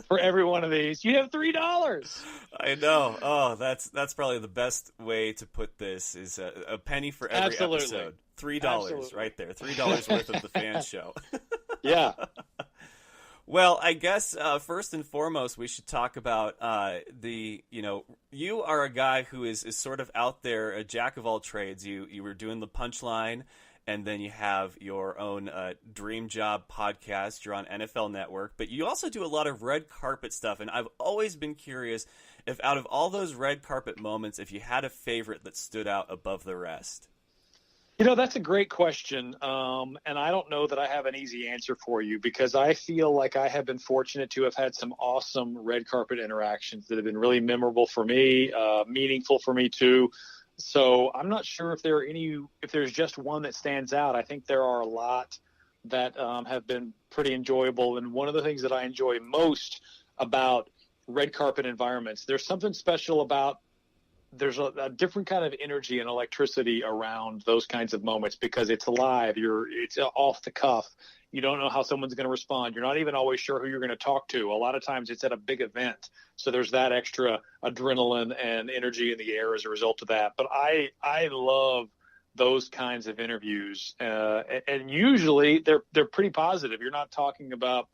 for every one of these, you'd have $3. I know. Oh, that's probably the best way to put this is a penny for every episode. $3 right there. $3 worth of the Fan Show. Yeah. Well, I guess first and foremost, we should talk about you are a guy who is sort of out there, a jack of all trades. You were doing the Punchline, and then you have your own Dream Job podcast. You're on NFL Network, but you also do a lot of red carpet stuff. And I've always been curious if out of all those red carpet moments, if you had a favorite that stood out above the rest. That's a great question, and I don't know that I have an easy answer for you because I feel like I have been fortunate to have had some awesome red carpet interactions that have been really memorable for me, meaningful for me too. So I'm not sure if there's just one that stands out. I think there are a lot that have been pretty enjoyable, and one of the things that I enjoy most about red carpet environments, there's something special about. There's a different kind of energy and electricity around those kinds of moments because it's live. It's off the cuff. You don't know how someone's going to respond. You're not even always sure who you're going to talk to. A lot of times it's at a big event. So there's that extra adrenaline and energy in the air as a result of that. But I love those kinds of interviews. And usually they're pretty positive. You're not talking about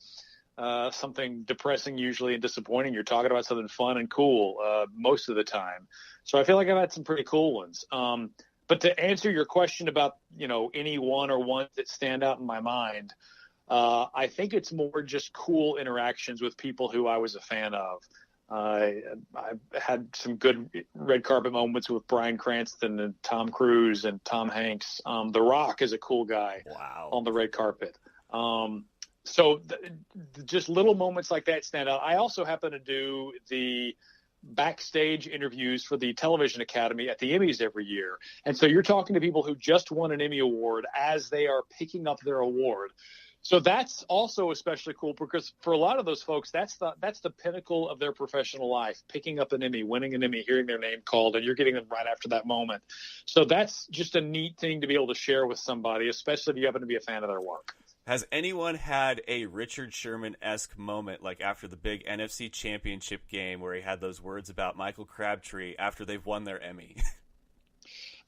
something depressing usually and disappointing. You're talking about something fun and cool most of the time. So I feel like I've had some pretty cool ones. But to answer your question about, any one or ones that stand out in my mind, I think it's more just cool interactions with people who I was a fan of. I've had some good red carpet moments with Bryan Cranston and Tom Cruise and Tom Hanks. The Rock is a cool guy on the red carpet. So just little moments like that stand out. I also happen to do the backstage interviews for the Television Academy at the Emmys every year. And so you're talking to people who just won an Emmy Award as they are picking up their award. So that's also especially cool because for a lot of those folks, that's the pinnacle of their professional life, picking up an Emmy, winning an Emmy, hearing their name called, and you're getting them right after that moment. So that's just a neat thing to be able to share with somebody, especially if you happen to be a fan of their work. Has anyone had a Richard Sherman-esque moment, like after the big NFC Championship game where he had those words about Michael Crabtree after they've won their Emmy?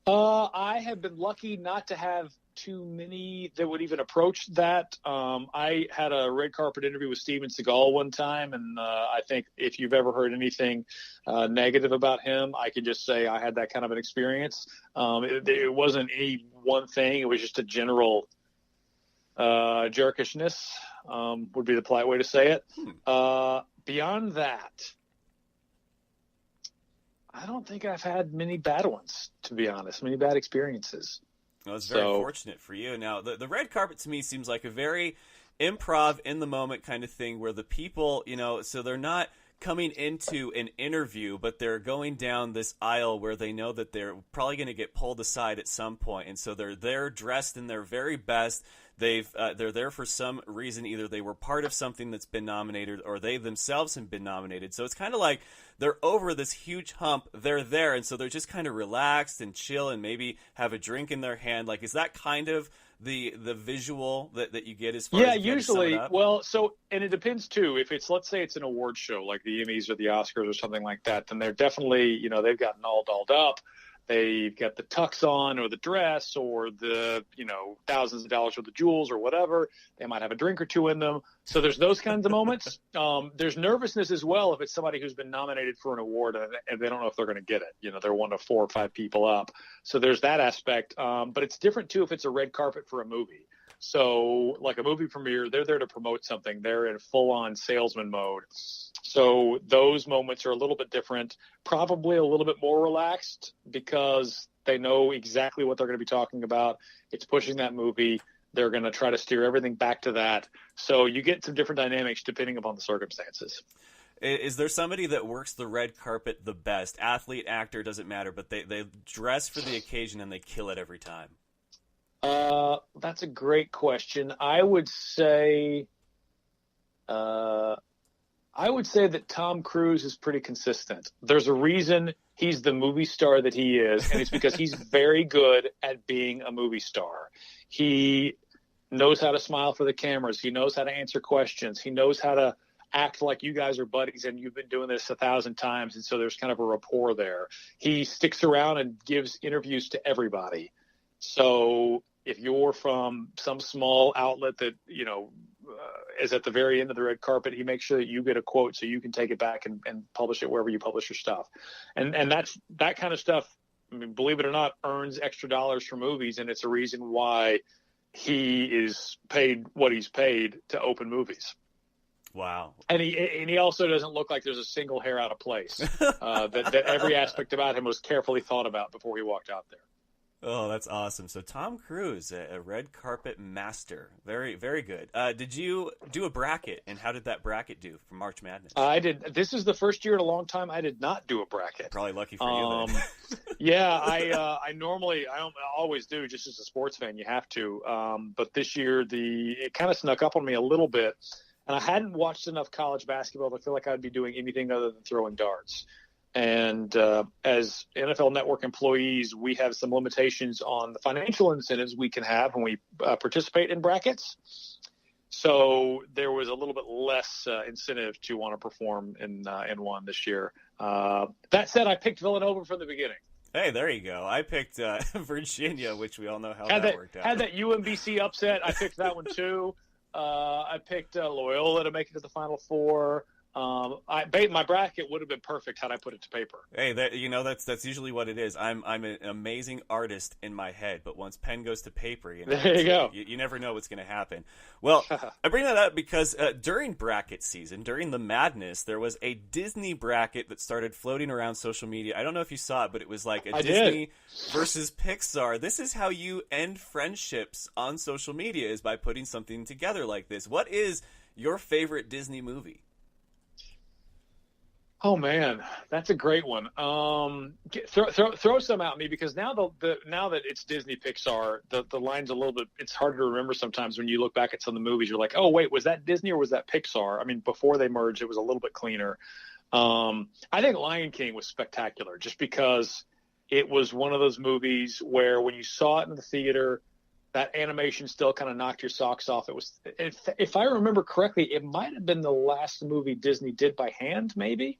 I have been lucky not to have too many that would even approach that. I had a red carpet interview with Steven Seagal one time, and I think if you've ever heard anything negative about him, I could just say I had that kind of an experience. It wasn't any one thing. It was just a general jerkishness would be the polite way to say it. Beyond that, I don't think I've had many bad ones, to be honest, many bad experiences. Well, it's very fortunate for you. Now, the red carpet to me seems like a very improv in the moment kind of thing where the people, so they're not coming into an interview, but they're going down this aisle where they know that they're probably going to get pulled aside at some point. And so they're there dressed in their very best. They're there for some reason. Either they were part of something that's been nominated or they themselves have been nominated. So it's kind of like they're over this huge hump. They're there. And so they're just kind of relaxed and chill and maybe have a drink in their hand. Like, is that kind of the visual that you get as far as usually. Well, and it depends too. If it's, let's say it's an award show like the Emmys or the Oscars or something like that, then they're definitely, they've gotten all dolled up. They've got the tux on or the dress or the, thousands of dollars worth of jewels or whatever. They might have a drink or two in them. So there's those kinds of moments. There's nervousness as well if it's somebody who's been nominated for an award and they don't know if they're going to get it. They're one of 4 or 5 people up. So there's that aspect. But it's different, too, if it's a red carpet for a movie. So like a movie premiere, they're there to promote something. They're in full-on salesman mode. So those moments are a little bit different, probably a little bit more relaxed because they know exactly what they're going to be talking about. It's pushing that movie. They're going to try to steer everything back to that. So you get some different dynamics depending upon the circumstances. Is there somebody that works the red carpet the best? Athlete, actor, doesn't matter, but they dress for the occasion and they kill it every time. That's a great question. I would say that Tom Cruise is pretty consistent. There's a reason he's the movie star that he is, and it's because he's very good at being a movie star. He knows how to smile for the cameras. He knows how to answer questions. He knows how to act like you guys are buddies and you've been doing this 1,000 times, and so there's kind of a rapport there. He sticks around and gives interviews to everybody. So if you're from some small outlet that, is at the very end of the red carpet, he makes sure that you get a quote so you can take it back and publish it wherever you publish your stuff. And that kind of stuff, I mean, believe it or not, earns extra dollars for movies, and it's a reason why he is paid what he's paid to open movies. Wow. And he also doesn't look like there's a single hair out of place. That every aspect about him was carefully thought about before he walked out there. Oh, that's awesome. So Tom Cruise, a red carpet master. Very, very good. Did you do a bracket, and how did that bracket do for March Madness? I did. This is the first year in a long time I did not do a bracket. Probably lucky for you then. Yeah, I don't always do, just as a sports fan, you have to. But this year it kind of snuck up on me a little bit, and I hadn't watched enough college basketball to feel like I'd be doing anything other than throwing darts. And as NFL Network employees, we have some limitations on the financial incentives we can have when we participate in brackets. So there was a little bit less incentive to want to perform in one this year. That said, I picked Villanova from the beginning. Hey, there you go. I picked Virginia, which we all know how that worked out. Had that UMBC upset. I picked that one too. I picked Loyola to make it to the Final Four. My bracket would have been perfect had I put it to paper. Hey, that's usually what it is. I'm an amazing artist in my head, but once pen goes to paper, there you go. You never know what's going to happen. Well, I bring that up because during bracket season, during the madness, there was a Disney bracket that started floating around social media. I don't know if you saw it, but it was like Disney versus Pixar. This is how you end friendships on social media, is by putting something together like this. What is your favorite Disney movie? Oh man, that's a great one. Throw some at me, because now now that it's Disney Pixar, the line's a little bit. It's harder to remember sometimes when you look back at some of the movies. You're like, oh wait, was that Disney or was that Pixar? I mean, before they merged, it was a little bit cleaner. I think Lion King was spectacular, just because it was one of those movies where when you saw it in the theater, that animation still kind of knocked your socks off. It was, if I remember correctly, it might have been the last movie Disney did by hand, maybe.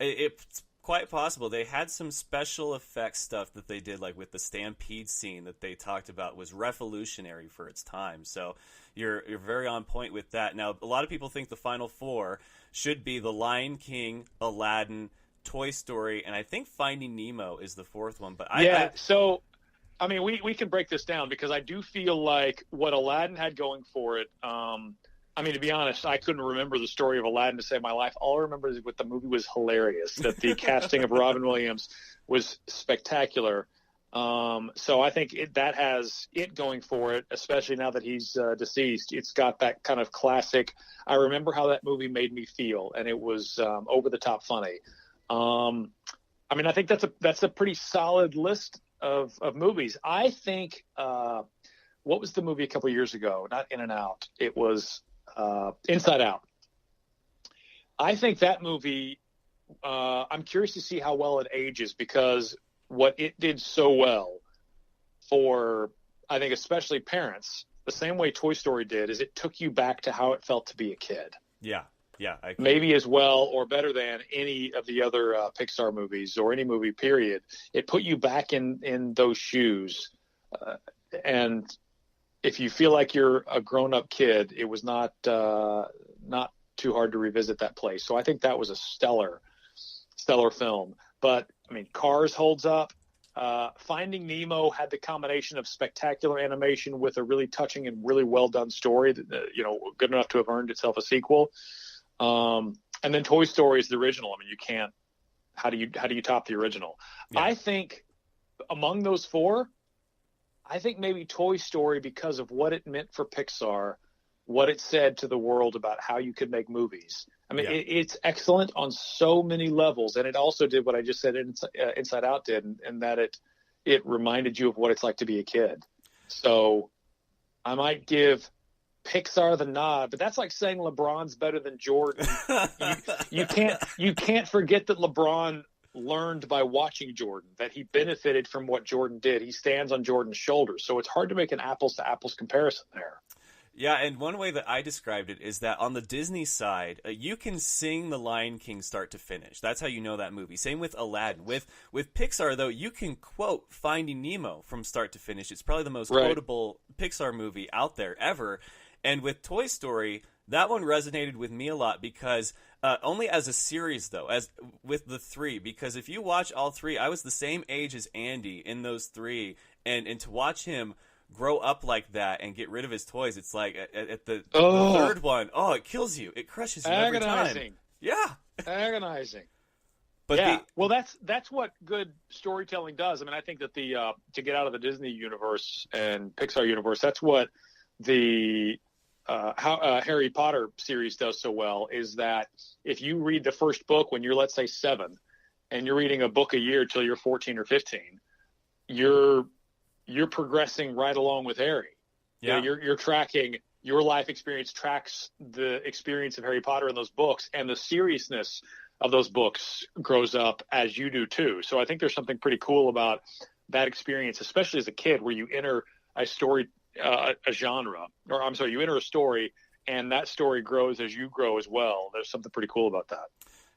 It's quite possible. They had some special effects stuff that they did, like with the stampede scene that they talked about, was revolutionary for its time. So you're very on point with that. Now, a lot of people think the Final Four should be The Lion King, Aladdin, Toy Story, and I think Finding Nemo is the fourth one. But So, I mean, we can break this down, because I do feel like what Aladdin had going for it. I mean, to be honest, I couldn't remember the story of Aladdin to save my life. All I remember is what the movie was hilarious, that the casting of Robin Williams was spectacular. So I think that has it going for it, especially now that he's deceased. It's got that kind of classic, I remember how that movie made me feel, and it was over the top funny. I mean, I think that's a pretty solid list of movies. I think, what was the movie a couple years ago? Not In and Out. It was Inside Out. I think that movie, I'm curious to see how well it ages, because what it did so well for, I think, especially parents, the same way Toy Story did, is it took you back to how it felt to be a kid. Yeah. Maybe as well or better than any of the other Pixar movies or any movie, period. It put you back in those shoes. And if you feel like you're a grown-up kid, it was not too hard to revisit that place. So I think that was a stellar film. But, I mean, Cars holds up. Finding Nemo had the combination of spectacular animation with a really touching and really well-done story, that, good enough to have earned itself a sequel. And then Toy Story is the original. I mean, you can't. How do you top the original? Yeah. I think among those four, I think maybe Toy Story, because of what it meant for Pixar, what it said to the world about how you could make movies. I mean, it's excellent on so many levels, and it also did what I just said Inside Out did, and that it reminded you of what it's like to be a kid. So I might give Pixar the nod, but that's like saying LeBron's better than Jordan. you can't forget that LeBron learned by watching Jordan, that he benefited from what Jordan did. He stands on Jordan's shoulders. So it's hard to make an apples to apples comparison there. Yeah, and one way that I described it is that on the Disney side, you can sing The Lion King start to finish. That's how you know that movie. Same with Aladdin. With Pixar, though, you can quote Finding Nemo from start to finish. It's probably the most quotable Pixar movie out there ever. And with Toy Story, that one resonated with me a lot because only as a series, though, as with the three. Because if you watch all three, I was the same age as Andy in those three, and to watch him grow up like that and get rid of his toys, it's like at the third one, it kills you. It crushes you every time. Yeah. Agonizing. But yeah, well, that's what good storytelling does. I mean, I think that the to get out of the Disney universe and Pixar universe, that's what the Harry Potter series does so well, is that if you read the first book when you're, let's say, 7, and you're reading a book a year till you're 14 or 15, you're progressing right along with Harry. Yeah. You know, you're tracking, your life experience tracks the experience of Harry Potter in those books, and the seriousness of those books grows up as you do too. So I think there's something pretty cool about that experience, especially as a kid, where you enter a story, a genre, or I'm sorry, you enter a story and that story grows as you grow as well. There's something pretty cool about that.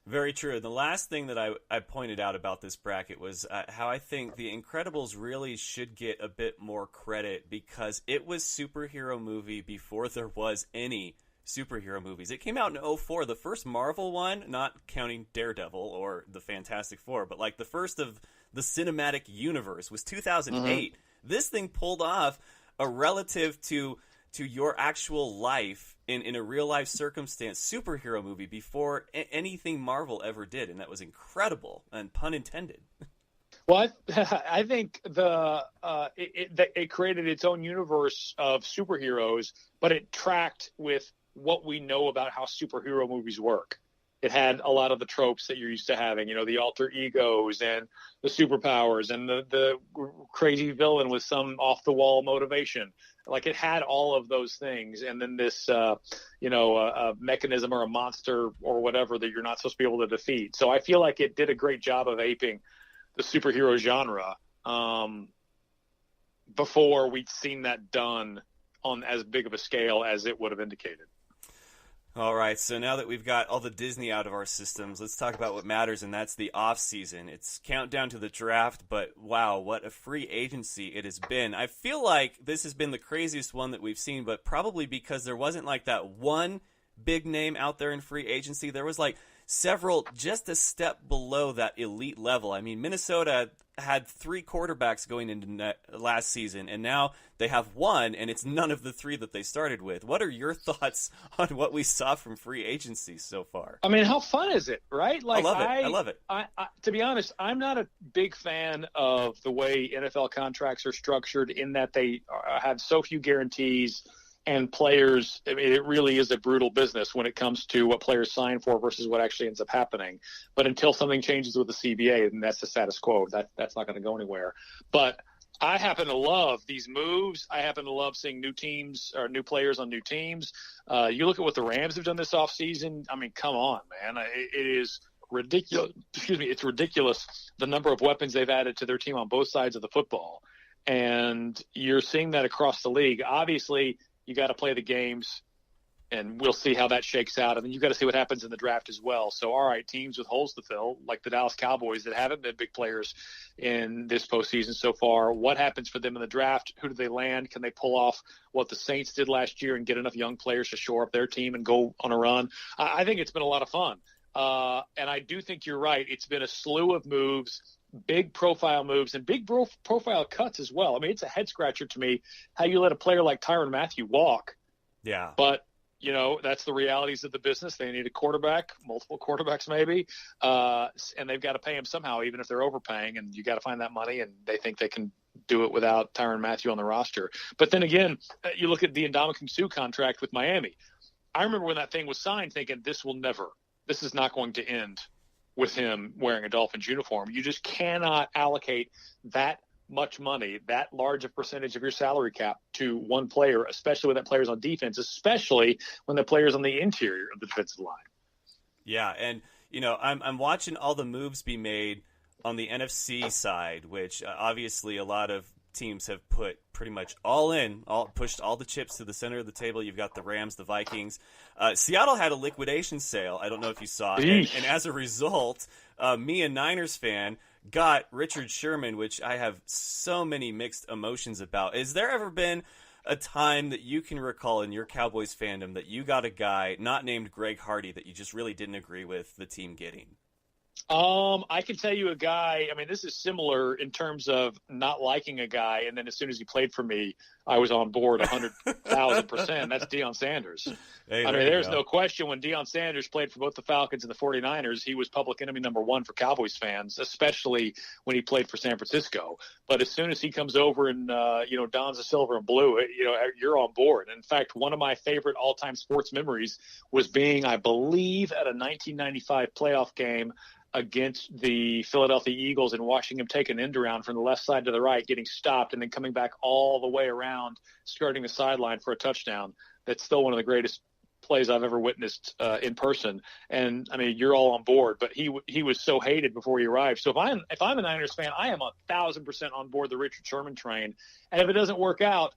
Very true. The last thing that I pointed out about this bracket was how I think The Incredibles really should get a bit more credit, because it was superhero movie before there was any superhero movies. It came out in 2004, the first Marvel one, not counting Daredevil or the Fantastic Four, but like the first of the cinematic universe was 2008. Mm-hmm. This thing pulled off a relative to your actual life in a real life circumstance superhero movie before anything Marvel ever did, and that was incredible, and pun intended. Well, I think it created its own universe of superheroes, but it tracked with what we know about how superhero movies work. It had a lot of the tropes that you're used to having, you know, the alter egos and the superpowers and the crazy villain with some off-the-wall motivation. Like, it had all of those things, and then this, a mechanism or a monster or whatever that you're not supposed to be able to defeat. So I feel like it did a great job of aping the superhero genre before we'd seen that done on as big of a scale as it would have indicated. All right, so now that we've got all the Disney out of our systems, let's talk about what matters, and that's the off-season. It's countdown to the draft, but wow, what a free agency it has been. I feel like this has been the craziest one that we've seen, but probably because there wasn't like that one big name out there in free agency. There was like several just a step below that elite level. I mean, Minnesota had 3 quarterbacks going into last season, and now they have 1, and it's none of the 3 that they started with. What are your thoughts on what we saw from free agency so far? I mean, how fun is it, right? Like, I love it. I to be honest, I'm not a big fan of the way NFL contracts are structured, in that they have so few guarantees. And players, I mean, it really is a brutal business when it comes to what players sign for versus what actually ends up happening. But until something changes with the CBA, and that's the status quo, that's not going to go anywhere. But I happen to love these moves. I happen to love seeing new teams or new players on new teams. You look at what the Rams have done this offseason. I mean, come on, man. It is ridiculous. Excuse me. It's ridiculous the number of weapons they've added to their team on both sides of the football. And you're seeing that across the league. Obviously, you got to play the games, and we'll see how that shakes out. And then you got to see what happens in the draft as well. So, all right, teams with holes to fill, like the Dallas Cowboys that haven't been big players in this postseason so far. What happens for them in the draft? Who do they land? Can they pull off what the Saints did last year and get enough young players to shore up their team and go on a run? I think it's been a lot of fun. And I do think you're right. It's been a slew of moves, big profile moves, and big profile cuts as well. I mean, it's a head scratcher to me how you let a player like Tyrann Mathieu walk. Yeah. But, you know, that's the realities of the business. They need a quarterback, multiple quarterbacks maybe, and they've got to pay him somehow, even if they're overpaying, and you got to find that money, and they think they can do it without Tyrann Mathieu on the roster. But then again, you look at the Ndamukong Suh contract with Miami. I remember when that thing was signed thinking this is not going to end with him wearing a Dolphins uniform. You just cannot allocate that much money, that large a percentage of your salary cap to one player, especially when that player's on defense, especially when the player's on the interior of the defensive line. Yeah, and I'm watching all the moves be made on the NFC side, which obviously a lot of teams have put pretty much pushed all the chips to the center of the table. You've got the Rams, the Vikings. Seattle had a liquidation sale. I don't know if you saw it. And as a result, me, a Niners fan, got Richard Sherman, which I have so many mixed emotions about. Has there ever been a time that you can recall in your Cowboys fandom that you got a guy not named Greg Hardy that you just really didn't agree with the team getting? I can tell you a guy. I mean, this is similar in terms of not liking a guy, and then as soon as he played for me, I was on board 100,000%. That's Deion Sanders. Hey, I mean, there's no question when Deion Sanders played for both the Falcons and the 49ers, he was public enemy number one for Cowboys fans, especially when he played for San Francisco. But as soon as he comes over and dons the silver and blue, you're on board. In fact, one of my favorite all-time sports memories was being, I believe, at a 1995 playoff game against the Philadelphia Eagles and watching him take an end around from the left side to the right, getting stopped, and then coming back all the way around, skirting the sideline for a touchdown. That's still one of the greatest plays I've ever witnessed in person. And I mean, you're all on board, but he was so hated before he arrived. So if I'm a Niners fan, I am 1,000% on board the Richard Sherman train. And if it doesn't work out,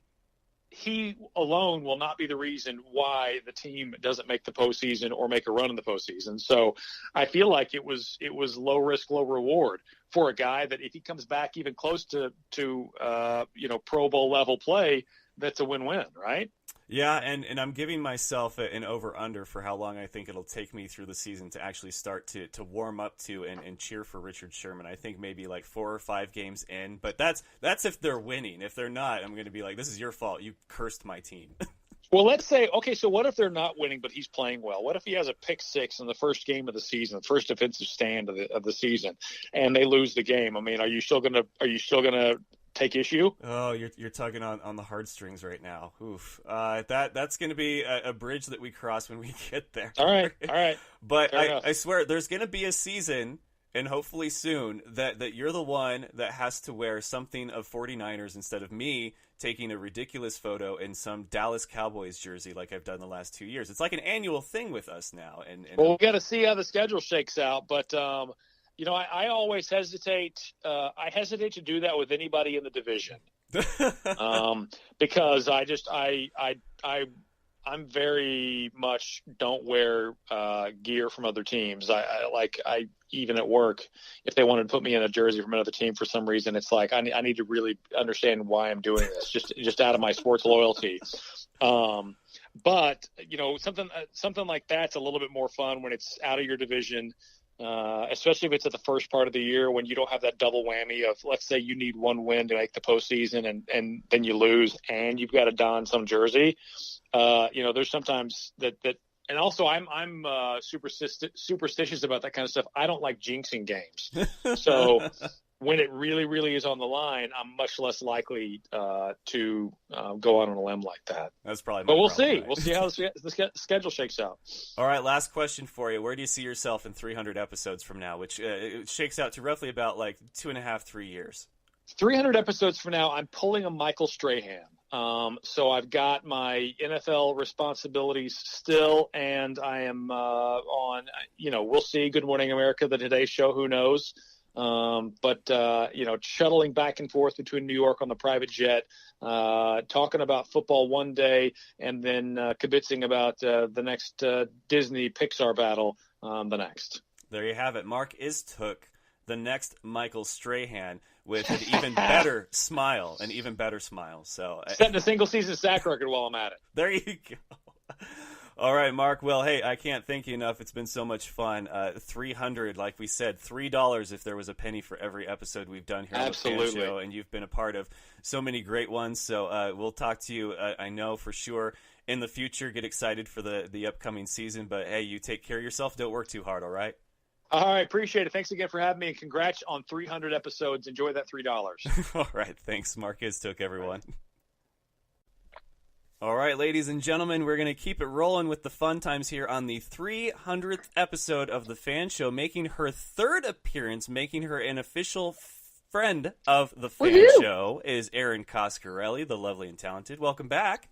he alone will not be the reason why the team doesn't make the postseason or make a run in the postseason. So I feel like it was low risk, low reward for a guy that if he comes back even close to Pro Bowl level play, that's a win-win, right? Yeah, and I'm giving myself an over-under for how long I think it'll take me through the season to actually start to warm up to and cheer for Richard Sherman. I think maybe like 4 or 5 games in, but that's if they're winning. If they're not, I'm going to be like, this is your fault. You cursed my team. Well, let's say, okay, so what if they're not winning, but he's playing well? What if he has a pick six in the first game of the season, the first defensive stand of the season, and they lose the game? I mean, are you still gonna take issue? Oh, you're tugging on the heartstrings right now. Oof. That's going to be a bridge that we cross when we get there. All right. But I swear, there's going to be a season, and hopefully soon, that you're the one that has to wear something of 49ers instead of me taking a ridiculous photo in some Dallas Cowboys jersey like I've done the last 2 years. It's like an annual thing with us now. And well, we got to see how the schedule shakes out, but I always hesitate. I hesitate to do that with anybody in the division, because I'm very much don't wear gear from other teams. I even at work, if they wanted to put me in a jersey from another team for some reason, it's like I need to really understand why I'm doing this, just out of my sports loyalty. But something like that's a little bit more fun when it's out of your division. Especially if it's at the first part of the year when you don't have that double whammy of, let's say you need one win to make the postseason and then you lose and you've got to don some jersey. There's sometimes that, and also I'm superstitious about that kind of stuff. I don't like jinxing games. So when it really, really is on the line, I'm much less likely to go out on a limb like that. That's probably. But we'll see. Right? We'll see how the schedule shakes out. All right, last question for you. Where do you see yourself in 300 episodes from now? Which it shakes out to roughly about like 2.5, 3 years. 300 episodes from now, I'm pulling a Michael Strahan. So I've got my NFL responsibilities still, and I am on. We'll see. Good Morning America, the Today Show. Who knows? But shuttling back and forth between New York on the private jet, talking about football one day, and then kibitzing about the next Disney Pixar battle the next. There you have it. Marc Istook, the next Michael Strahan, with an even better smile, So setting a single season sack record while I'm at it. There you go. All right, Marc. Well, hey, I can't thank you enough. It's been so much fun. 300, like we said, $3 if there was a penny for every episode we've done here on the Fan Show, and you've been a part of so many great ones. So we'll talk to you, I know for sure, in the future. Get excited for the upcoming season. But, hey, you take care of yourself. Don't work too hard, all right? All right, appreciate it. Thanks again for having me, and congrats on 300 episodes. Enjoy that $3. All right, thanks. Marc Istook, everyone. All right, ladies and gentlemen, we're going to keep it rolling with the fun times here on the 300th episode of The Fan Show, making her third appearance, making her an official friend of the F.A.N. Woohoo! show is Erin Coscarelli, the lovely and talented. Welcome back.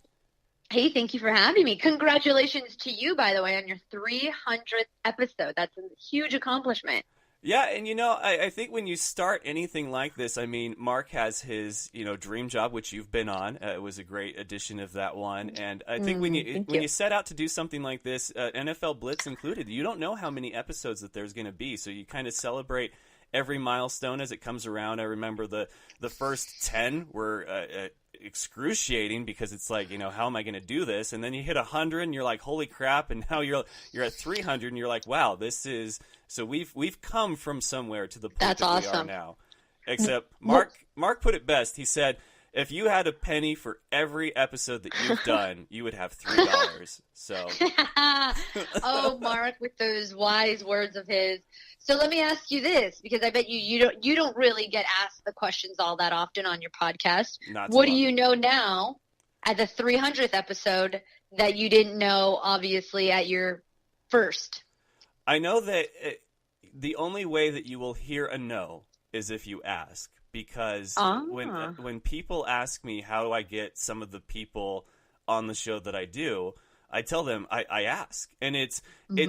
Hey, thank you for having me. Congratulations to you, by the way, on your 300th episode. That's a huge accomplishment. Yeah, and I think when you start anything like this, I mean, Marc has his, dream job, which you've been on. It was a great addition of that one. And I think when you set out to do something like this, NFL Blitz included, you don't know how many episodes that there's going to be. So you kind of celebrate every milestone as it comes around. I remember the first 10 were excruciating because it's like, how am I going to do this? And then you hit 100 and you're like, holy crap. And now you're at 300 and you're like, wow, this is... So we've come from somewhere to the point That's that awesome. we are now. Except Marc put it best. He said, if you had a penny for every episode that you've done, you would have $3. So Oh, Marc, with those wise words of his. So let me ask you this, because I bet you don't really get asked the questions all that often on your podcast. What do you know now at the 300th episode that you didn't know, obviously, at your first? I know that the only way that you will hear a no is if you ask, because when people ask me how do I get some of the people on the show that I do, I tell them I ask, and it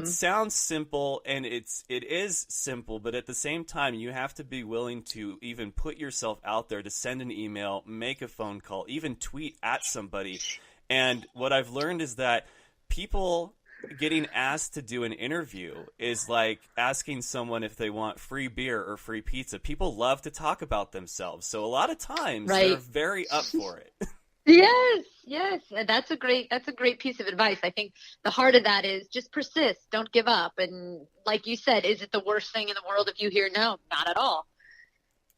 sounds simple, and it is simple, but at the same time you have to be willing to even put yourself out there, to send an email, make a phone call, even tweet at somebody. And what I've learned is that people getting asked to do an interview is like asking someone if they want free beer or free pizza. People love to talk about themselves, so a lot of times they're very up for it. Yes, that's a great piece of advice. I think the heart of that is just persist, don't give up. And like you said, is it the worst thing in the world if you hear no? Not at all.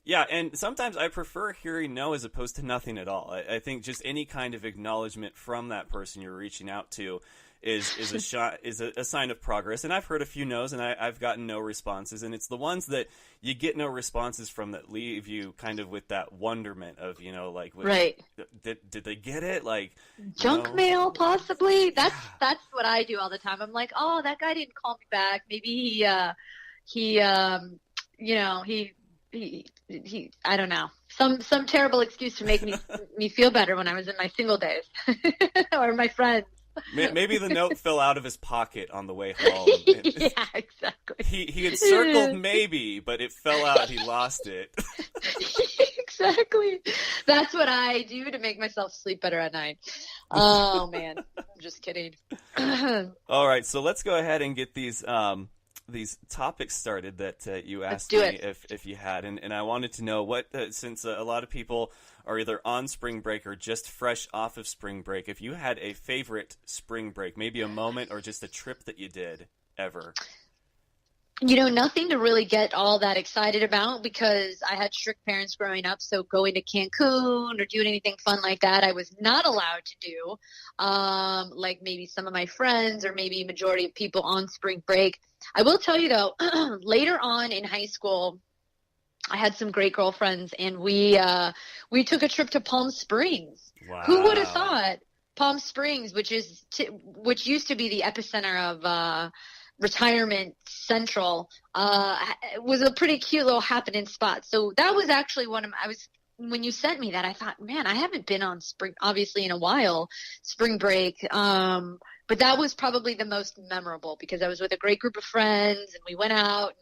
Yeah, and sometimes I prefer hearing no as opposed to nothing at all. I think just any kind of acknowledgement from that person you're reaching out to is a sign of progress. And I've heard a few no's, and I've gotten no responses, and it's the ones that you get no responses from that leave you kind of with that wonderment of, did they get it? Like junk mail, possibly. That's what I do all the time. I'm like, oh, that guy didn't call me back. Maybe he I don't know, some terrible excuse to make me feel better when I was in my single days or my friends. Maybe the note fell out of his pocket on the way home. Yeah, exactly. He had circled maybe, but it fell out. He lost it. Exactly. That's what I do to make myself sleep better at night. Oh, man. I'm just kidding. All right, so let's go ahead and get these topics started that you asked me if you had. And I wanted to know what, since a lot of people are either on spring break or just fresh off of spring break, if you had a favorite spring break, maybe a moment or just a trip that you did ever. Nothing to really get all that excited about because I had strict parents growing up. So going to Cancun or doing anything fun like that, I was not allowed to do. Like maybe some of my friends or maybe majority of people on spring break. I will tell you though, later on in high school, I had some great girlfriends and we took a trip to Palm Springs. Wow. Who would have thought Palm Springs, which used to be the epicenter of, Retirement Central, was a pretty cute little happening spot. So that was actually when you sent me that, I thought, man, I haven't been on spring, obviously in a while, spring break. But that was probably the most memorable because I was with a great group of friends and we went out and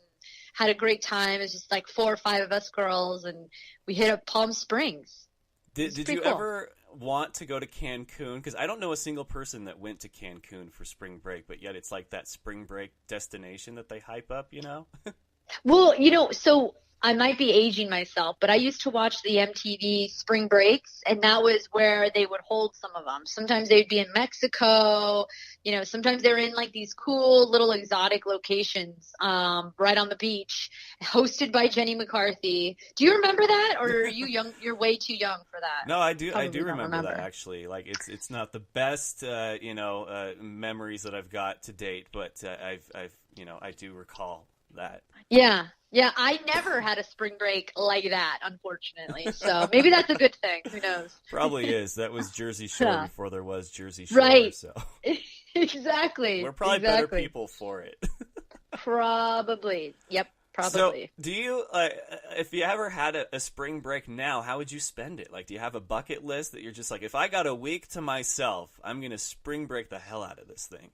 had a great time. It was just like 4 or 5 of us girls and we hit up Palm Springs. Did you ever want to go to Cancun? Because I don't know a single person that went to Cancun for spring break, but yet it's like that spring break destination that they hype up, Well, so I might be aging myself, but I used to watch the MTV spring breaks, and that was where they would hold some of them. Sometimes they'd be in Mexico, sometimes they're in like these cool little exotic locations right on the beach, hosted by Jenny McCarthy. Do you remember that, or are you young? You're way too young for that. No, I do. I do remember that actually. Like it's not the best, memories that I've got to date, but I do recall that. Yeah, I never had a spring break like that, unfortunately. So maybe that's a good thing. Who knows? Probably is. That was Jersey Shore before there was Jersey Shore. Right. So. Exactly. We're probably better people for it. Probably. Yep. probably. So, do you, if you ever had a spring break now, how would you spend it? Like, do you have a bucket list that you're just like, if I got a week to myself, I'm going to spring break the hell out of this thing?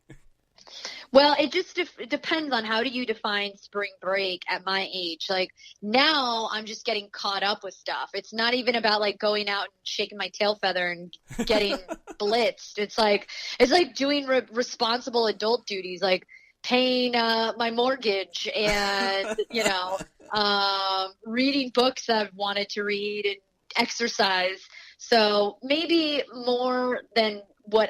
Well, it just it depends on how do you define spring break at my age. Like now I'm just getting caught up with stuff. It's not even about like going out and shaking my tail feather and getting blitzed. It's like doing responsible adult duties, like paying my mortgage and, reading books I've wanted to read and exercise. So maybe more than what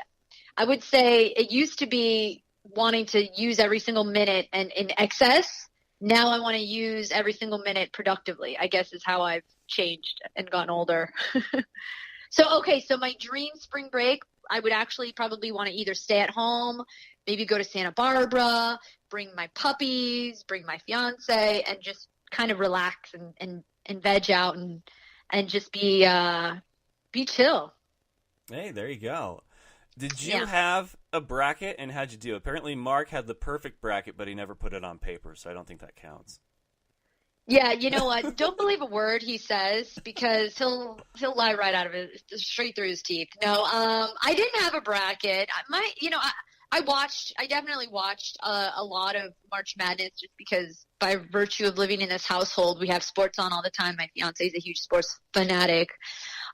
I would say it used to be, wanting to use every single minute and in excess. Now I want to use every single minute productively, I guess is how I've changed and gotten older. So my dream spring break, I would actually probably want to either stay at home, maybe go to Santa Barbara, bring my puppies, bring my fiance, and just kind of relax and veg out and just be chill. Hey, there you go. Did you have a bracket, and how'd you do? Apparently, Marc had the perfect bracket, but he never put it on paper, so I don't think that counts. Yeah, you know what? Don't believe a word he says because he'll lie right out of it, straight through his teeth. No, I didn't have a bracket. I definitely watched a lot of March Madness just because by virtue of living in this household, we have sports on all the time. My fiance is a huge sports fanatic.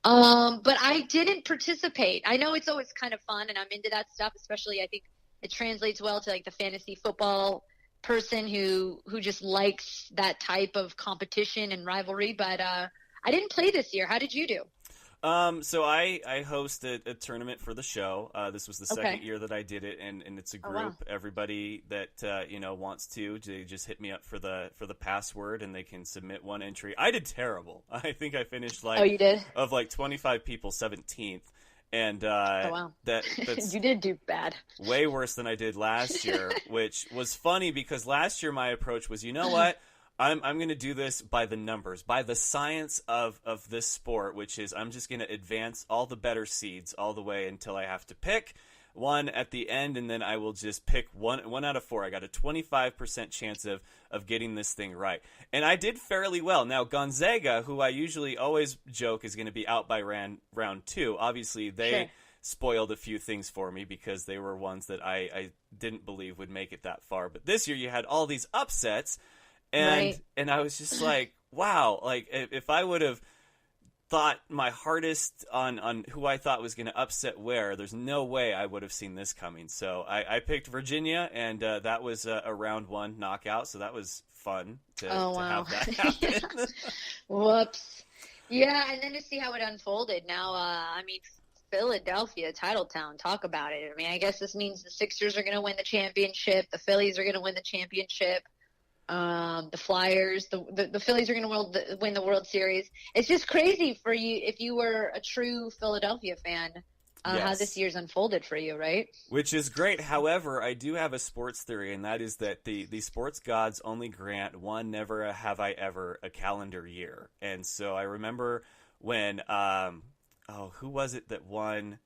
But I didn't participate. I know it's always kind of fun and I'm into that stuff, especially I think it translates well to like the fantasy football person who just likes that type of competition and rivalry. But, I didn't play this year. How did you do? So I hosted a tournament for the show. This was the second year that I did it, and it's a group. Oh, wow. Everybody that wants to just hit me up for the password, and they can submit one entry. I did terrible. I think I finished you did? Of 25 people, 17th, and wow. that's you did do bad. Way worse than I did last year, which was funny because last year my approach was, you know what? I'm going to do this by the numbers, by the science of this sport, which is I'm just going to advance all the better seeds all the way until I have to pick one at the end, and then I will just pick one out of 4. I got a 25% chance of getting this thing right. And I did fairly well. Now, Gonzaga, who I usually always joke is going to be out by round 2, obviously they spoiled a few things for me because they were ones that I didn't believe would make it that far. But this year you had all these upsets. And I was just like, wow, like if I would have thought my hardest on who I thought was going to upset where, there's no way I would have seen this coming. So I picked Virginia, and that was a round 1 knockout. So that was fun to have that happen. Whoops. Yeah, and then to see how it unfolded. Now, Philadelphia, Titletown, talk about it. I mean, I guess this means the Sixers are going to win the championship. The Phillies are going to win the championship. The Flyers, the Phillies are going to win the World Series. It's just crazy for you if you were a true Philadelphia fan, how this year's unfolded for you, right? Which is great. However, I do have a sports theory, and that is that the sports gods only grant one never have I ever a calendar year. And so I remember when, who was it that won?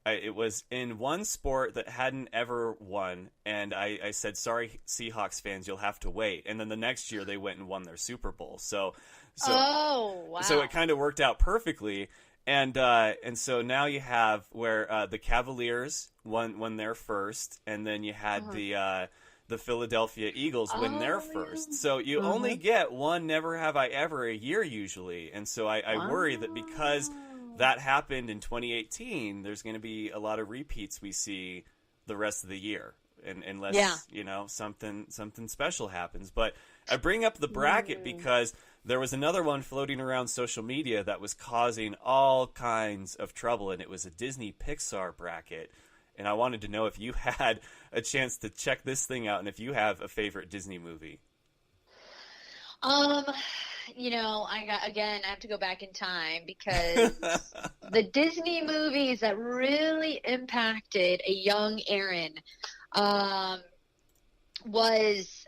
It was in one sport that hadn't ever won, and I said, sorry, Seahawks fans, you'll have to wait. And then the next year they went and won their Super Bowl. So it kind of worked out perfectly. And so now you have where the Cavaliers won their first, and then you had the Philadelphia Eagles win their first. So you only get one never have I ever a year usually. And so I worry that because that happened in 2018, there's going to be a lot of repeats we see the rest of the year, unless something special happens. But I bring up the bracket because there was another one floating around social media that was causing all kinds of trouble, and it was a Disney Pixar bracket. And I wanted to know if you had a chance to check this thing out and if you have a favorite Disney movie. I have to go back in time because the Disney movies that really impacted a young Erin was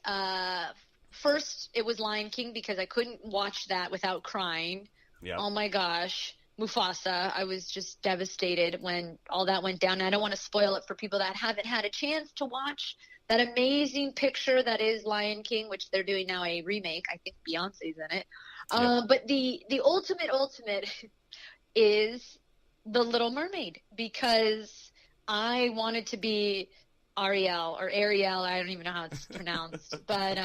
first it was Lion King because I couldn't watch that without crying. Yeah. Oh my gosh. Mufasa. I was just devastated when all that went down. I don't want to spoil it for people that haven't had a chance to watch that amazing picture that is Lion King, which they're doing now a remake. I think Beyonce's in it. But the ultimate is The Little Mermaid, because I wanted to be Ariel or Ariel. I don't even know how it's pronounced, but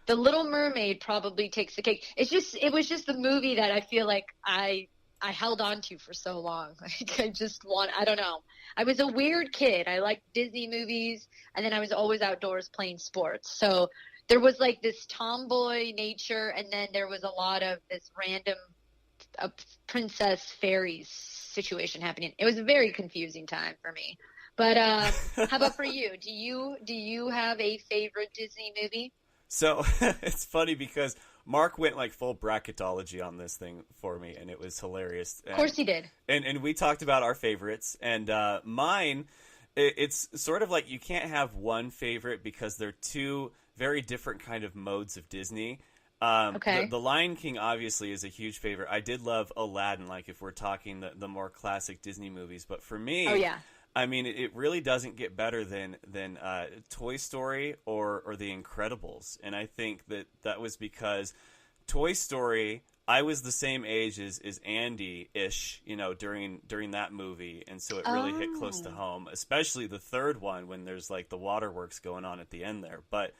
The Little Mermaid probably takes the cake. It was just the movie that I feel like I held on to for so long. Like I don't know. I was a weird kid. I liked Disney movies, and then I was always outdoors playing sports. So there was like this tomboy nature, and then there was a lot of this random princess fairies situation happening. It was a very confusing time for me. But how about for you? Do you have a favorite Disney movie? So it's funny because Marc went like full bracketology on this thing for me, and it was hilarious. Of course he did. And we talked about our favorites, and mine, it's sort of like you can't have one favorite because they're two very different kind of modes of Disney. Okay. The Lion King obviously is a huge favorite. I did love Aladdin, like if we're talking the more classic Disney movies. But for me, oh yeah, I mean, it really doesn't get better than Toy Story or The Incredibles. And I think that was because Toy Story, I was the same age as Andy-ish, during that movie. And so it really hit close to home, especially the third one when there's like the waterworks going on at the end there. But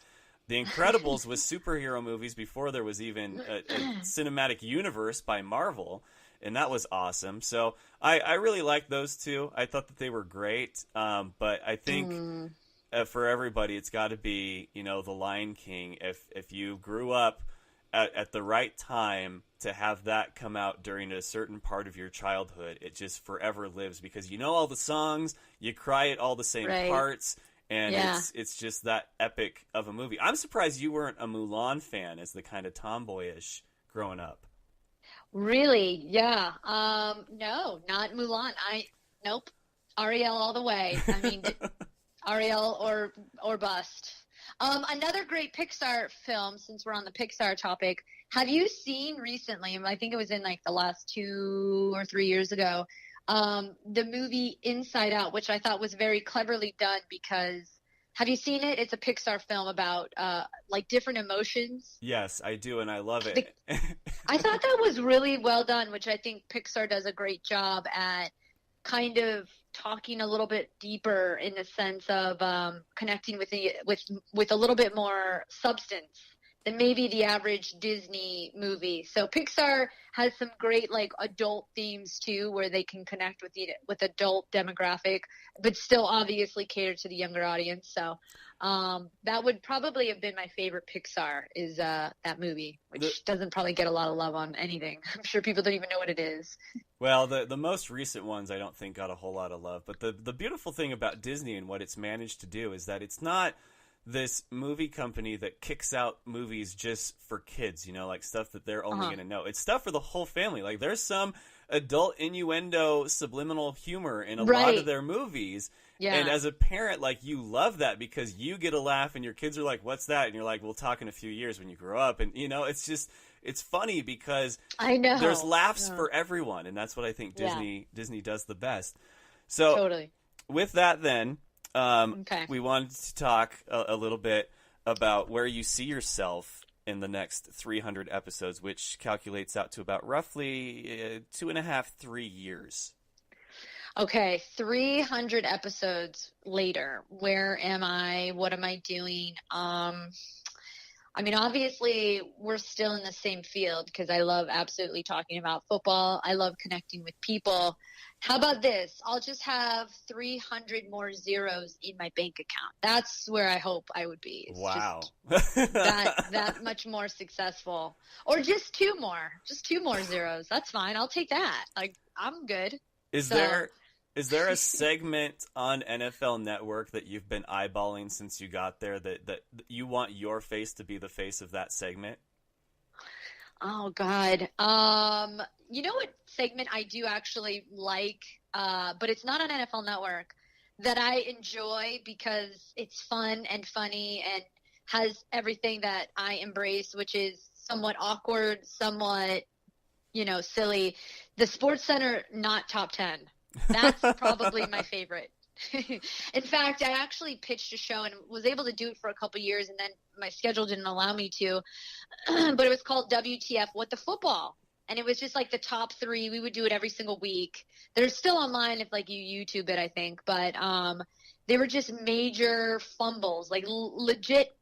The Incredibles was superhero movies before there was even a cinematic universe by Marvel. And that was awesome. So I really liked those two. I thought that they were great. But I think for everybody, it's got to be, The Lion King. If you grew up at the right time to have that come out during a certain part of your childhood, it just forever lives because you know all the songs, you cry at all the same parts, and it's just that epic of a movie. I'm surprised you weren't a Mulan fan as the kind of tomboyish growing up. Really? Yeah. No, not Mulan. Nope. Ariel all the way. I mean, Ariel or bust. Another great Pixar film, since we're on the Pixar topic, have you seen recently, I think it was in like the last 2 or 3 years ago, the movie Inside Out, which I thought was very cleverly done because have you seen it? It's a Pixar film about like different emotions. Yes, I do, and I love it. I thought that was really well done, which I think Pixar does a great job at kind of talking a little bit deeper in the sense of connecting with a little bit more substance than maybe the average Disney movie. So Pixar has some great like adult themes too, where they can connect with adult demographic, but still obviously cater to the younger audience. So that would probably have been my favorite Pixar is that movie, which doesn't probably get a lot of love on anything. I'm sure people don't even know what it is. Well, the most recent ones I don't think got a whole lot of love. But the beautiful thing about Disney and what it's managed to do is that it's not this movie company that kicks out movies just for kids, like stuff that they're only going to know. It's stuff for the whole family. Like there's some adult innuendo, subliminal humor in a lot of their movies. Yeah. And as a parent, like you love that because you get a laugh and your kids are like, what's that? And you're like, we'll talk in a few years when you grow up. And, it's funny because I know there's laughs for everyone. And that's what I think Disney does the best. So totally. With that then, we wanted to talk a little bit about where you see yourself in the next 300 episodes, which calculates out to about roughly 2.5-3 years. Okay, 300 episodes later, where am I? What am I doing? I mean, obviously, we're still in the same field because I love absolutely talking about football. I love connecting with people. How about this? I'll just have 300 more zeros in my bank account. That's where I hope I would be. It's wow. that much more successful. Or just two more zeros. That's fine. I'll take that. Like, I'm good. Is there a segment on NFL Network that you've been eyeballing since you got there that you want your face to be the face of that segment? Oh God. You know what segment I do actually like, but it's not on NFL Network, that I enjoy because it's fun and funny and has everything that I embrace, which is somewhat awkward, somewhat, silly. The Sports Center Not Top 10. That's probably my favorite. In fact, I actually pitched a show and was able to do it for a couple years, and then my schedule didn't allow me to. But it was called WTF What the Football. And it was just like the top 3. We would do it every single week. They're still online if like you YouTube it, I think. But they were just major fumbles, like legit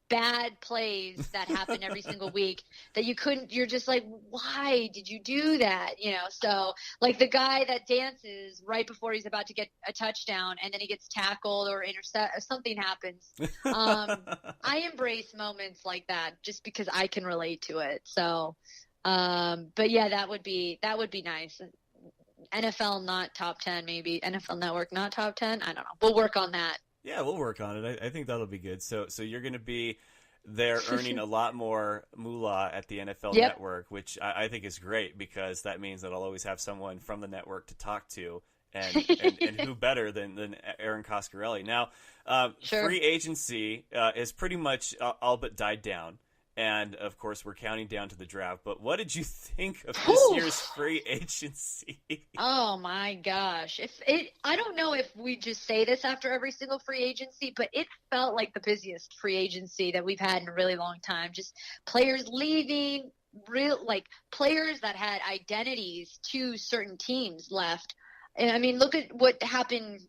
bad plays that happen every single week that you're just like, why did you do that? So like the guy that dances right before he's about to get a touchdown and then he gets tackled or intercept or something happens. I embrace moments like that just because I can relate to it. So, but yeah, that would be nice. NFL not top 10, maybe NFL Network not top 10. I don't know. We'll work on that. Yeah, we'll work on it. I think that'll be good. So you're going to be there earning a lot more moolah at the NFL Network, which I think is great because that means that I'll always have someone from the network to talk to, and who better than Erin Coscarelli. Now, free agency is pretty much all but died down. And, of course, we're counting down to the draft. But what did you think of this year's free agency? Oh, my gosh. I don't know if we just say this after every single free agency, but it felt like the busiest free agency that we've had in a really long time. Just players leaving, players that had identities to certain teams left. And, I mean, look at what happened.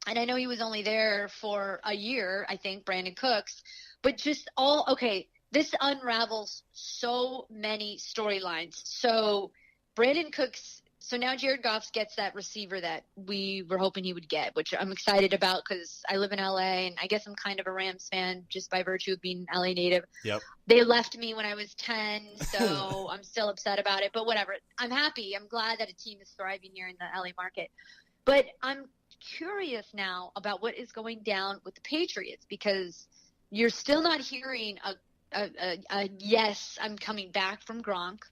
And I know he was only there for a year, I think, Brandon Cooks. But just this unravels so many storylines. So Brandon Cooks, so now Jared Goff gets that receiver that we were hoping he would get, which I'm excited about because I live in LA and I guess I'm kind of a Rams fan just by virtue of being LA native. Yep. They left me when I was 10, so I'm still upset about it, but whatever. I'm happy. I'm glad that a team is thriving here in the LA market. But I'm curious now about what is going down with the Patriots because you're still not hearing a yes, I'm coming back from Gronk.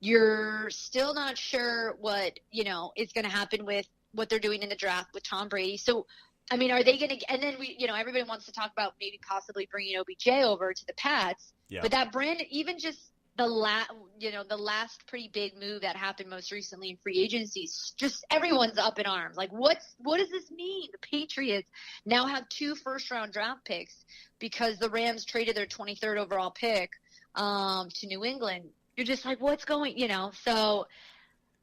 You're still not sure what, is going to happen with what they're doing in the draft with Tom Brady. So, I mean, are they going to – and then everybody wants to talk about maybe possibly bringing OBJ over to the Pats. Yeah. But that Brandon – even just the last pretty big move that happened most recently in free agencies, just everyone's up in arms. Like, what does this mean? The Patriots now have 2 first-round draft picks because the Rams traded their 23rd overall pick to New England. You're just like, what's going, So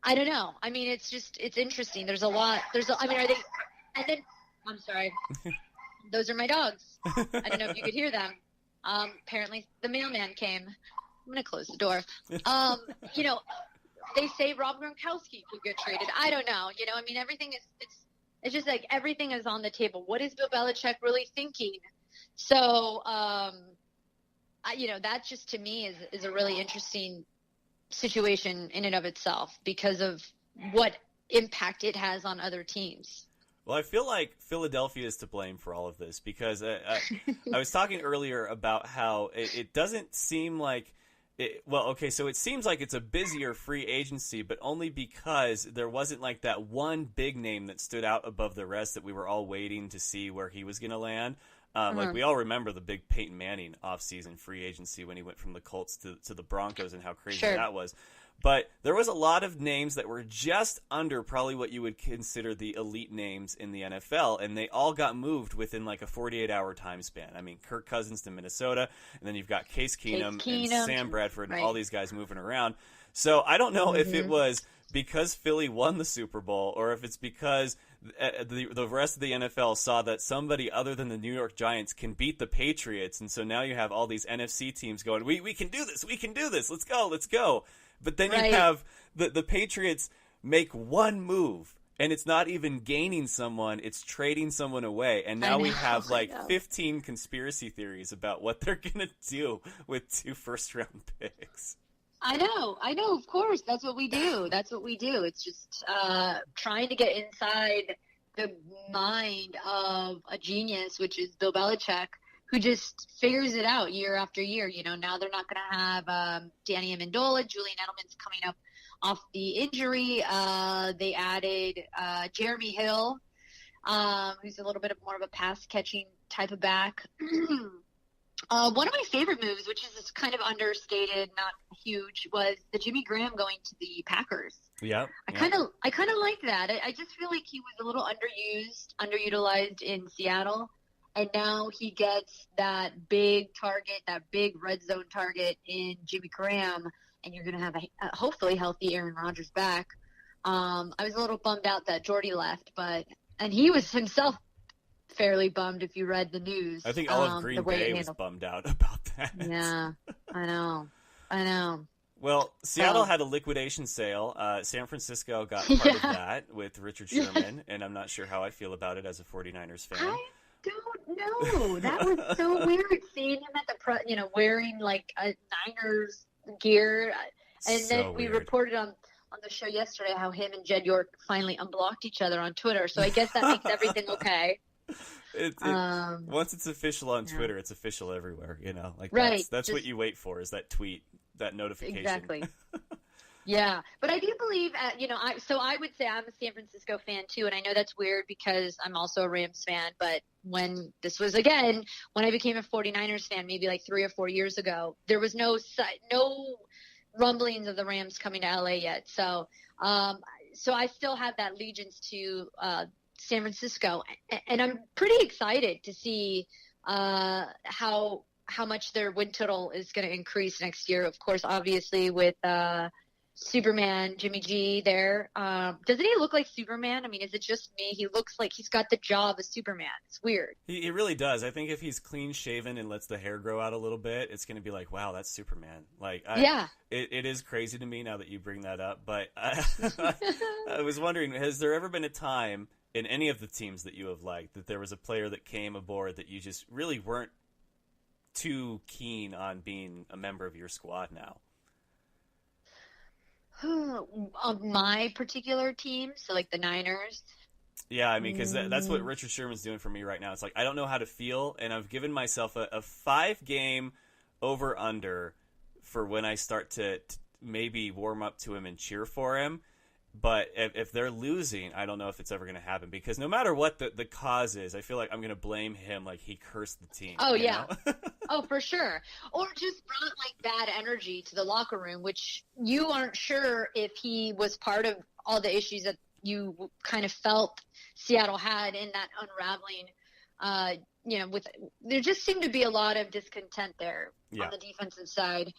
I don't know. I mean, it's interesting. There's a lot. I mean, are they? And then I'm sorry. Those are my dogs. I don't know if you could hear them. Apparently, the mailman came. I'm going to close the door. They say Rob Gronkowski could get traded. I don't know. I mean, everything is it's just like everything is on the table. What is Bill Belichick really thinking? So, that just to me is a really interesting situation in and of itself because of what impact it has on other teams. Well, I feel like Philadelphia is to blame for all of this because I was talking earlier about how it doesn't seem like so it seems like it's a busier free agency, but only because there wasn't like that one big name that stood out above the rest that we were all waiting to see where he was going to land. Like we all remember the big Peyton Manning offseason free agency when he went from the Colts to the Broncos and how crazy that was. But there was a lot of names that were just under probably what you would consider the elite names in the NFL, and they all got moved within like a 48-hour time span. I mean, Kirk Cousins to Minnesota, and then you've got Case Keenum and Sam Bradford and all these guys moving around. So I don't know if it was because Philly won the Super Bowl or if it's because the rest of the NFL saw that somebody other than the New York Giants can beat the Patriots, and so now you have all these NFC teams going, we can do this, let's go. But then you have the Patriots make one move, and it's not even gaining someone, it's trading someone away. And now we have 15 conspiracy theories about what they're going to do with 2 first-round picks. I know, of course. That's what we do. It's just trying to get inside the mind of a genius, which is Bill Belichick, who just figures it out year after year. Now they're not going to have Danny Amendola. Julian Edelman's coming up off the injury. They added Jeremy Hill, who's a little bit more of a pass-catching type of back. One of my favorite moves, which is kind of understated, not huge, was the Jimmy Graham going to the Packers. Yeah. I kind of like that. I just feel like he was a little underutilized in Seattle, and now he gets that big target, that big red zone target in Jimmy Graham, and you're going to have a hopefully healthy Aaron Rodgers back. I was a little bummed out that Jordy left, and he was himself fairly bummed if you read the news. I think all of Green Bay was bummed out about that. Yeah, I know. Well, Seattle had a liquidation sale. San Francisco got part of that with Richard Sherman, and I'm not sure how I feel about it as a 49ers fan. I don't know. That was so weird seeing him at the wearing like a Niners gear, and So then we weird. reported on the show yesterday how him and Jed York finally unblocked each other on Twitter. So I guess that makes everything okay. Once it's official on Twitter, it's official everywhere. Like Right, that's what you wait for, is that tweet, that notification. Exactly. Yeah, but I do believe, I would say I'm a San Francisco fan too, and I know that's weird because I'm also a Rams fan, but when I became a 49ers fan, maybe like 3 or 4 years ago, there was no rumblings of the Rams coming to LA yet. So I still have that allegiance to San Francisco, and I'm pretty excited to see how much their win total is going to increase next year. Of course, obviously with Superman, Jimmy G there. Doesn't he look like Superman? I mean, is it just me? He looks like he's got the jaw of a Superman. It's weird. He really does. I think if he's clean shaven and lets the hair grow out a little bit, it's going to be like, wow, that's Superman. It is crazy to me now that you bring that up. But I was wondering, has there ever been a time in any of the teams that you have liked that there was a player that came aboard that you just really weren't too keen on being a member of your squad now? Of my particular team, so like the Niners. Yeah, I mean, because that's what Richard Sherman's doing for me right now. It's like I don't know how to feel, and I've given myself a 5-game over-under for when I start to maybe warm up to him and cheer for him. But if they're losing, I don't know if it's ever going to happen, because no matter what the cause is, I feel like I'm going to blame him like he cursed the team. Oh, yeah. Oh, for sure. Or just brought like bad energy to the locker room, which you aren't sure if he was part of all the issues that you kind of felt Seattle had in that unraveling. There just seemed to be a lot of discontent there on the defensive side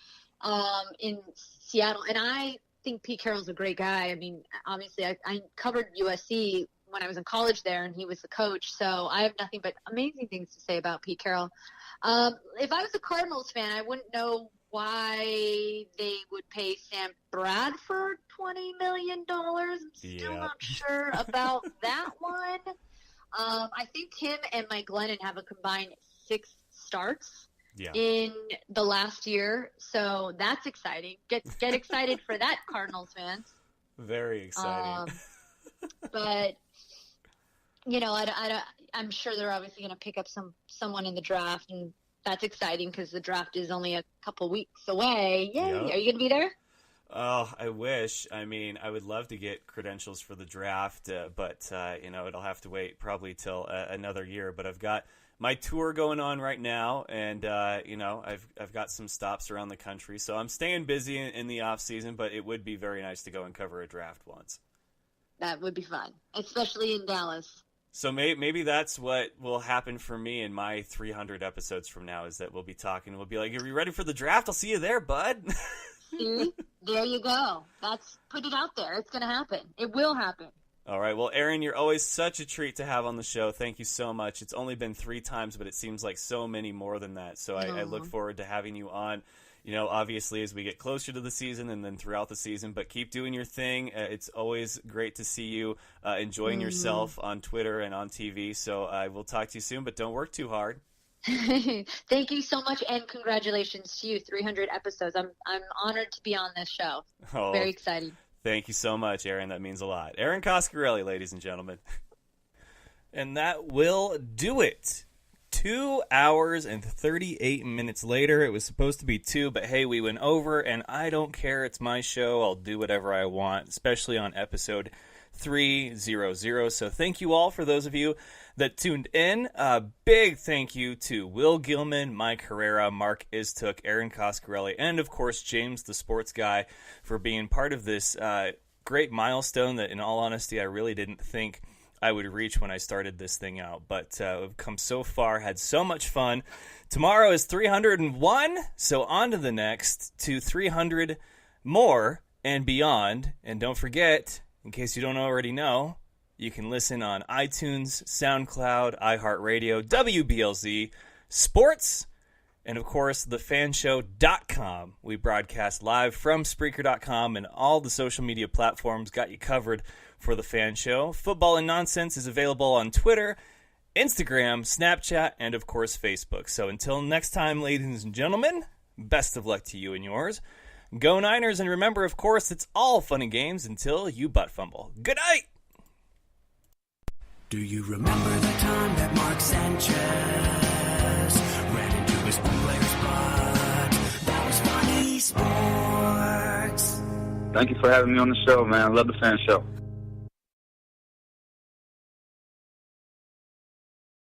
in Seattle. And I think Pete Carroll's a great guy. I mean, obviously, I covered USC when I was in college there, and he was the coach. So I have nothing but amazing things to say about Pete Carroll. If I was a Cardinals fan, I wouldn't know why they would pay Sam Bradford $20 million. I'm still not sure about that one. I think him and Mike Glennon have a combined 6 starts. In the last year, so that's exciting. Get excited for that, Cardinals fans. Very exciting. But I'm sure they're obviously going to pick up someone in the draft, and that's exciting because the draft is only a couple weeks away. Yay! Yep. Are you going to be there? Oh, I wish. I mean, I would love to get credentials for the draft, but it'll have to wait probably till another year. But I've got my tour going on right now, and I've got some stops around the country, so I'm staying busy in the off season. But it would be very nice to go and cover a draft once. That would be fun, especially in Dallas. So maybe that's what will happen for me in my 300 episodes from now, is that we'll be talking. We'll be like, "Are you ready for the draft? I'll see you there, bud." See, there you go. Put it out there. It's going to happen. It will happen. All right. Well, Erin, you're always such a treat to have on the show. Thank you so much. It's only been 3 times, but it seems like so many more than that. So I look forward to having you on, obviously as we get closer to the season and then throughout the season. But keep doing your thing. It's always great to see you enjoying yourself on Twitter and on TV. So I will talk to you soon, but don't work too hard. Thank you so much, and congratulations to you. 300 episodes. I'm honored to be on this show. Oh, very exciting. Thank you so much, Erin. That means a lot. Erin Coscarelli, ladies and gentlemen. And that will do it 2 hours and 38 minutes later. It was supposed to be 2, but hey, we went over, and I don't care. It's my show. I'll do whatever I want, especially on episode 300. So thank you all for those of you that tuned in. A big thank you to Will Gilman, Mike Herrera, Marc Istook, Erin Coscarelli, and of course James the Sports Guy for being part of this great milestone that, in all honesty, I really didn't think I would reach when I started this thing out. But we've come so far, had so much fun. Tomorrow is 301, so on to the next, to 300 more and beyond. And don't forget, in case you don't already know, you can listen on iTunes, SoundCloud, iHeartRadio, WBLZ, Sports, and of course, thefanshow.com. We broadcast live from Spreaker.com and all the social media platforms. Got you covered for The Fan Show. Football and Nonsense is available on Twitter, Instagram, Snapchat, and of course, Facebook. So until next time, ladies and gentlemen, best of luck to you and yours. Go Niners, and remember, of course, it's all fun and games until you butt fumble. Good night! Do you remember the time that Marc Sanchez ran into his player's butt? That was funny sports. Thank you for having me on the show, man. I love the Fan Show.